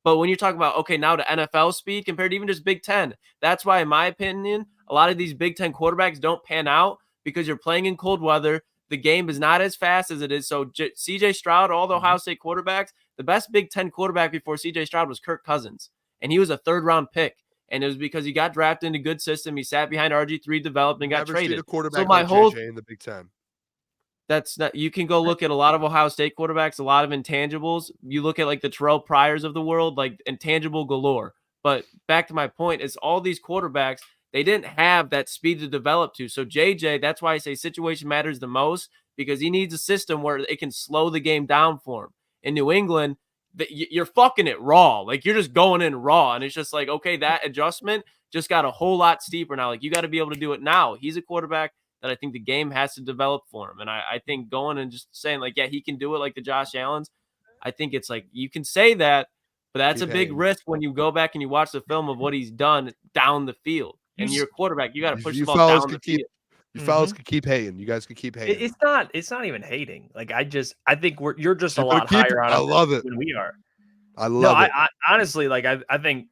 but when you're talking about, okay, now to NFL speed compared to even just Big Ten, that's why, in my opinion, a lot of these Big Ten quarterbacks don't pan out because you're playing in cold weather. The game is not as fast as it is. So CJ Stroud, all the Ohio State quarterbacks, The best Big Ten quarterback before C.J. Stroud was Kirk Cousins, and he was a third-round pick. And it was because he got drafted in a good system. He sat behind RG3, developed, and got Never traded. seen a quarterback So my like whole JJ in the Big Ten. That's not, you can go look at a lot of Ohio State quarterbacks, a lot of intangibles. You look at like the Terrell Pryors of the world, like intangible galore. But back to my point is all these quarterbacks, they didn't have that speed to develop to. So JJ, that's why I say situation matters the most, because he needs a system where it can slow the game down for him. In New England, you're fucking it raw. Like you're just going in raw. And it's just like, okay, that adjustment just got a whole lot steeper now. Like you got to be able to do it now. He's a quarterback that I think the game has to develop for him. And I think going and just saying like, yeah, he can do it like the Josh Allens. I think it's like, you can say that, but that's a big risk when you go back and you watch the film of what he's done down the field. And you're a quarterback, you got to push the ball down the field. You fellas can keep hating. You guys can keep hating. It's not even hating. Like I think you're just a lot higher on I love it than we are. I love it. I honestly, like I think,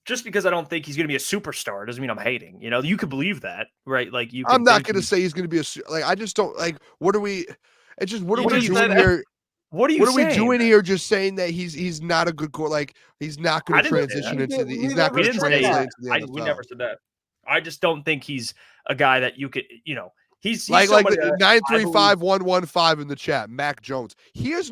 just because I don't think he's going to be a superstar doesn't mean I'm hating. You could believe that, right? Like I'm not going to say he's going to be I just don't like. What are we? It's just what are we doing here? What are we doing here? Just saying that he's not a good core. Like he's not going to transition into the. He's not going to translate into the NFL. We never said that. I just don't think he's a guy that you could. He's like 935-115 in the chat. Mac Jones. He is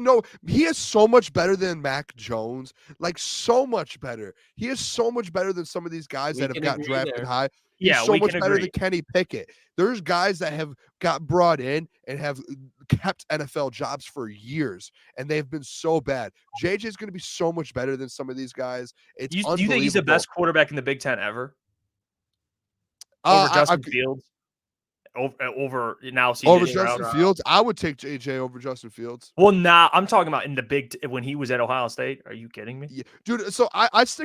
so much better than Mac Jones. Like so much better. He is so much better than some of these guys that have got drafted high. He's so much better than Kenny Pickett. There's guys that have got brought in and have kept NFL jobs for years, and they've been so bad. JJ is going to be so much better than some of these guys. It's unbelievable. Do you think he's the best quarterback in the Big Ten ever? Over Justin Fields? Over now CJ over Justin Fields? I would take JJ over Justin Fields. Well, I'm talking about in the when he was at Ohio State. Are you kidding me? Yeah. Dude, so I'll stay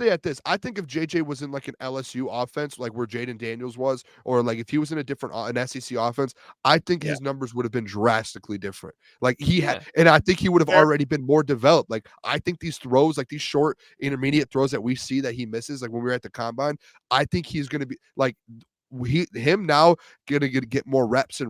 at this. I think if JJ was in like an LSU offense, like where Jaden Daniels was, or like if he was in an SEC offense, I think his numbers would have been drastically different. Like he had, and I think he would have already been more developed. Like I think these throws, like these short intermediate throws that we see that he misses, like when we were at the combine, I think he's going to be like, him now gonna get more reps.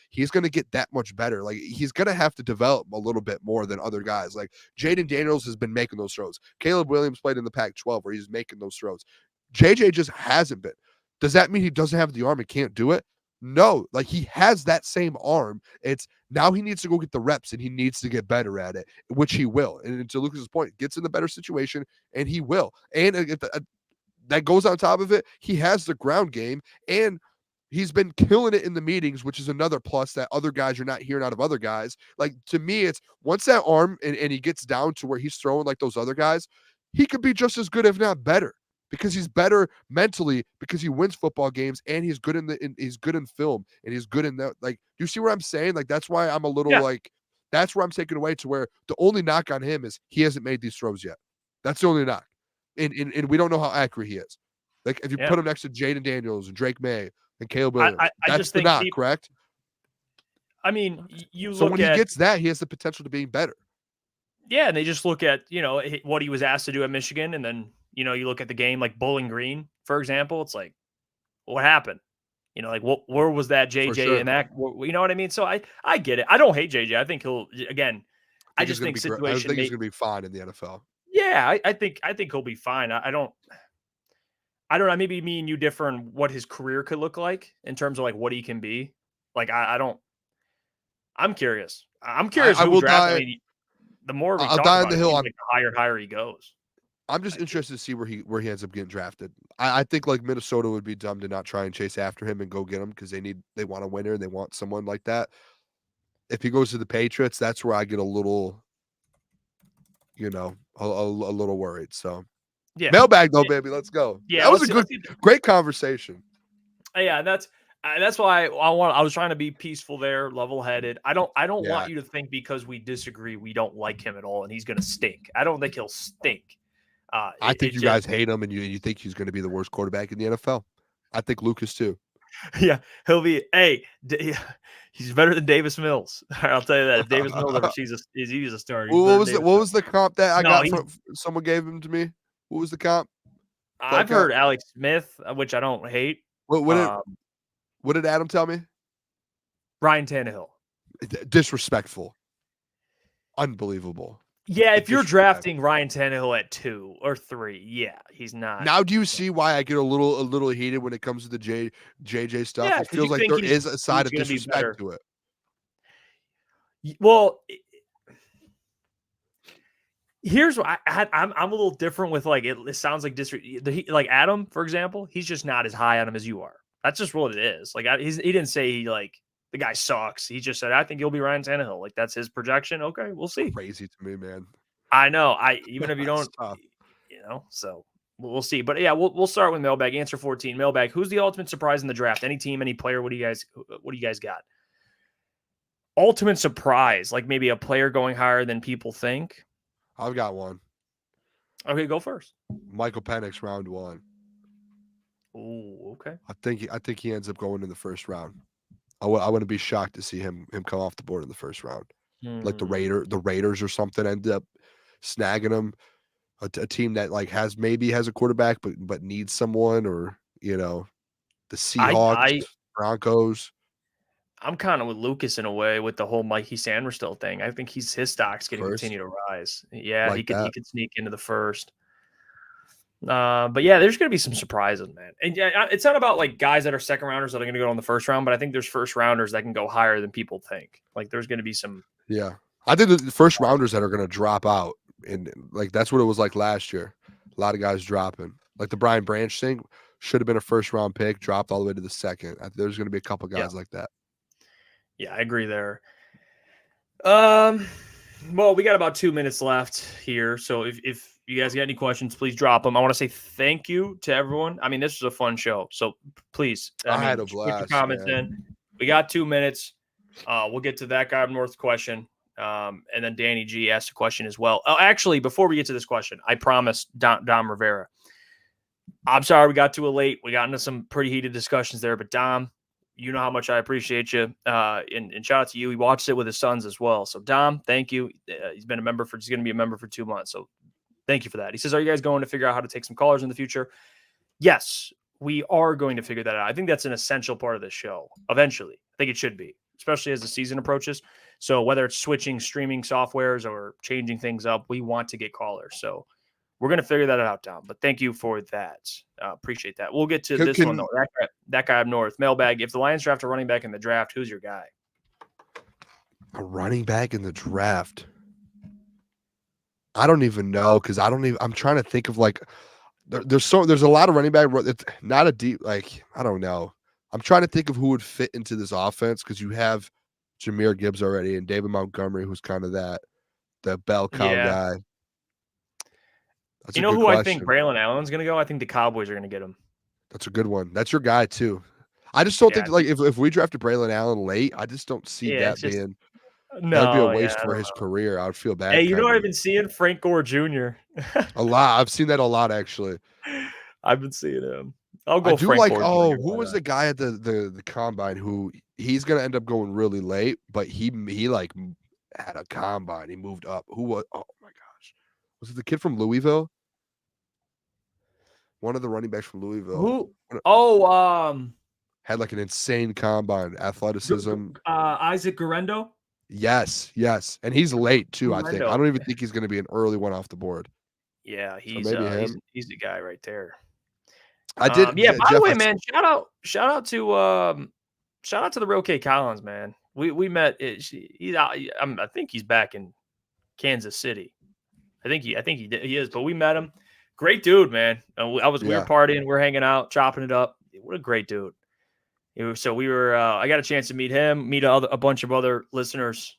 He's gonna get that much better. Like he's gonna have to develop a little bit more than other guys. Like Jaden Daniels has been making those throws. Caleb Williams played in the Pac-12 where he's making those throws. JJ just hasn't been. Does that mean he doesn't have the arm and can't do it? No, like he has that same arm. It's now he needs to go get the reps and he needs to get better at it, which he will. And to Lucas's point, gets in the better situation and he will. And that goes on top of it. He has the ground game and he's been killing it in the meetings, which is another plus that other guys you're not hearing out of other guys. Like to me, it's once that arm and he gets down to where he's throwing like those other guys, he could be just as good, if not better, because he's better mentally, because he wins football games and he's good he's good in film and he's good in that. Like, do you see what I'm saying? Like, that's why I'm a little like, that's where I'm taking away to where the only knock on him is he hasn't made these throws yet. That's the only knock. And we don't know how accurate he is. Like if you put him next to Jaden Daniels and Drake May and Caleb Williams, that's the knock, correct? I mean, so when he gets that, he has the potential to being better. Yeah, and they just look at what he was asked to do at Michigan, and then you look at the game like Bowling Green, for example. It's like, what happened? Like where was that JJ and that? You know what I mean? So I get it. I don't hate JJ. I think he'll again. I just think situation. I think he's going to be fine in the NFL. Yeah, I think he'll be fine. I don't know. Maybe me and you differ in what his career could look like in terms of like what he can be. Like I'm curious. I'm curious. The more we talk about it, like the higher he goes. I'm just interested to see where he ends up getting drafted. I think like Minnesota would be dumb to not try and chase after him and go get him because they want a winner and they want someone like that. If he goes to the Patriots, that's where I get a little. A little worried. So, Mailbag though, baby, let's go. Yeah, that was a great conversation. Yeah, that's why I was trying to be peaceful there, level-headed. I don't want you to think because we disagree we don't like him at all and he's going to stink. I don't think he'll stink. I think you guys hate him and you think he's going to be the worst quarterback in the NFL. I think Lucas too. Yeah, he'll be. Hey, he's better than Davis Mills. I'll tell you that. If Davis Mills ever sees he's a starter. What was the comp that I got from someone gave him to me? What was the comp? I've heard Alex Smith, which I don't hate. What did Adam tell me? Ryan Tannehill. Disrespectful. unbelievable. Yeah, if you're Disrespect. drafting Ryan Tannehill at 2 or 3, yeah, he's not. Now, do you see why I get a little heated when it comes to the JJ stuff? Yeah, It 'cause feels you like think there is a side of gonna be better. disrespect to it. Well, here's what I'm a little different with, like, it sounds like like Adam, for example, he's just not as high on him as you are. That's just what it is. Like, he didn't say like the guy sucks. He just said, I think he'll be Ryan Tannehill. Like, that's his projection. Okay, we'll see. Crazy to me, man. I know. Even if you That's don't, tough. so we'll see. But yeah, we'll start with Mailbag. Answer 14. Mailbag. Who's the ultimate surprise in the draft? Any team, any player? What do you guys got? Ultimate surprise, like maybe a player going higher than people think. I've got one. Okay, go first. Michael Penix, round 1. Oh, okay. I think he ends up going in the first round. I wouldn't be shocked to see him come off the board in the first round. Like the Raiders or something end up snagging him. A team that like has a quarterback but needs someone, or the Seahawks, Broncos. I'm kind of with Lucas in a way with the whole Mikey Sanders thing. I think his stock's going to continue to rise. Yeah, he could sneak into the first. But yeah, there's going to be some surprises, man. And yeah, it's not about like guys that are second rounders that are going to go in the first round, but I think there's first rounders that can go higher than people think. Like there's going to be some. Yeah, I think the first rounders that are going to drop out, and like that's what it was like last year. A lot of guys dropping, like the Brian Branch thing should have been a first round pick, dropped all the way to the second. There's going to be a couple guys like that. Yeah, I agree there. Well, we got about 2 minutes left here, so if you guys got any questions, please drop them. I want to say thank you to everyone. I mean, this was a fun show, so please, I had a blast. Put your comments in. We got 2 minutes. We'll get to that guy up north question, and then Danny G asked a question as well. Oh, actually, before we get to this question, I promised Dom Rivera. I'm sorry we got too late. We got into some pretty heated discussions there, but Dom, you know how much I appreciate you. And shout out to you. He watched it with his sons as well. So Dom, thank you. He's going to be a member for 2 months. So thank you for that. He says, are you guys going to figure out how to take some callers in the future? Yes, we are going to figure that out. I think that's an essential part of the show. Eventually, I think it should be, especially as the season approaches. So whether it's switching streaming softwares or changing things up, we want to get callers. So we're going to figure that out, Dom. But thank you for that. Appreciate that. We'll get to this one, though. That guy up north. Mailbag. If the Lions draft a running back in the draft, who's your guy? A running back in the draft? I don't even know, because I'm trying to think of like there's a lot of running back. It's not a deep, like, I don't know. I'm trying to think of who would fit into this offense, because you have Jahmyr Gibbs already and David Montgomery, who's kind of the bell cow guy. That's you know who question. I think Braylon Allen's going to go? I think the Cowboys are going to get him. That's a good one. That's your guy too. I just don't think like if we drafted Braylon Allen late, I just don't see that being. That'd be a waste for his career. I would feel bad. Hey, you know what I've been seeing? Frank Gore Jr. A lot. I've seen that a lot, actually. I've been seeing him. I'll go. I do Frank like. Gore Jr. Who was the guy at the combine who he's gonna end up going really late, but he like had a combine. He moved up. Who was? Oh my gosh, was it the kid from Louisville? One of the running backs from Louisville. Who? Oh, had like an insane combine, athleticism. Isaac Guerrero. Yes, and he's late too. I think. I don't even think he's going to be an early one off the board. Yeah, he's the guy right there. I did. Yeah. By the way, man, shout out to the real K Collins, man. We met. I think he's back in Kansas City. I think he is. But we met him. Great dude, man. We were partying, we're hanging out, chopping it up. What a great dude. So we were. I got a chance to meet him, meet a bunch of other listeners.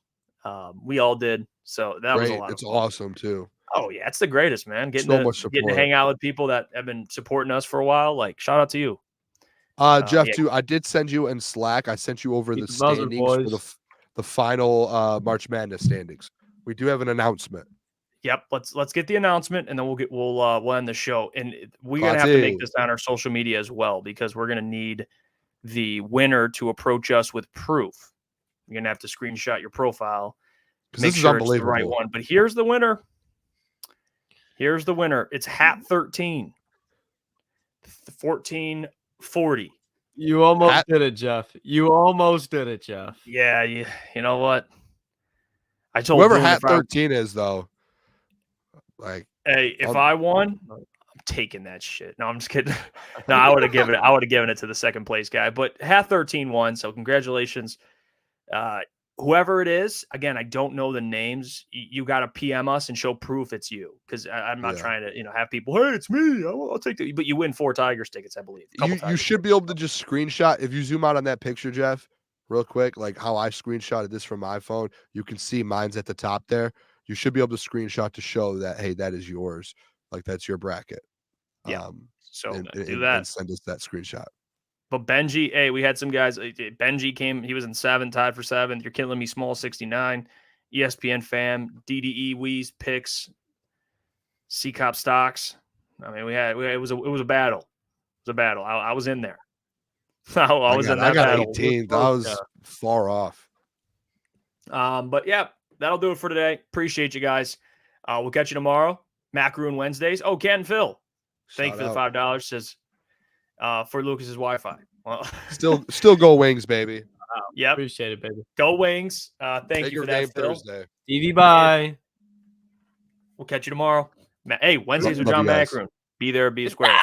We all did. So that was a lot. It's awesome too. Oh yeah, it's the greatest, man. Getting to hang out with people that have been supporting us for a while. Like, shout out to you. Jeff, too. I did send you in Slack. I sent you over the standings for the final March Madness standings. We do have an announcement. Yep, let's get the announcement, and then we'll end the show. And we're gonna have to make this on our social media as well, because we're gonna need the winner to approach us with proof. You're gonna have to screenshot your profile, make sure it's the right one. But here's the winner. It's Hat 13, 1440. You almost did it, Jeff. Yeah, you know what? I told Whoever Boone hat if I- 13 is though, like, Hey, if I'll- I won, I'm taking that shit. No, I'm just kidding. No, I would have given it to the second place guy. But hat 13 won, so congratulations. Whoever it is, again, I don't know the names. You got to PM us and show proof it's you, because I'm not trying to, have people. Hey, it's me. I'll take the. But you win 4 Tigers tickets, I believe. you should be able to just screenshot if you zoom out on that picture, Jeff, real quick, like how I screenshotted this from my phone. You can see mine's at the top there. You should be able to screenshot to show that, hey, that is yours. Like that's your bracket. Yeah. So and do that. and send us that screenshot. But Benji, hey, we had some guys. Benji came. He was in 7, tied for 7th. You're killing me, small 69. ESPN fam, DDE, Weez, picks, C-Cop stocks. I mean, it was a battle. It was a battle. I was in there. I was in that battle. I got 18th. I was far off. But yeah, that'll do it for today. Appreciate you guys. We'll catch you tomorrow. Macaroon Wednesdays. Oh, Ken Phil. Thank you for the $5. Says for Lucas's Wi-Fi. Well, still go Wings, baby. Yep. Appreciate it, baby. Go Wings. Thank you for that, Phil. Thursday. TV, bye. We'll catch you tomorrow. Hey, Wednesdays with Love John you guys. Macaroon. Be there, be square.